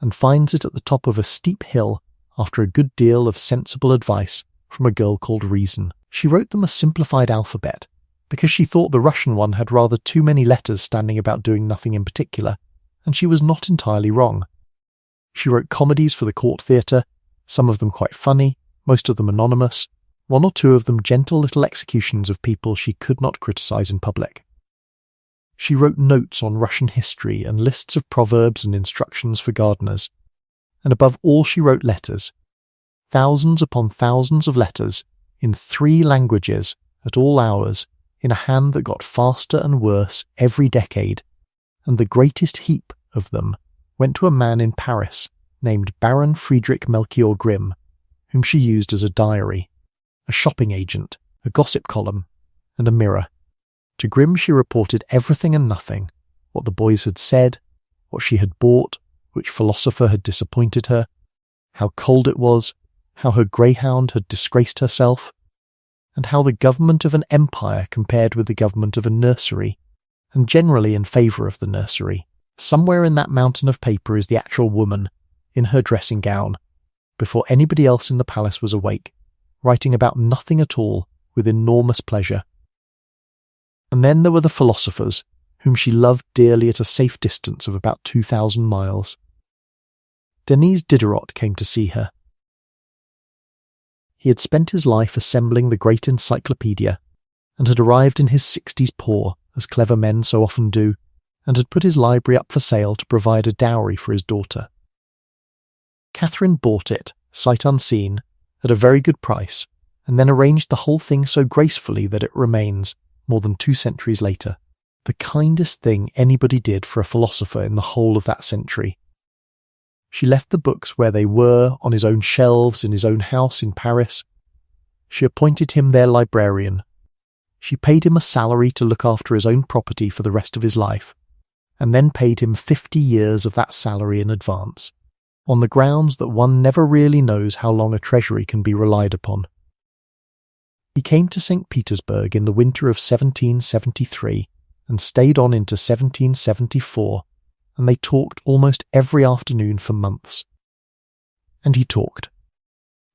and finds it at the top of a steep hill after a good deal of sensible advice from a girl called Reason. She wrote them a simplified alphabet, because she thought the Russian one had rather too many letters standing about doing nothing in particular, and she was not entirely wrong. She wrote comedies for the court theatre, some of them quite funny, most of them anonymous, 1 or 2 of them gentle little executions of people she could not criticize in public. She wrote notes on Russian history and lists of proverbs and instructions for gardeners, and above all she wrote letters, thousands upon thousands of letters, in 3 languages, at all hours, in a hand that got faster and worse every decade, and the greatest heap of them went to a man in Paris named Baron Friedrich Melchior Grimm, whom she used as a diary, a shopping agent, a gossip column, and a mirror. To Grimm she reported everything and nothing, what the boys had said, what she had bought, which philosopher had disappointed her, how cold it was, how her greyhound had disgraced herself, and how the government of an empire compared with the government of a nursery, and generally in favour of the nursery. Somewhere in that mountain of paper is the actual woman, in her dressing gown, before anybody else in the palace was awake, writing about nothing at all with enormous pleasure. And then there were the philosophers, whom she loved dearly at a safe distance of about 2,000 miles. Denis Diderot came to see her. He had spent his life assembling the great encyclopedia, and had arrived in his 60s poor, as clever men so often do, and had put his library up for sale to provide a dowry for his daughter. Catherine bought it, sight unseen, at a very good price, and then arranged the whole thing so gracefully that it remains, more than 2 centuries later, the kindest thing anybody did for a philosopher in the whole of that century. She left the books where they were, on his own shelves in his own house in Paris. She appointed him their librarian. She paid him a salary to look after his own property for the rest of his life, and then paid him 50 years of that salary in advance, on the grounds that one never really knows how long a treasury can be relied upon. He came to St. Petersburg in the winter of 1773 and stayed on into 1774, and they talked almost every afternoon for months. And he talked.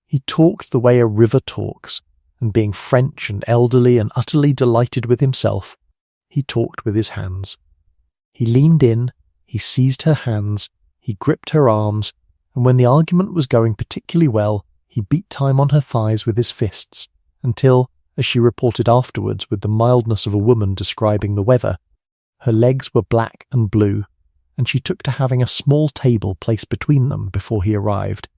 He talked the way a river talks, and being French and elderly and utterly delighted with himself, he talked with his hands. He leaned in, he seized her hands, he gripped her arms, and when the argument was going particularly well, he beat time on her thighs with his fists, until, as she reported afterwards with the mildness of a woman describing the weather, her legs were black and blue, and she took to having a small table placed between them before he arrived.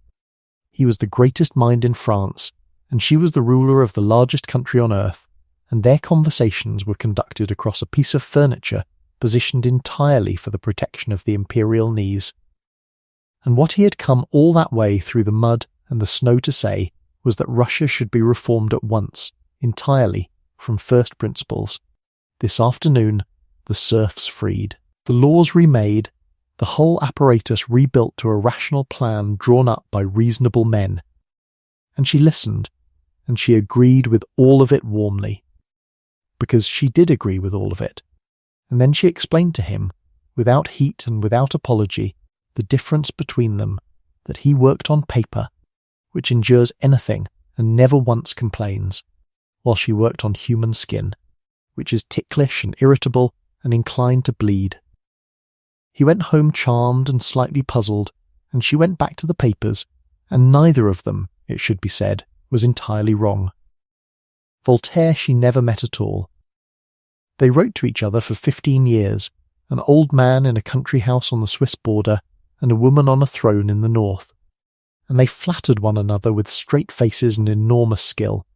He was the greatest mind in France, and she was the ruler of the largest country on earth, and their conversations were conducted across a piece of furniture positioned entirely for the protection of the imperial knees. And what he had come all that way through the mud and the snow to say was that Russia should be reformed at once, entirely, from first principles. This afternoon, the serfs freed, the laws remade, the whole apparatus rebuilt to a rational plan drawn up by reasonable men. And she listened, and she agreed with all of it warmly, because she did agree with all of it. And then she explained to him, without heat and without apology, the difference between them, that he worked on paper, which endures anything and never once complains, while she worked on human skin, which is ticklish and irritable and inclined to bleed. He went home charmed and slightly puzzled, and she went back to the papers, and neither of them, it should be said, was entirely wrong. Voltaire she never met at all. They wrote to each other for 15 years, an old man in a country house on the Swiss border, and a woman on a throne in the north, and they flattered one another with straight faces and enormous skill.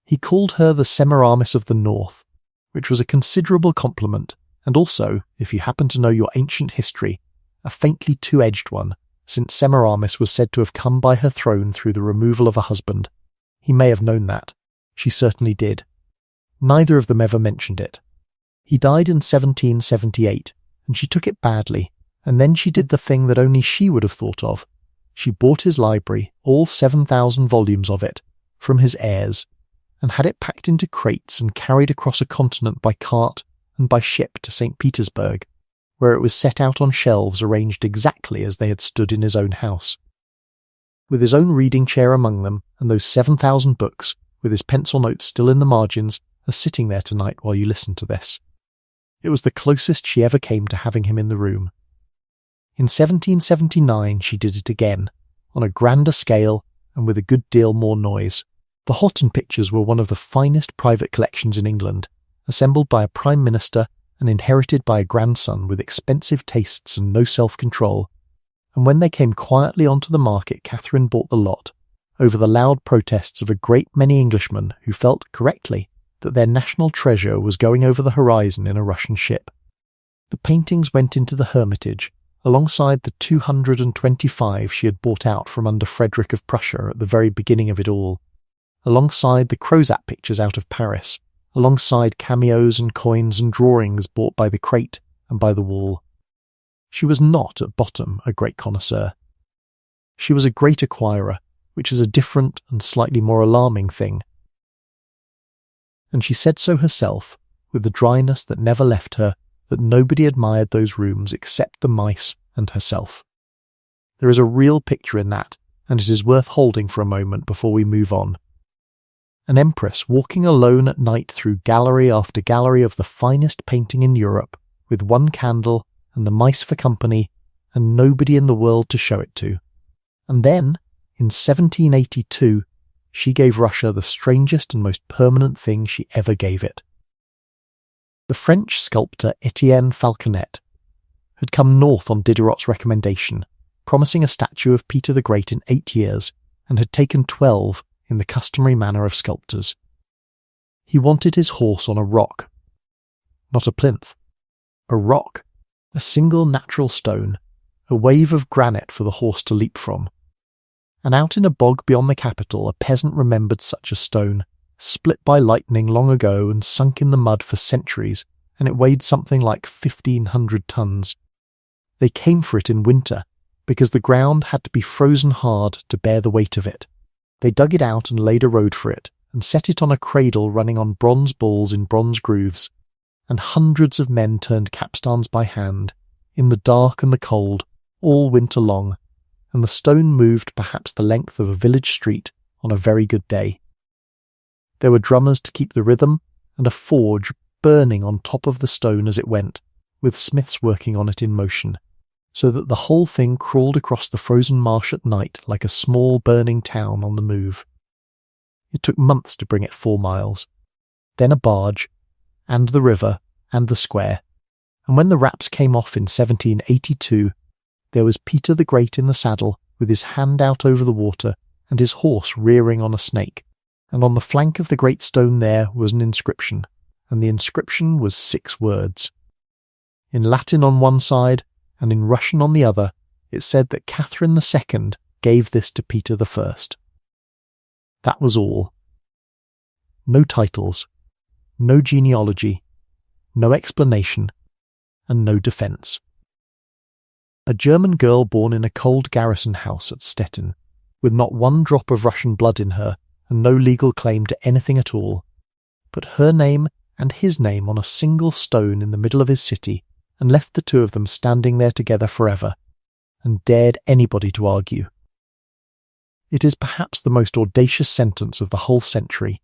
He called her the Semiramis of the North, which was a considerable compliment, and also, if you happen to know your ancient history, a faintly two-edged one, since Semiramis was said to have come by her throne through the removal of a husband. He may have known that. She certainly did. Neither of them ever mentioned it. He died in 1778, and she took it badly, and then she did the thing that only she would have thought of. She bought his library, all 7,000 volumes of it, from his heirs, and had it packed into crates and carried across a continent by cart and by ship to St. Petersburg, where it was set out on shelves arranged exactly as they had stood in his own house. With his own reading chair among them, and those 7,000 books, with his pencil notes still in the margins, are sitting there tonight while you listen to this. It was the closest she ever came to having him in the room. In 1779 she did it again, on a grander scale and with a good deal more noise. The Houghton pictures were one of the finest private collections in England, assembled by a prime minister and inherited by a grandson with expensive tastes and no self-control, and when they came quietly onto the market Catherine bought the lot, over the loud protests of a great many Englishmen who felt, correctly, that their national treasure was going over the horizon in a Russian ship. The paintings went into the Hermitage, alongside the 225 she had bought out from under Frederick of Prussia at the very beginning of it all, alongside the Crozat pictures out of Paris, alongside cameos and coins and drawings bought by the crate and by the wall. She was not, at bottom, a great connoisseur. She was a great acquirer, which is a different and slightly more alarming thing. and she said so herself, with the dryness that never left her, that nobody admired those rooms except the mice and herself. There is a real picture in that, and it is worth holding for a moment before we move on. An empress walking alone at night through gallery after gallery of the finest painting in Europe, with one candle and the mice for company, and nobody in the world to show it to. And then, in 1782, she gave Russia the strangest and most permanent thing she ever gave it. The French sculptor Etienne Falconet had come north on Diderot's recommendation, promising a statue of Peter the Great in 8 years, and had taken 12 in the customary manner of sculptors. He wanted his horse on a rock. Not a plinth. A rock. A single natural stone. A wave of granite for the horse to leap from. And out in a bog beyond the capital a peasant remembered such a stone, split by lightning long ago and sunk in the mud for centuries, and it weighed something like 1,500 tons. They came for it in winter, because the ground had to be frozen hard to bear the weight of it. They dug it out and laid a road for it, and set it on a cradle running on bronze balls in bronze grooves, and hundreds of men turned capstans by hand, in the dark and the cold, all winter long, and the stone moved perhaps the length of a village street on a very good day. There were drummers to keep the rhythm, and a forge burning on top of the stone as it went, with smiths working on it in motion, so that the whole thing crawled across the frozen marsh at night like a small burning town on the move. It took months to bring it 4 miles, then a barge, and the river, and the square, and when the wraps came off in 1782, there was Peter the Great in the saddle, with his hand out over the water, and his horse rearing on a snake, and on the flank of the great stone there was an inscription, and the inscription was 6 words. In Latin on one side, and in Russian on the other, it said that Catherine II gave this to Peter I. That was all. No titles, no genealogy, no explanation, and no defence. A German girl born in a cold garrison house at Stettin, with not one drop of Russian blood in her, and no legal claim to anything at all, put her name and his name on a single stone in the middle of his city, and left the two of them standing there together forever, and dared anybody to argue. It is perhaps the most audacious sentence of the whole century,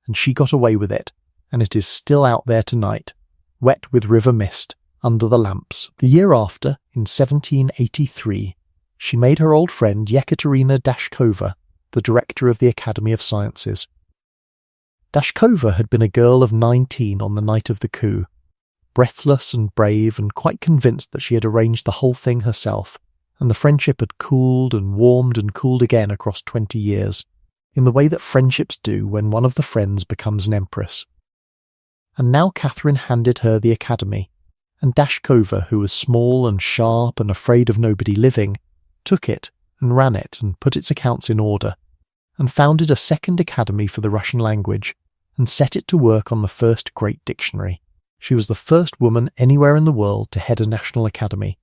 and she got away with it, and it is still out there tonight, wet with river mist, under the lamps. The year after, in 1783, she made her old friend Yekaterina Dashkova the director of the Academy of Sciences. Dashkova had been a girl of 19 on the night of the coup, breathless and brave and quite convinced that she had arranged the whole thing herself, and the friendship had cooled and warmed and cooled again across 20 years, in the way that friendships do when one of the friends becomes an empress. And now Catherine handed her the academy, and Dashkova, who was small and sharp and afraid of nobody living, took it and ran it and put its accounts in order, and founded a second academy for the Russian language, and set it to work on the first great dictionary. She was the first woman anywhere in the world to head a national academy.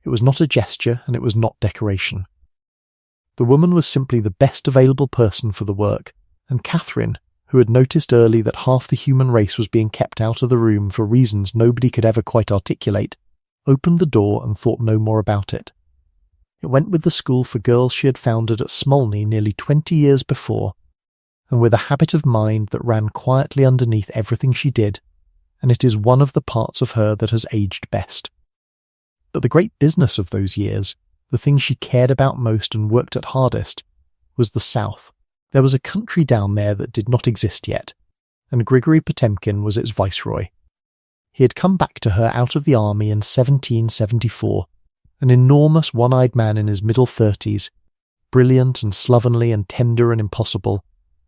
It was not a gesture, and it was not decoration. The woman was simply the best available person for the work, and Catherine, who had noticed early that half the human race was being kept out of the room for reasons nobody could ever quite articulate, opened the door and thought no more about it. It went with the school for girls she had founded at Smolny nearly 20 years before, and with a habit of mind that ran quietly underneath everything she did, and it is one of the parts of her that has aged best. But the great business of those years, the thing she cared about most and worked at hardest, was the South. There was a country down there that did not exist yet, and Grigory Potemkin was its viceroy. He had come back to her out of the army in 1774, an enormous one-eyed man in his middle 30s, brilliant and slovenly and tender and impossible,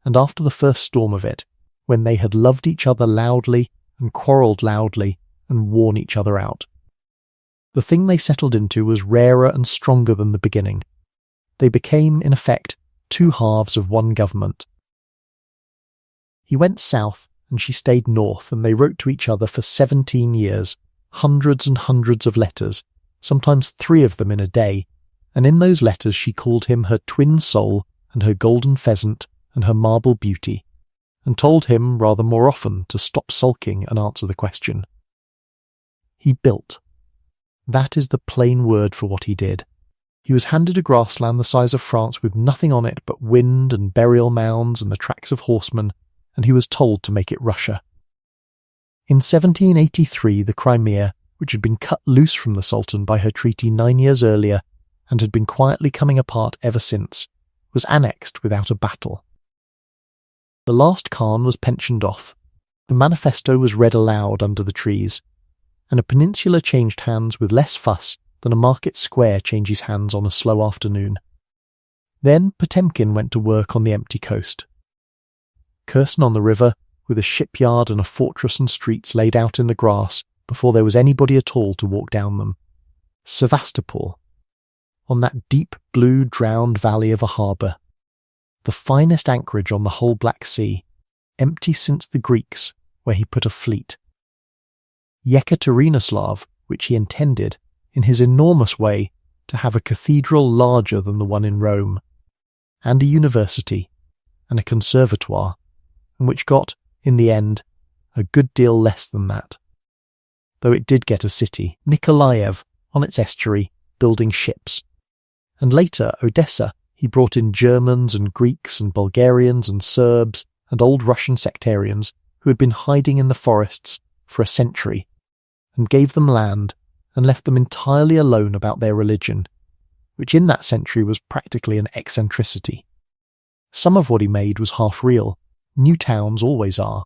and after the first storm of it, when they had loved each other loudly and quarrelled loudly and worn each other out. The thing they settled into was rarer and stronger than the beginning. They became, in effect, 2 halves of one government. He went south and she stayed north, and they wrote to each other for 17 years, hundreds and hundreds of letters, sometimes 3 of them in a day, and in those letters she called him her twin soul and her golden pheasant and her marble beauty, and told him rather more often to stop sulking and answer the question. He built. That is the plain word for what he did. He was handed a grassland the size of France with nothing on it but wind and burial mounds and the tracks of horsemen, and he was told to make it Russia. In 1783, the Crimea, which had been cut loose from the Sultan by her treaty 9 years earlier and had been quietly coming apart ever since, was annexed without a battle. The last Khan was pensioned off, the manifesto was read aloud under the trees, and a peninsula changed hands with less fuss than a market square changes hands on a slow afternoon. Then Potemkin went to work on the empty coast. Kherson on the river, with a shipyard and a fortress and streets laid out in the grass before there was anybody at all to walk down them. Sevastopol, on that deep blue drowned valley of a harbour, the finest anchorage on the whole Black Sea, empty since the Greeks, where he put a fleet. Yekaterinoslav, which he intended, in his enormous way, to have a cathedral larger than the one in Rome, and a university, and a conservatoire, and which got, in the end, a good deal less than that. Though it did get a city, Nikolaev, on its estuary, building ships. And later, Odessa, he brought in Germans and Greeks and Bulgarians and Serbs and old Russian sectarians who had been hiding in the forests for a century, and gave them land and left them entirely alone about their religion, which in that century was practically an eccentricity. Some of what he made was half real. New towns always are.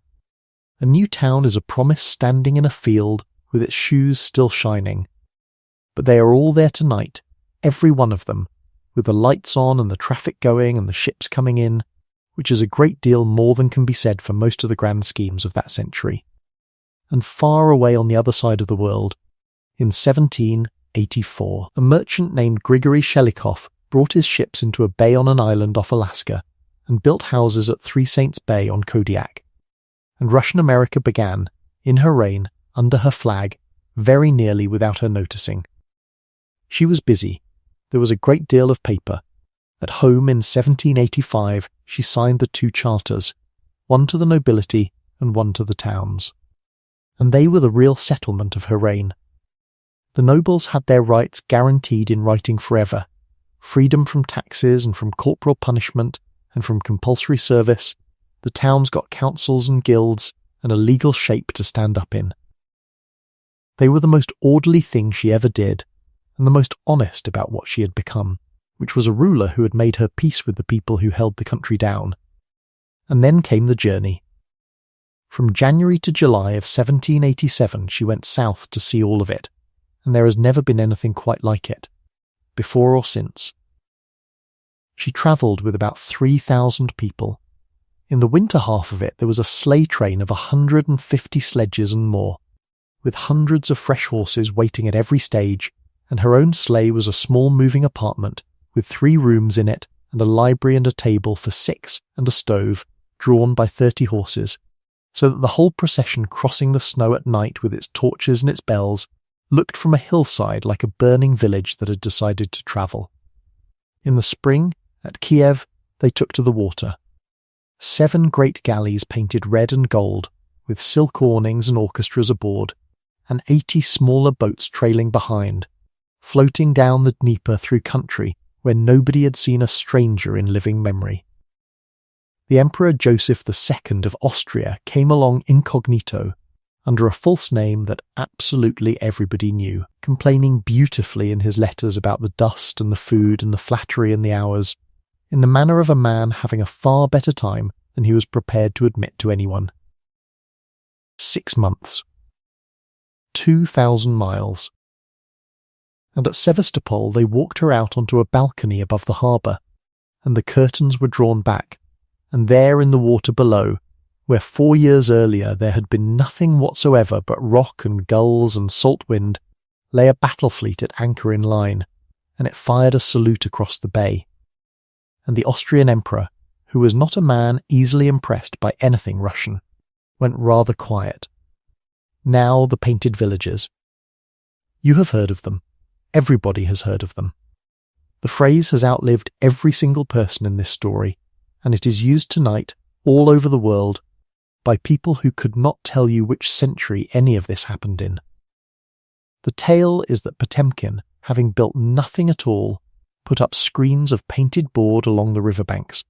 A new town is a promise standing in a field with its shoes still shining. But they are all there tonight, every one of them, with the lights on and the traffic going and the ships coming in, which is a great deal more than can be said for most of the grand schemes of that century. And far away on the other side of the world, in 1784, a merchant named Grigory Shelikov brought his ships into a bay on an island off Alaska and built houses at Three Saints Bay on Kodiak. And Russian America began, in her reign, under her flag, very nearly without her noticing. She was busy. There was a great deal of paper. At home in 1785 she signed the 2 charters, one to the nobility and one to the towns. And they were the real settlement of her reign. The nobles had their rights guaranteed in writing forever, freedom from taxes and from corporal punishment and from compulsory service. The towns got councils and guilds and a legal shape to stand up in. They were the most orderly thing she ever did, and the most honest about what she had become, which was a ruler who had made her peace with the people who held the country down. And then came the journey. From January to July of 1787 she went south to see all of it, and there has never been anything quite like it, before or since. She travelled with about 3,000 people. In the winter half of it there was a sleigh train of 150 sledges and more, with hundreds of fresh horses waiting at every stage, and her own sleigh was a small moving apartment with 3 rooms in it and a library and a table for 6 and a stove, drawn by 30 horses, so that the whole procession crossing the snow at night with its torches and its bells looked from a hillside like a burning village that had decided to travel. In the spring, at Kiev, they took to the water. 7 great galleys painted red and gold, with silk awnings and orchestras aboard, and 80 smaller boats trailing behind, floating down the Dnieper through country where nobody had seen a stranger in living memory. The Emperor Joseph II of Austria came along incognito, under a false name that absolutely everybody knew, complaining beautifully in his letters about the dust and the food and the flattery and the hours, in the manner of a man having a far better time than he was prepared to admit to anyone. 6 months. 2,000 miles. And at Sevastopol they walked her out onto a balcony above the harbour, and the curtains were drawn back, and there in the water below, where 4 years earlier there had been nothing whatsoever but rock and gulls and salt wind, lay a battle fleet at anchor in line, and it fired a salute across the bay. And the Austrian Emperor, who was not a man easily impressed by anything Russian, went rather quiet. Now the painted villages. You have heard of them. Everybody has heard of them. The phrase has outlived every single person in this story, and it is used tonight all over the world by people who could not tell you which century any of this happened in. The tale is that Potemkin, having built nothing at all, put up screens of painted board along the riverbanks,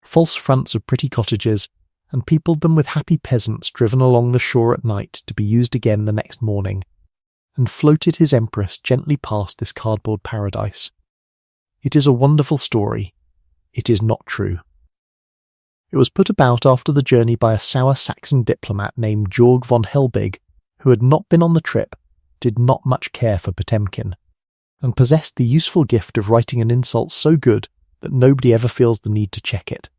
false fronts of pretty cottages, and peopled them with happy peasants driven along the shore at night to be used again the next morning, and floated his Empress gently past this cardboard paradise. It is a wonderful story. It is not true. It was put about after the journey by a sour Saxon diplomat named Georg von Helbig, who had not been on the trip, did not much care for Potemkin, and possessed the useful gift of writing an insult so good that nobody ever feels the need to check it.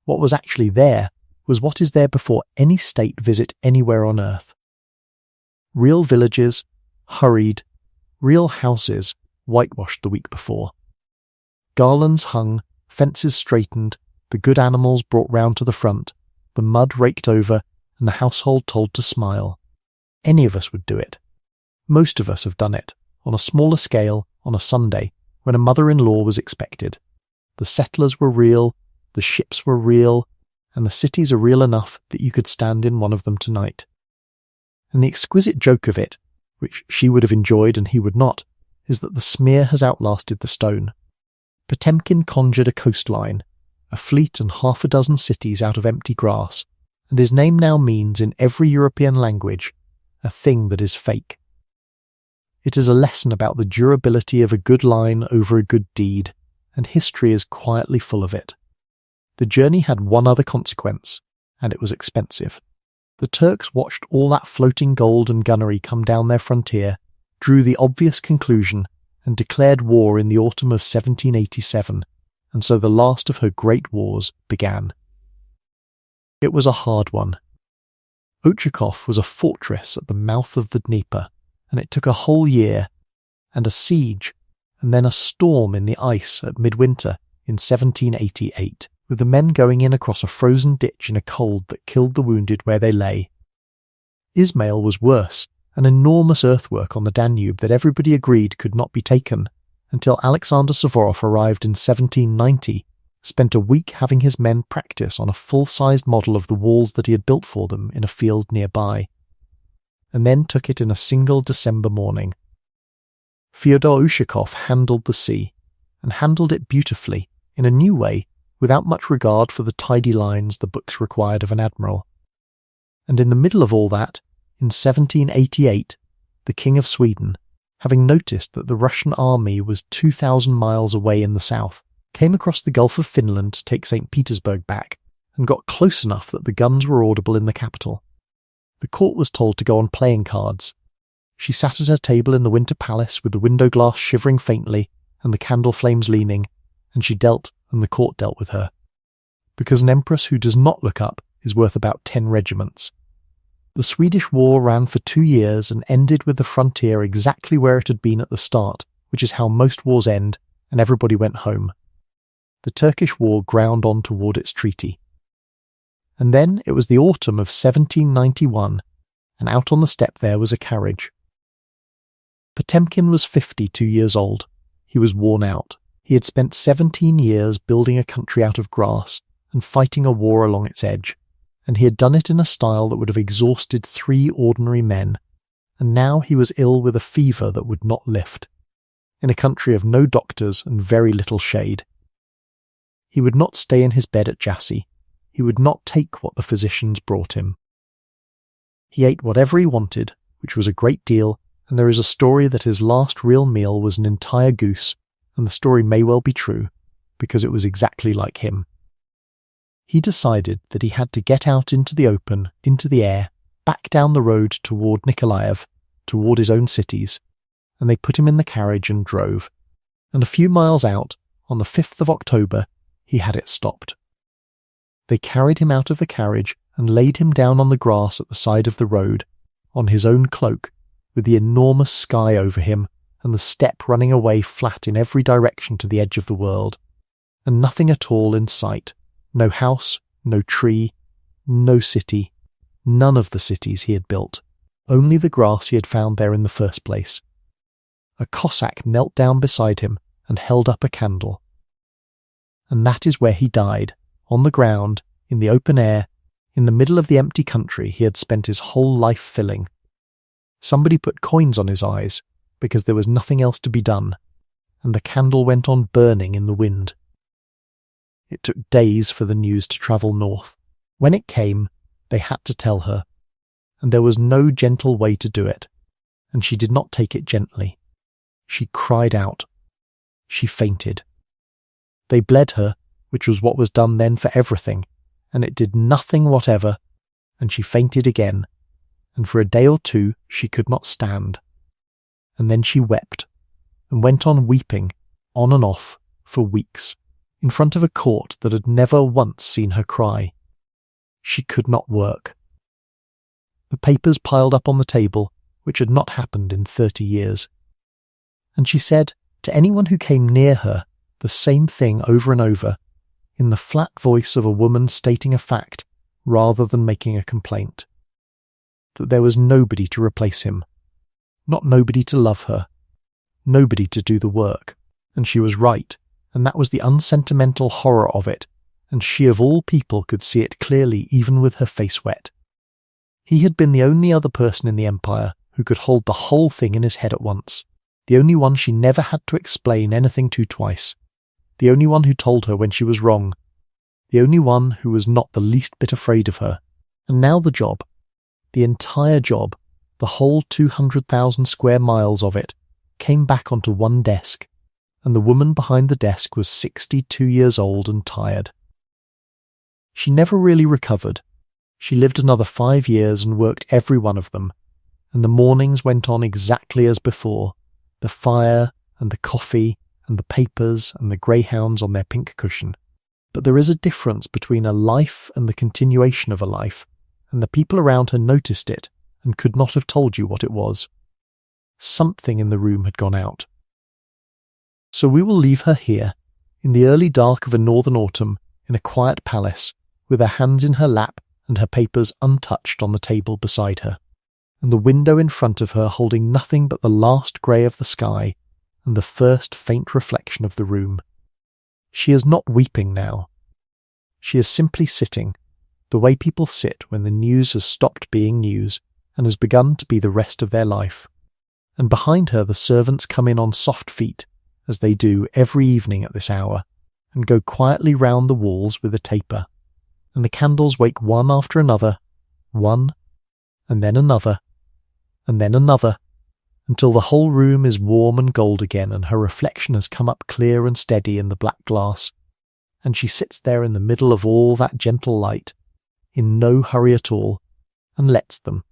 What was actually there was what is there before any state visit anywhere on earth. Real villages, hurried, real houses, whitewashed the week before. Garlands hung, fences straightened, the good animals brought round to the front, the mud raked over, and the household told to smile. Any of us would do it. Most of us have done it, on a smaller scale, on a Sunday, when a mother-in-law was expected. The settlers were real, the ships were real, and the cities are real enough that you could stand in one of them tonight. And the exquisite joke of it, which she would have enjoyed and he would not, is that the smear has outlasted the stone. Potemkin conjured a coastline, a fleet and half a dozen cities out of empty grass, and his name now means in every European language, a thing that is fake. It is a lesson about the durability of a good line over a good deed, and history is quietly full of it. The journey had one other consequence, and it was expensive. The Turks watched all that floating gold and gunnery come down their frontier, drew the obvious conclusion, and declared war in the autumn of 1787, and so the last of her great wars began. It was a hard one. Ochakov was a fortress at the mouth of the Dnieper, and it took a whole year, and a siege, and then a storm in the ice at midwinter in 1788, with the men going in across a frozen ditch in a cold that killed the wounded where they lay. Ismail was worse, an enormous earthwork on the Danube that everybody agreed could not be taken, until Alexander Suvorov arrived in 1790, spent a week having his men practice on a full-sized model of the walls that he had built for them in a field nearby, and then took it in a single December morning. Fyodor Ushakov handled the sea, and handled it beautifully, in a new way, without much regard for the tidy lines the books required of an admiral. And in the middle of all that, in 1788, the King of Sweden, having noticed that the Russian army was 2,000 miles away in the south, came across the Gulf of Finland to take St. Petersburg back, and got close enough that the guns were audible in the capital. The court was told to go on playing cards. She sat at her table in the Winter Palace with the window glass shivering faintly and the candle flames leaning, and she dealt and the court dealt with her. Because an empress who does not look up is worth about 10 regiments. The Swedish war ran for 2 years and ended with the frontier exactly where it had been at the start, which is how most wars end, and everybody went home. The Turkish war ground on toward its treaty. And then it was the autumn of 1791, and out on the step there was a carriage. Potemkin was 52 years old. He was worn out. He had spent 17 years building a country out of grass and fighting a war along its edge, and he had done it in a style that would have exhausted 3 ordinary men, and now he was ill with a fever that would not lift, in a country of no doctors and very little shade. He would not stay in his bed at Jassy. He would not take what the physicians brought him. He ate whatever he wanted, which was a great deal, and there is a story that his last real meal was an entire goose, and the story may well be true, because it was exactly like him. He decided that he had to get out into the open, into the air, back down the road toward Nikolaev, toward his own cities, and they put him in the carriage and drove, and a few miles out, on the 5th of October, he had it stopped. They carried him out of the carriage and laid him down on the grass at the side of the road, on his own cloak, with the enormous sky over him and the steppe running away flat in every direction to the edge of the world, and nothing at all in sight, no house, no tree, no city, none of the cities he had built, only the grass he had found there in the first place. A Cossack knelt down beside him and held up a candle. And that is where he died, on the ground, in the open air, in the middle of the empty country he had spent his whole life filling. Somebody put coins on his eyes because there was nothing else to be done, and the candle went on burning in the wind. It took days for the news to travel north. When it came, they had to tell her, and there was no gentle way to do it, and she did not take it gently. She cried out. She fainted. They bled her, which was what was done then for everything, and it did nothing whatever, and she fainted again, and for a day or two she could not stand. And then she wept, and went on weeping, on and off, for weeks, in front of a court that had never once seen her cry. She could not work. The papers piled up on the table, which had not happened in 30 years. And she said, to anyone who came near her, the same thing over and over, in the flat voice of a woman stating a fact rather than making a complaint. That there was nobody to replace him, not nobody to love her, nobody to do the work. And she was right, and that was the unsentimental horror of it, and she of all people could see it clearly even with her face wet. He had been the only other person in the empire who could hold the whole thing in his head at once, the only one she never had to explain anything to twice, the only one who told her when she was wrong, the only one who was not the least bit afraid of her. And now the job, the entire job, the whole 200,000 square miles of it, came back onto one desk, and the woman behind the desk was 62 years old and tired. She never really recovered. She lived another 5 years and worked every one of them, and the mornings went on exactly as before, the fire and the coffee and the papers and the greyhounds on their pink cushion. But there is a difference between a life and the continuation of a life, and the people around her noticed it and could not have told you what it was. Something in the room had gone out. So we will leave her here, in the early dark of a northern autumn, in a quiet palace, with her hands in her lap and her papers untouched on the table beside her, and the window in front of her holding nothing but the last grey of the sky and the first faint reflection of the room. She is not weeping now. She is simply sitting, the way people sit when the news has stopped being news and has begun to be the rest of their life. And behind her the servants come in on soft feet, as they do every evening at this hour, and go quietly round the walls with a taper, and the candles wake one after another, one, and then another, and then another, until the whole room is warm and gold again and her reflection has come up clear and steady in the black glass, and she sits there in the middle of all that gentle light, in no hurry at all, and lets them.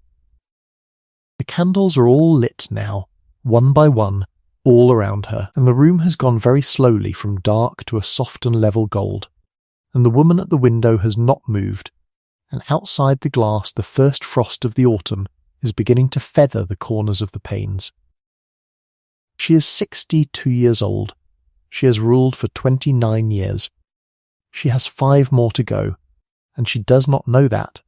The candles are all lit now, one by one, all around her, and the room has gone very slowly from dark to a soft and level gold, and the woman at the window has not moved, and outside the glass the first frost of the autumn is beginning to feather the corners of the panes. She is 62 years old. She has ruled for 29 years. She has 5 more to go, and she does not know that,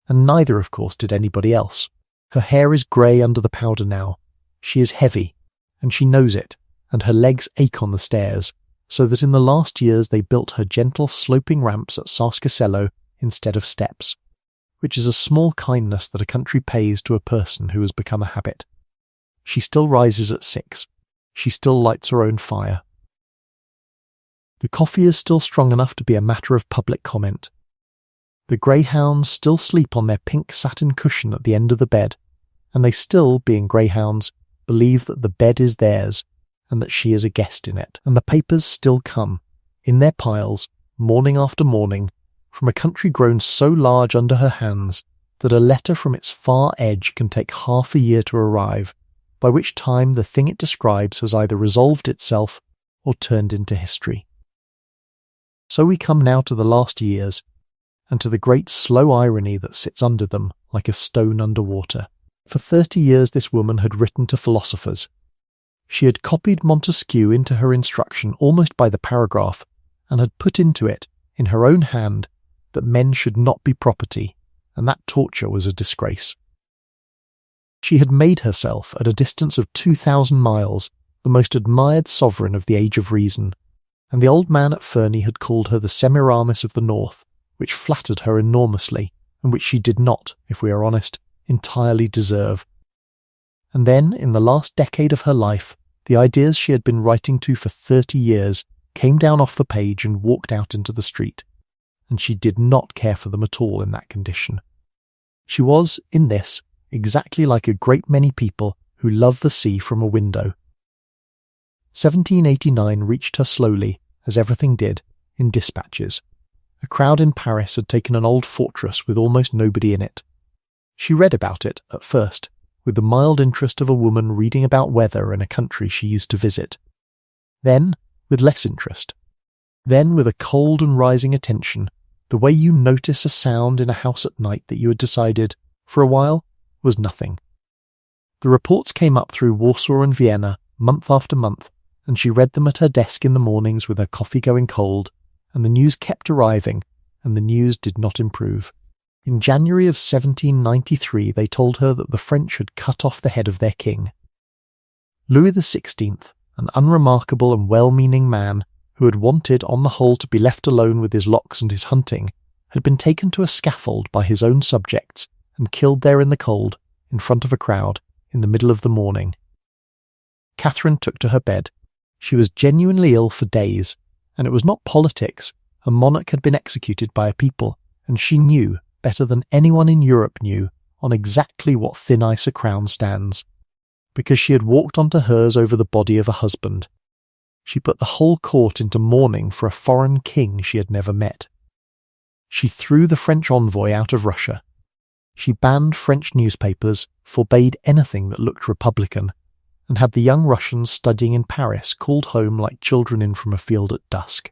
and neither, of course, did anybody else. Her hair is grey under the powder now. She is heavy, and she knows it, and her legs ache on the stairs, so that in the last years they built her gentle sloping ramps at Sascasello instead of steps, which is a small kindness that a country pays to a person who has become a habit. She still rises at 6. She still lights her own fire. The coffee is still strong enough to be a matter of public comment. The greyhounds still sleep on their pink satin cushion at the end of the bed, and they still, being greyhounds, believe that the bed is theirs, and that she is a guest in it. And the papers still come, in their piles, morning after morning, from a country grown so large under her hands that a letter from its far edge can take half a year to arrive, by which time the thing it describes has either resolved itself or turned into history. So we come now to the last years, and to the great slow irony that sits under them like a stone under water. For 30 years this woman had written to philosophers. She had copied Montesquieu into her instruction almost by the paragraph, and had put into it, in her own hand, that men should not be property, and that torture was a disgrace. She had made herself, at a distance of 2,000 miles, the most admired sovereign of the age of reason, and the old man at Ferney had called her the Semiramis of the North, which flattered her enormously, and which she did not, if we are honest, entirely deserve. And then, in the last decade of her life, the ideas she had been writing to for 30 years came down off the page and walked out into the street, and she did not care for them at all in that condition. She was, in this, exactly like a great many people who love the sea from a window. 1789 reached her slowly, as everything did, in dispatches. A crowd in Paris had taken an old fortress with almost nobody in it. She read about it, at first, with the mild interest of a woman reading about weather in a country she used to visit. Then, with less interest. Then, with a cold and rising attention, the way you notice a sound in a house at night that you had decided, for a while, was nothing. The reports came up through Warsaw and Vienna, month after month, and she read them at her desk in the mornings with her coffee going cold, and the news kept arriving, and the news did not improve. In January of 1793 they told her that the French had cut off the head of their king. Louis XVI, an unremarkable and well-meaning man, who had wanted on the whole to be left alone with his locks and his hunting, had been taken to a scaffold by his own subjects and killed there in the cold, in front of a crowd, in the middle of the morning. Catherine took to her bed. She was genuinely ill for days, and it was not politics. A monarch had been executed by a people, and she knew, better than anyone in Europe knew, on exactly what thin ice a crown stands, because she had walked onto hers over the body of a husband. She put the whole court into mourning for a foreign king she had never met. She threw the French envoy out of Russia. She banned French newspapers, forbade anything that looked Republican, and had the young Russians studying in Paris called home like children in from a field at dusk.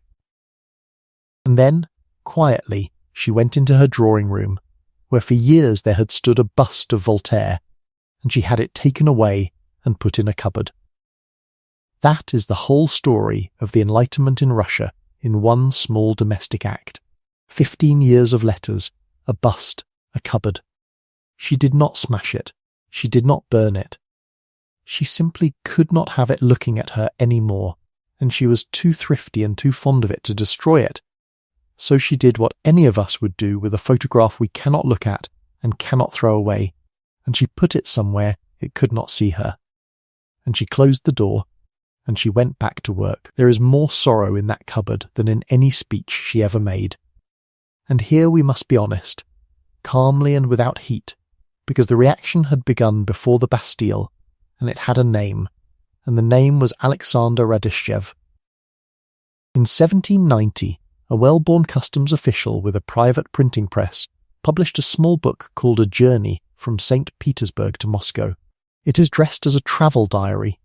And then, quietly, she went into her drawing-room, where for years there had stood a bust of Voltaire, and she had it taken away and put in a cupboard. That is the whole story of the Enlightenment in Russia in one small domestic act. 15 years of letters, a bust, a cupboard. She did not smash it. She did not burn it. She simply could not have it looking at her any more, and she was too thrifty and too fond of it to destroy it. So she did what any of us would do with a photograph we cannot look at and cannot throw away, and she put it somewhere it could not see her. And she closed the door, and she went back to work. There is more sorrow in that cupboard than in any speech she ever made. And here we must be honest, calmly and without heat, because the reaction had begun before the Bastille, and it had a name, and the name was Alexander Radishchev. In 1790, a well-born customs official with a private printing press published a small book called A Journey from St. Petersburg to Moscow. It is dressed as a travel diary.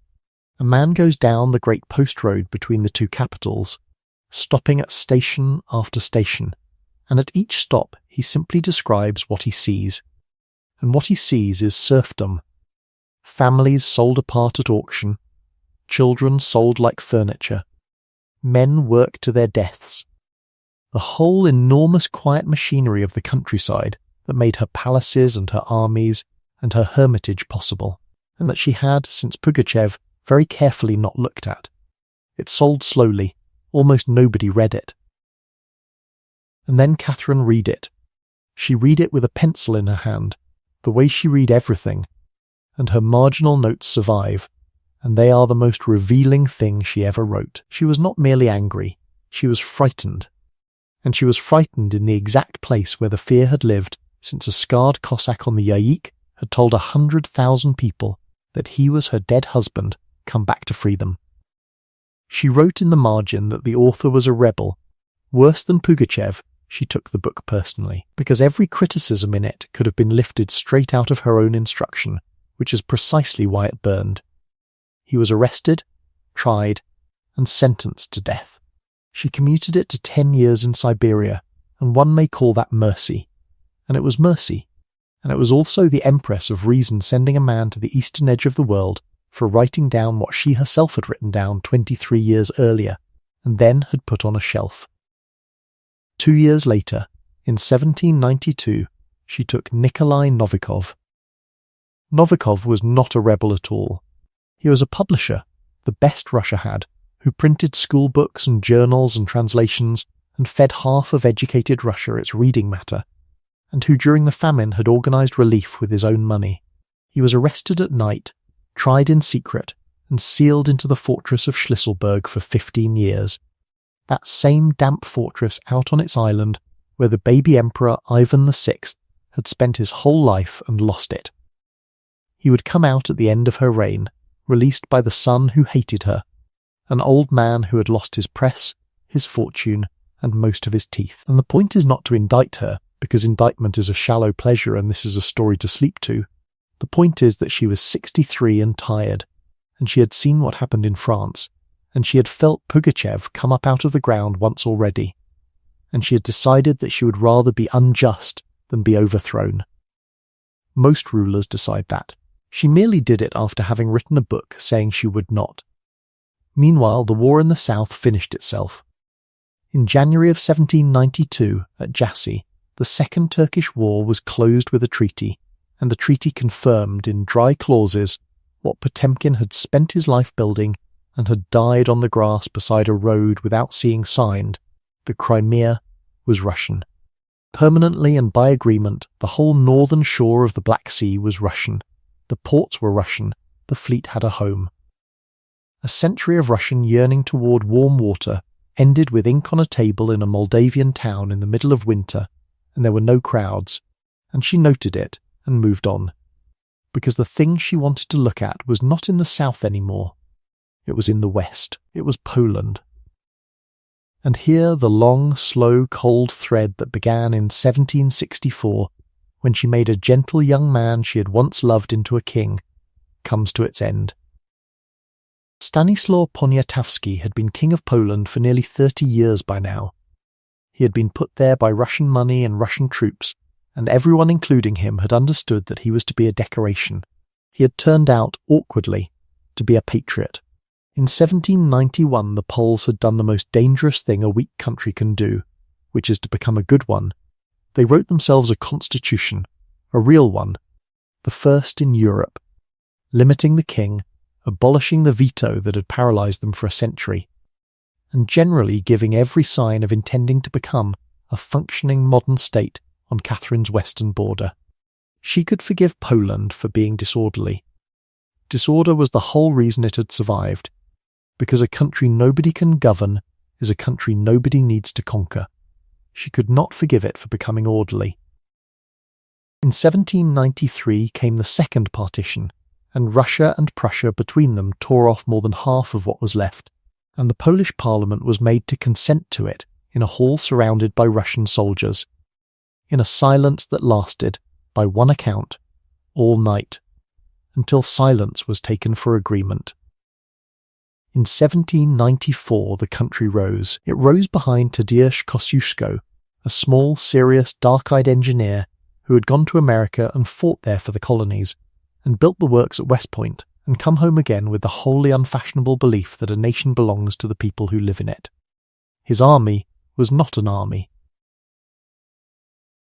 A man goes down the great post road between the two capitals, stopping at station after station, and at each stop he simply describes what he sees. And what he sees is serfdom. Families sold apart at auction, children sold like furniture, men worked to their deaths. The whole enormous quiet machinery of the countryside that made her palaces and her armies and her hermitage possible, and that she had, since Pugachev, very carefully not looked at. It sold slowly, almost nobody read it. And then Catherine read it. She read it with a pencil in her hand, the way she read everything, and her marginal notes survive, and they are the most revealing thing she ever wrote. She was not merely angry, she was frightened. And she was frightened in the exact place where the fear had lived since a scarred Cossack on the Yaik had told 100,000 people that he was her dead husband come back to free them. She wrote in the margin that the author was a rebel. Worse than Pugachev, she took the book personally, because every criticism in it could have been lifted straight out of her own instruction, which is precisely why it burned. He was arrested, tried, and sentenced to death. She commuted it to 10 years in Siberia, and one may call that mercy. And it was mercy. And it was also the Empress of reason sending a man to the eastern edge of the world for writing down what she herself had written down 23 years earlier, and then had put on a shelf. 2 years later, in 1792, she took Nikolai Novikov. Novikov was not a rebel at all. He was a publisher, the best Russia had, who printed school books and journals and translations and fed half of educated Russia its reading matter, and who during the famine had organised relief with his own money. He was arrested at night, tried in secret, and sealed into the fortress of Schlisselburg for 15 years. That same damp fortress out on its island where the baby emperor Ivan VI had spent his whole life and lost it. He would come out at the end of her reign, released by the son who hated her, an old man who had lost his press, his fortune, and most of his teeth. And the point is not to indict her, because indictment is a shallow pleasure and this is a story to sleep to. The point is that she was 63 and tired, and she had seen what happened in France, and she had felt Pugachev come up out of the ground once already, and she had decided that she would rather be unjust than be overthrown. Most rulers decide that. She merely did it after having written a book saying she would not. Meanwhile, the war in the south finished itself. In January of 1792, at Jassy, the Second Turkish War was closed with a treaty, and the treaty confirmed in dry clauses what Potemkin had spent his life building and had died on the grass beside a road without seeing signed. The Crimea was Russian. Permanently and by agreement, the whole northern shore of the Black Sea was Russian. The ports were Russian. The fleet had a home. A century of Russian yearning toward warm water ended with ink on a table in a Moldavian town in the middle of winter, and there were no crowds, and she noted it and moved on, because the thing she wanted to look at was not in the south anymore. It was in the west. It was Poland. And here the long, slow, cold thread that began in 1764, when she made a gentle young man she had once loved into a king, comes to its end. Stanislaw Poniatowski had been king of Poland for nearly 30 years by now. He had been put there by Russian money and Russian troops, and everyone including him had understood that he was to be a decoration. He had turned out, awkwardly, to be a patriot. In 1791 the Poles had done the most dangerous thing a weak country can do, which is to become a good one. They wrote themselves a constitution, a real one, the first in Europe, limiting the king, abolishing the veto that had paralysed them for a century, and generally giving every sign of intending to become a functioning modern state on Catherine's western border. She could forgive Poland for being disorderly. Disorder was the whole reason it had survived, because a country nobody can govern is a country nobody needs to conquer. She could not forgive it for becoming orderly. In 1793 came the second partition, and Russia and Prussia between them tore off more than half of what was left, and the Polish Parliament was made to consent to it in a hall surrounded by Russian soldiers, in a silence that lasted, by one account, all night, until silence was taken for agreement. In 1794 the country rose. It rose behind Tadeusz Kosciuszko, a small, serious, dark-eyed engineer who had gone to America and fought there for the colonies, and built the works at West Point, and come home again with the wholly unfashionable belief that a nation belongs to the people who live in it. His army was not an army.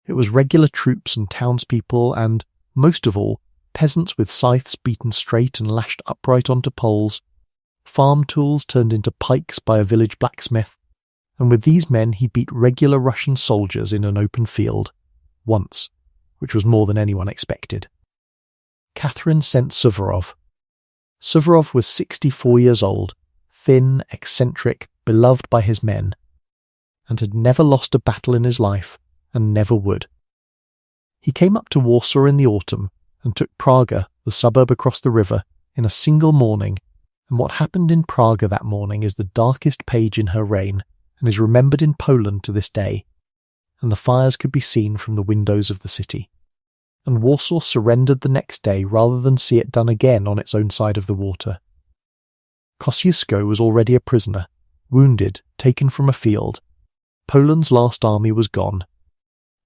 It was regular troops and townspeople and, most of all, peasants with scythes beaten straight and lashed upright onto poles, farm tools turned into pikes by a village blacksmith, and with these men he beat regular Russian soldiers in an open field, once, which was more than anyone expected. Catherine sent Suvorov. Suvorov was 64 years old, thin, eccentric, beloved by his men, and had never lost a battle in his life, and never would. He came up to Warsaw in the autumn and took Praga, the suburb across the river, in a single morning, and what happened in Praga that morning is the darkest page in her reign, and is remembered in Poland to this day, and the fires could be seen from the windows of the city. And Warsaw surrendered the next day rather than see it done again on its own side of the water. Kosciuszko was already a prisoner, wounded, taken from a field. Poland's last army was gone.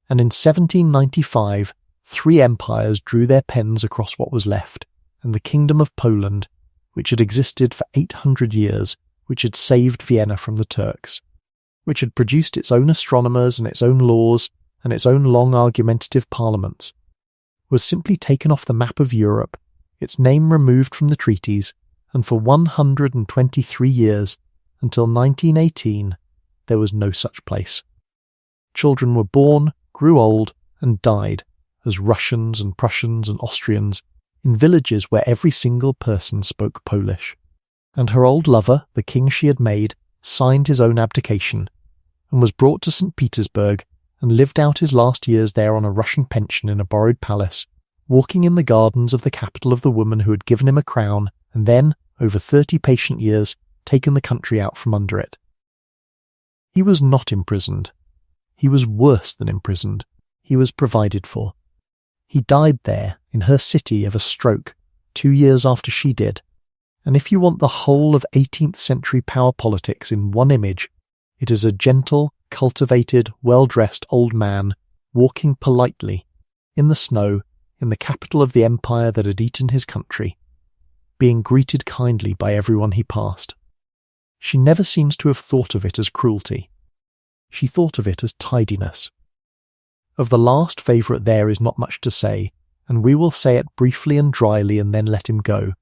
And in 1795, 3 empires drew their pens across what was left, and the Kingdom of Poland, which had existed for 800 years, which had saved Vienna from the Turks, which had produced its own astronomers and its own laws and its own long argumentative parliaments, was simply taken off the map of Europe, its name removed from the treaties, and for 123 years, until 1918, there was no such place. Children were born, grew old, and died as Russians and Prussians and Austrians in villages where every single person spoke Polish. And her old lover, the king she had made, signed his own abdication and was brought to St. Petersburg and lived out his last years there on a Russian pension in a borrowed palace, walking in the gardens of the capital of the woman who had given him a crown and then, over 30 patient years, taken the country out from under it. He was not imprisoned. He was worse than imprisoned. He was provided for. He died there, in her city, of a stroke, 2 years after she did. And if you want the whole of 18th century power politics in one image, it is a gentle, cultivated, well-dressed old man walking politely, in the snow, in the capital of the empire that had eaten his country, being greeted kindly by everyone he passed. She never seems to have thought of it as cruelty. She thought of it as tidiness. Of the last favourite there is not much to say, and we will say it briefly and dryly and then let him go,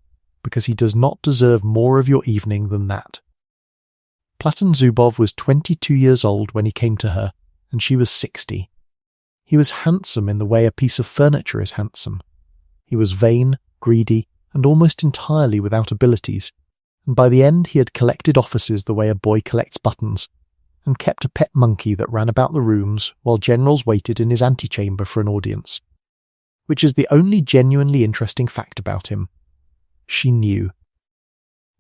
because he does not deserve more of your evening than that. Platon Zubov was 22 years old when he came to her, and she was 60. He was handsome in the way a piece of furniture is handsome. He was vain, greedy, and almost entirely without abilities, and by the end he had collected offices the way a boy collects buttons, and kept a pet monkey that ran about the rooms while generals waited in his antechamber for an audience. Which is the only genuinely interesting fact about him. She knew.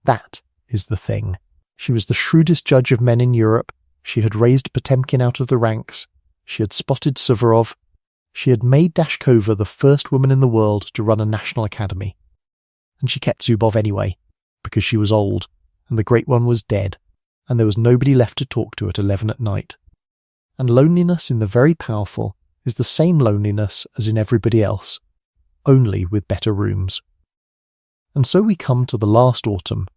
That is the thing. She was the shrewdest judge of men in Europe. She had raised Potemkin out of the ranks. She had spotted Suvorov. She had made Dashkova the first woman in the world to run a national academy. And she kept Zubov anyway, because she was old, and the Great One was dead, and there was nobody left to talk to at 11 at night. And loneliness in the very powerful is the same loneliness as in everybody else, only with better rooms. And so we come to the last autumn,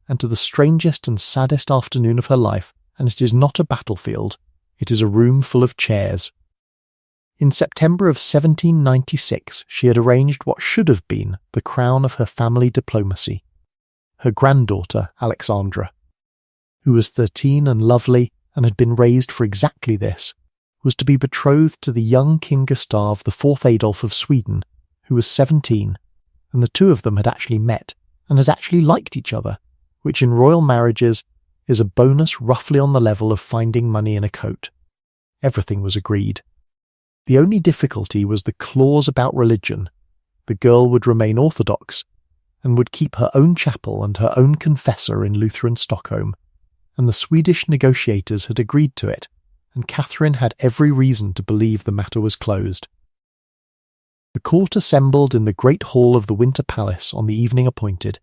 and to the strangest and saddest afternoon of her life, and it is not a battlefield, it is a room full of chairs. In September of 1796 she had arranged what should have been the crown of her family diplomacy. Her granddaughter, Alexandra, who was 13 and lovely and had been raised for exactly this, was to be betrothed to the young King Gustav, the fourth Adolf of Sweden, who was 17, and the two of them had actually met and had actually liked each other, which in royal marriages is a bonus roughly on the level of finding money in a coat. Everything was agreed. The only difficulty was the clause about religion. The girl would remain Orthodox and would keep her own chapel and her own confessor in Lutheran Stockholm, and the Swedish negotiators had agreed to it, and Catherine had every reason to believe the matter was closed. The court assembled in the great hall of the Winter Palace on the evening appointed.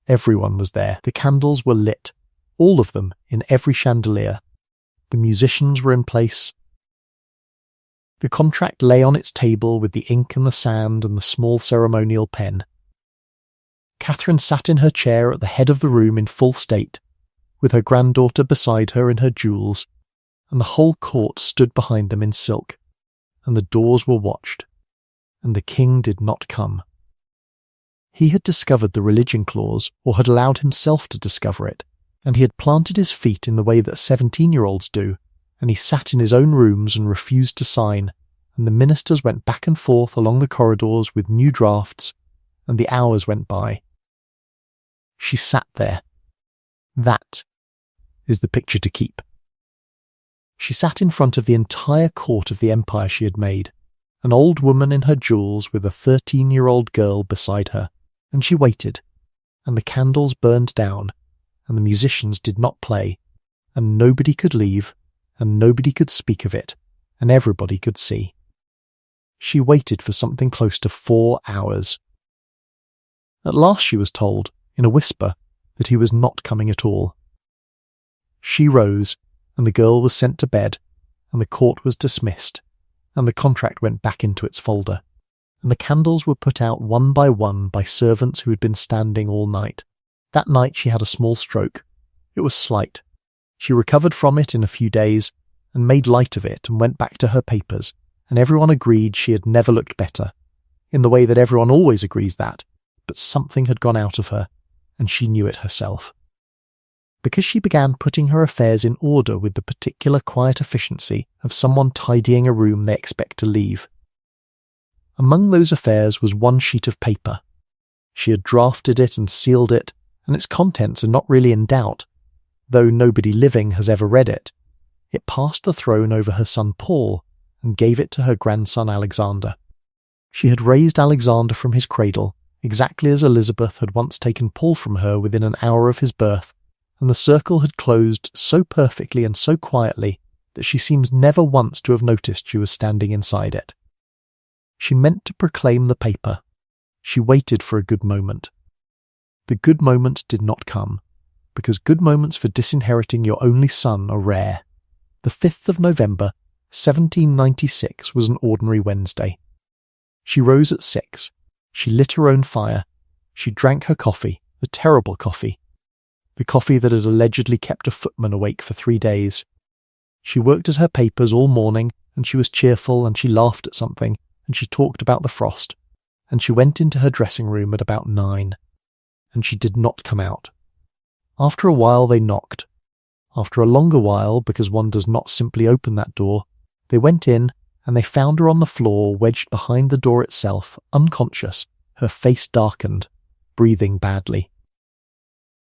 Everyone was there. The candles were lit, all of them in every chandelier. The musicians were in place. The contract lay on its table with the ink and the sand and the small ceremonial pen. Catherine sat in her chair at the head of the room in full state, with her granddaughter beside her in her jewels, and the whole court stood behind them in silk, and the doors were watched, and the king did not come. He had discovered the religion clause, or had allowed himself to discover it, and he had planted his feet in the way that 17-year-olds do, and he sat in his own rooms and refused to sign, and the ministers went back and forth along the corridors with new drafts, and the hours went by. She sat there. That is the picture to keep. She sat in front of the entire court of the empire she had made, an old woman in her jewels with a 13-year-old girl beside her, and she waited, and the candles burned down, and the musicians did not play, and nobody could leave, and nobody could speak of it, and everybody could see. She waited for something close to 4 hours. At last she was told, in a whisper, that he was not coming at all. She rose, and the girl was sent to bed, and the court was dismissed, and the contract went back into its folder, and the candles were put out one by servants who had been standing all night. That night she had a small stroke. It was slight. She recovered from it in a few days, and made light of it and went back to her papers, and everyone agreed she had never looked better, in the way that everyone always agrees that, but something had gone out of her, and she knew it herself. because she began putting her affairs in order with the particular quiet efficiency of someone tidying a room they expect to leave. Among those affairs was one sheet of paper. She had drafted it and sealed it, and its contents are not really in doubt, though nobody living has ever read it. It passed the throne over her son Paul and gave it to her grandson Alexander. She had raised Alexander from his cradle, exactly as Elizabeth had once taken Paul from her within an hour of his birth, and the circle had closed so perfectly and so quietly that she seems never once to have noticed she was standing inside it. She meant to proclaim the paper. She waited for a good moment. The good moment did not come, because good moments for disinheriting your only son are rare. The 5th of November, 1796 was an ordinary Wednesday. She rose at 6. She lit her own fire. She drank her coffee, the terrible coffee. The coffee that had allegedly kept a footman awake for 3 days. She worked at her papers all morning, and she was cheerful, and she laughed at something, and she talked about the frost, and she went into her dressing room at about 9, and she did not come out. After a while they knocked. After a longer while, because one does not simply open that door, they went in, and they found her on the floor, wedged behind the door itself, unconscious, her face darkened, breathing badly.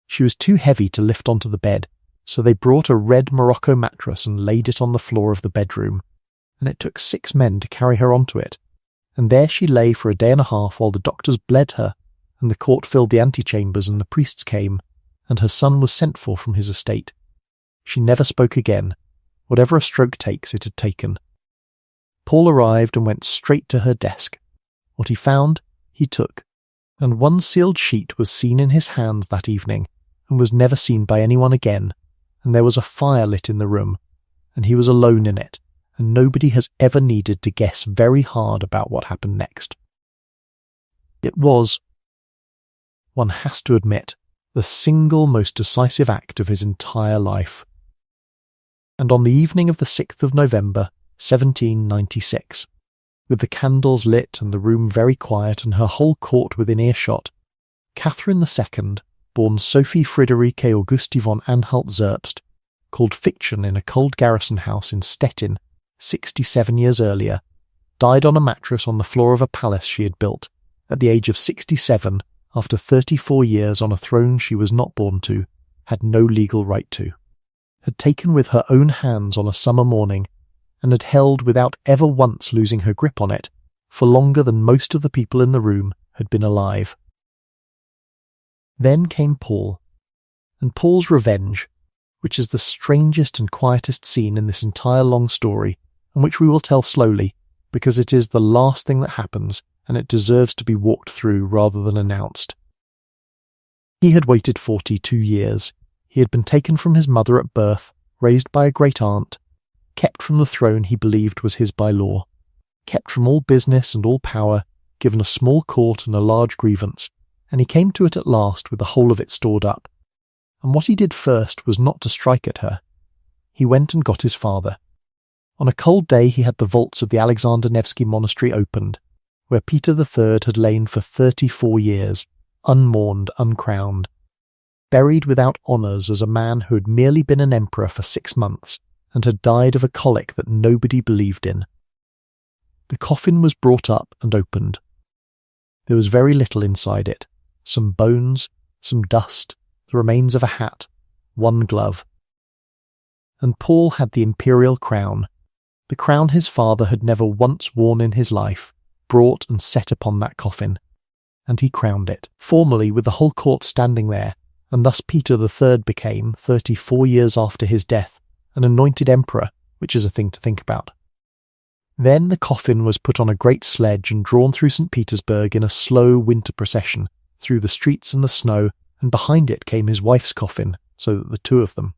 She was too heavy to lift onto the bed, so they brought a red Morocco mattress and laid it on the floor of the bedroom, and it took 6 men to carry her onto it, and there she lay for a day and a half while the doctors bled her, and the court filled the antechambers and the priests came, and her son was sent for from his estate. She never spoke again. Whatever a stroke takes, it had taken. Paul arrived and went straight to her desk. What he found, he took, and one sealed sheet was seen in his hands that evening, and was never seen by anyone again, and there was a fire lit in the room, and he was alone in it, and nobody has ever needed to guess very hard about what happened next. It was, one has to admit, the single most decisive act of his entire life. And on the evening of the 6th of November, 1796, with the candles lit and the room very quiet and her whole court within earshot, Catherine II, born Sophie Friederike Augusti von Anhalt-Zerbst, called Fiction in a cold garrison house in Stettin, 67 years earlier, died on a mattress on the floor of a palace she had built, at the age of 67, after 34 years on a throne she was not born to, had no legal right to, had taken with her own hands on a summer morning, and had held without ever once losing her grip on it, for longer than most of the people in the room had been alive. Then came Paul, and Paul's revenge, which is the strangest and quietest scene in this entire long story, and which we will tell slowly, because it is the last thing that happens, and it deserves to be walked through rather than announced. He had waited 42 years. He had been taken from his mother at birth, raised by a great-aunt, kept from the throne he believed was his by law, kept from all business and all power, given a small court and a large grievance, and he came to it at last with the whole of it stored up. And what he did first was not to strike at her. He went and got his father. On a cold day he had the vaults of the Alexander Nevsky Monastery opened, where Peter III had lain for 34 years, unmourned, uncrowned, buried without honours as a man who had merely been an emperor for 6 months, and had died of a colic that nobody believed in. The coffin was brought up and opened. There was very little inside it, some bones, some dust, the remains of a hat, 1 glove. And Paul had the imperial crown, the crown his father had never once worn in his life, brought and set upon that coffin, and he crowned it, formally with the whole court standing there, and thus Peter III became, 34 years after his death, an anointed emperor, which is a thing to think about. Then the coffin was put on a great sledge and drawn through St. Petersburg in a slow winter procession, through the streets and the snow, and behind it came his wife's coffin, so that the 2 of them,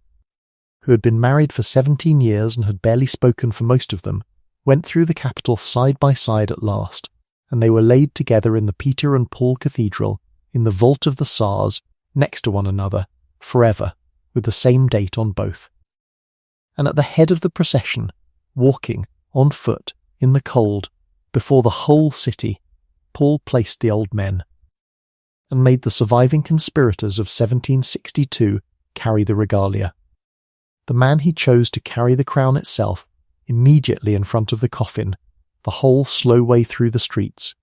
who had been married for 17 years and had barely spoken for most of them, went through the capital side by side at last, and they were laid together in the Peter and Paul Cathedral, in the vault of the Tsars, next to one another, forever, with the same date on both. And at the head of the procession, walking, on foot, in the cold, before the whole city, Paul placed the old men, and made the surviving conspirators of 1762 carry the regalia. The man he chose to carry the crown itself, immediately in front of the coffin, the whole slow way through the streets,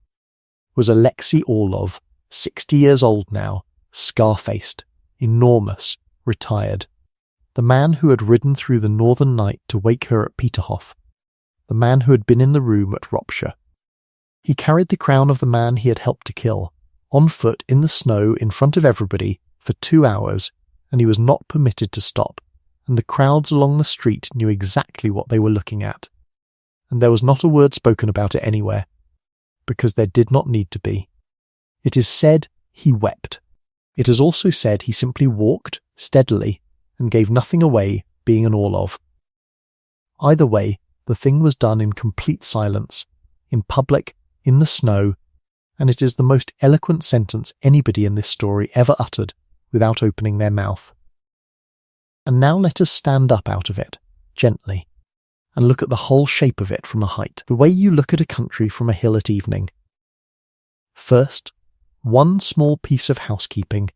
was Alexei Orlov, 60 years old now, scar-faced, enormous, retired. The man who had ridden through the northern night to wake her at Peterhof. The man who had been in the room at Ropsha. He carried the crown of the man he had helped to kill, on foot in the snow in front of everybody, for 2 hours, and he was not permitted to stop, and the crowds along the street knew exactly what they were looking at. And there was not a word spoken about it anywhere, because there did not need to be. It is said he wept. It is also said he simply walked, steadily, and gave nothing away, being an Orlov. Either way, the thing was done in complete silence, in public, in the snow, and it is the most eloquent sentence anybody in this story ever uttered without opening their mouth. And now let us stand up out of it, gently, and look at the whole shape of it from a height, the way you look at a country from a hill at evening. First, one small piece of housekeeping,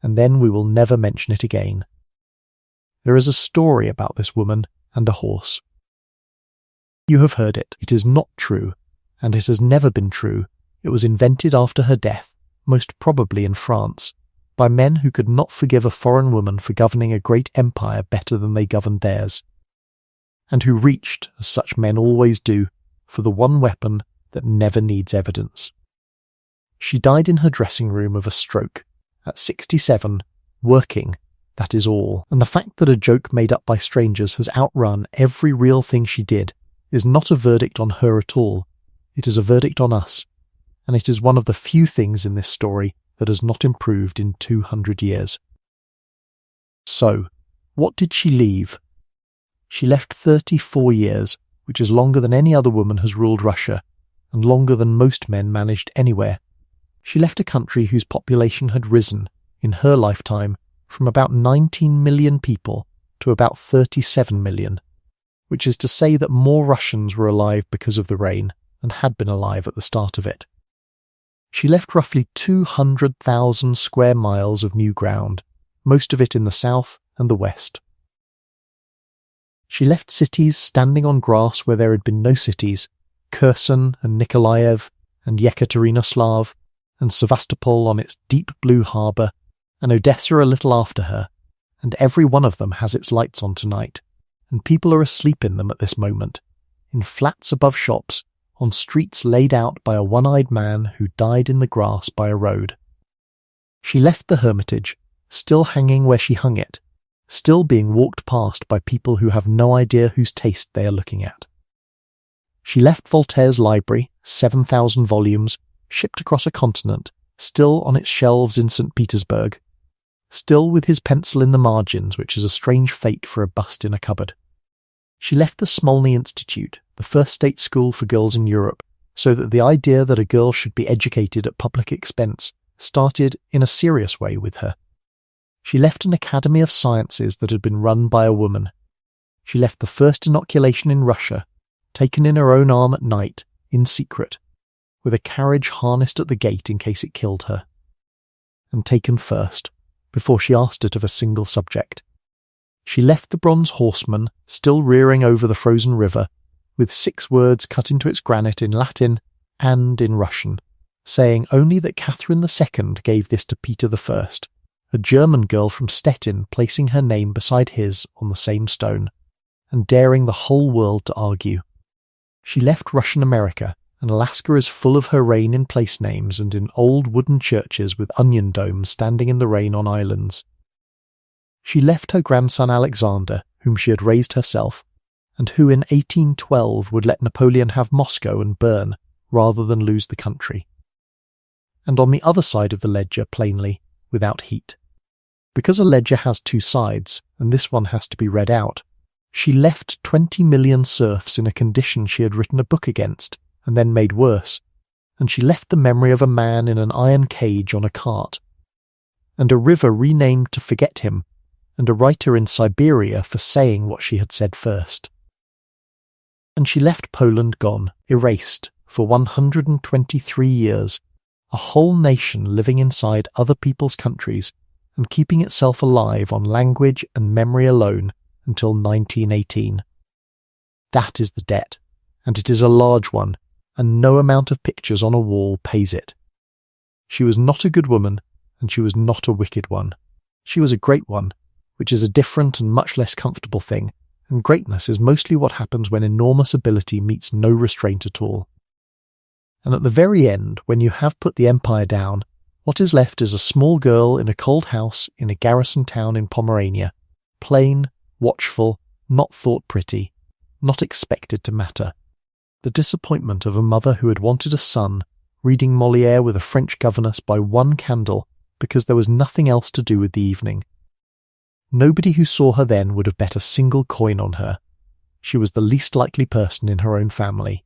and then we will never mention it again. There is a story about this woman and a horse. You have heard it. It is not true, and it has never been true. It was invented after her death, most probably in France, by men who could not forgive a foreign woman for governing a great empire better than they governed theirs, and who reached, as such men always do, for the one weapon that never needs evidence. She died in her dressing room of a stroke, at 67, working, that is all, and the fact that a joke made up by strangers has outrun every real thing she did is not a verdict on her at all, it is a verdict on us, and it is one of the few things in this story that has not improved in 200 years. So, what did she leave? She left 34 years, which is longer than any other woman has ruled Russia, and longer than most men managed anywhere. She left a country whose population had risen, in her lifetime, from about 19 million people to about 37 million, which is to say that more Russians were alive because of the reign than had been alive at the start of it. She left roughly 200,000 square miles of new ground, most of it in the south and the west. She left cities standing on grass where there had been no cities, Kherson and Nikolaev and Yekaterinoslav, and Sevastopol on its deep blue harbour, and Odessa a little after her, and every one of them has its lights on tonight, and people are asleep in them at this moment, in flats above shops, on streets laid out by a one-eyed man who died in the grass by a road. She left the Hermitage, still hanging where she hung it, still being walked past by people who have no idea whose taste they are looking at. She left Voltaire's library, 7,000 volumes, shipped across a continent, still on its shelves in St. Petersburg, still with his pencil in the margins, which is a strange fate for a bust in a cupboard. She left the Smolny Institute, the first state school for girls in Europe, so that the idea that a girl should be educated at public expense started in a serious way with her. She left an academy of sciences that had been run by a woman. She left the first inoculation in Russia, taken in her own arm at night, in secret, with a carriage harnessed at the gate in case it killed her, and taken first, before she asked it of a single subject. She left the bronze horseman, still rearing over the frozen river, with 6 words cut into its granite in Latin and in Russian, saying only that Catherine II gave this to Peter I, a German girl from Stettin placing her name beside his on the same stone, and daring the whole world to argue. She left Russian America, and Alaska is full of her reign in place names and in old wooden churches with onion domes standing in the rain on islands. She left her grandson Alexander, whom she had raised herself, and who in 1812 would let Napoleon have Moscow and burn, rather than lose the country. And on the other side of the ledger, plainly, without heat. Because a ledger has 2 sides, and this one has to be read out, she left 20 million serfs in a condition she had written a book against, and then made worse, and she left the memory of a man in an iron cage on a cart, and a river renamed to forget him, and a writer in Siberia for saying what she had said first. And she left Poland gone, erased, for 123 years, a whole nation living inside other people's countries, and keeping itself alive on language and memory alone until 1918. That is the debt, and it is a large one, and no amount of pictures on a wall pays it. She was not a good woman, and she was not a wicked one. She was a great one, which is a different and much less comfortable thing, and greatness is mostly what happens when enormous ability meets no restraint at all. And at the very end, when you have put the empire down, what is left is a small girl in a cold house in a garrison town in Pomerania, plain, watchful, not thought pretty, not expected to matter. The disappointment of a mother who had wanted a son, reading Molière with a French governess by one candle because there was nothing else to do with the evening. Nobody who saw her then would have bet a single coin on her. She was the least likely person in her own family.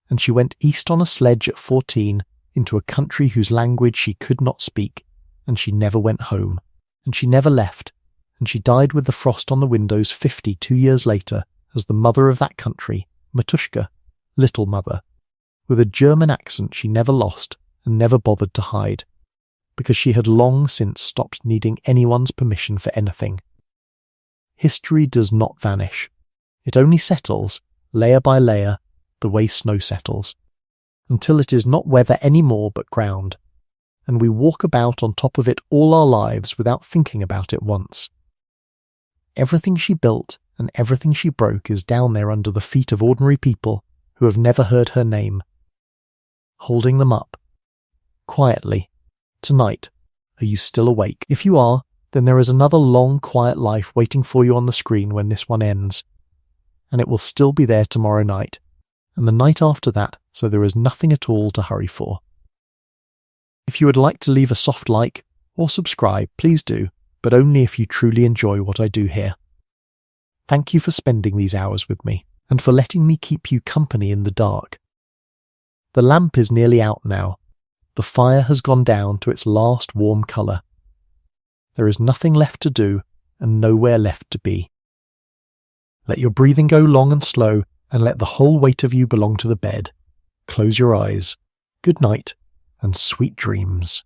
And she went east on a sledge at 14 into a country whose language she could not speak, and she never went home, and she never left, and she died with the frost on the windows 52 years later as the mother of that country, Matushka, Little Mother, with a German accent she never lost and never bothered to hide, because she had long since stopped needing anyone's permission for anything. History does not vanish. It only settles, layer by layer, the way snow settles, until it is not weather any more but ground, and we walk about on top of it all our lives without thinking about it once. Everything she built and everything she broke is down there under the feet of ordinary people who have never heard her name. Holding them up. Quietly. Tonight. Are you still awake? If you are, then there is another long, quiet life waiting for you on the screen when this one ends. And it will still be there tomorrow night, and the night after that, so there is nothing at all to hurry for. If you would like to leave a soft like or subscribe, please do, but only if you truly enjoy what I do here. Thank you for spending these hours with me, and for letting me keep you company in the dark. The lamp is nearly out now. The fire has gone down to its last warm colour. There is nothing left to do, and nowhere left to be. Let your breathing go long and slow, and let the whole weight of you belong to the bed. Close your eyes. Good night, and sweet dreams.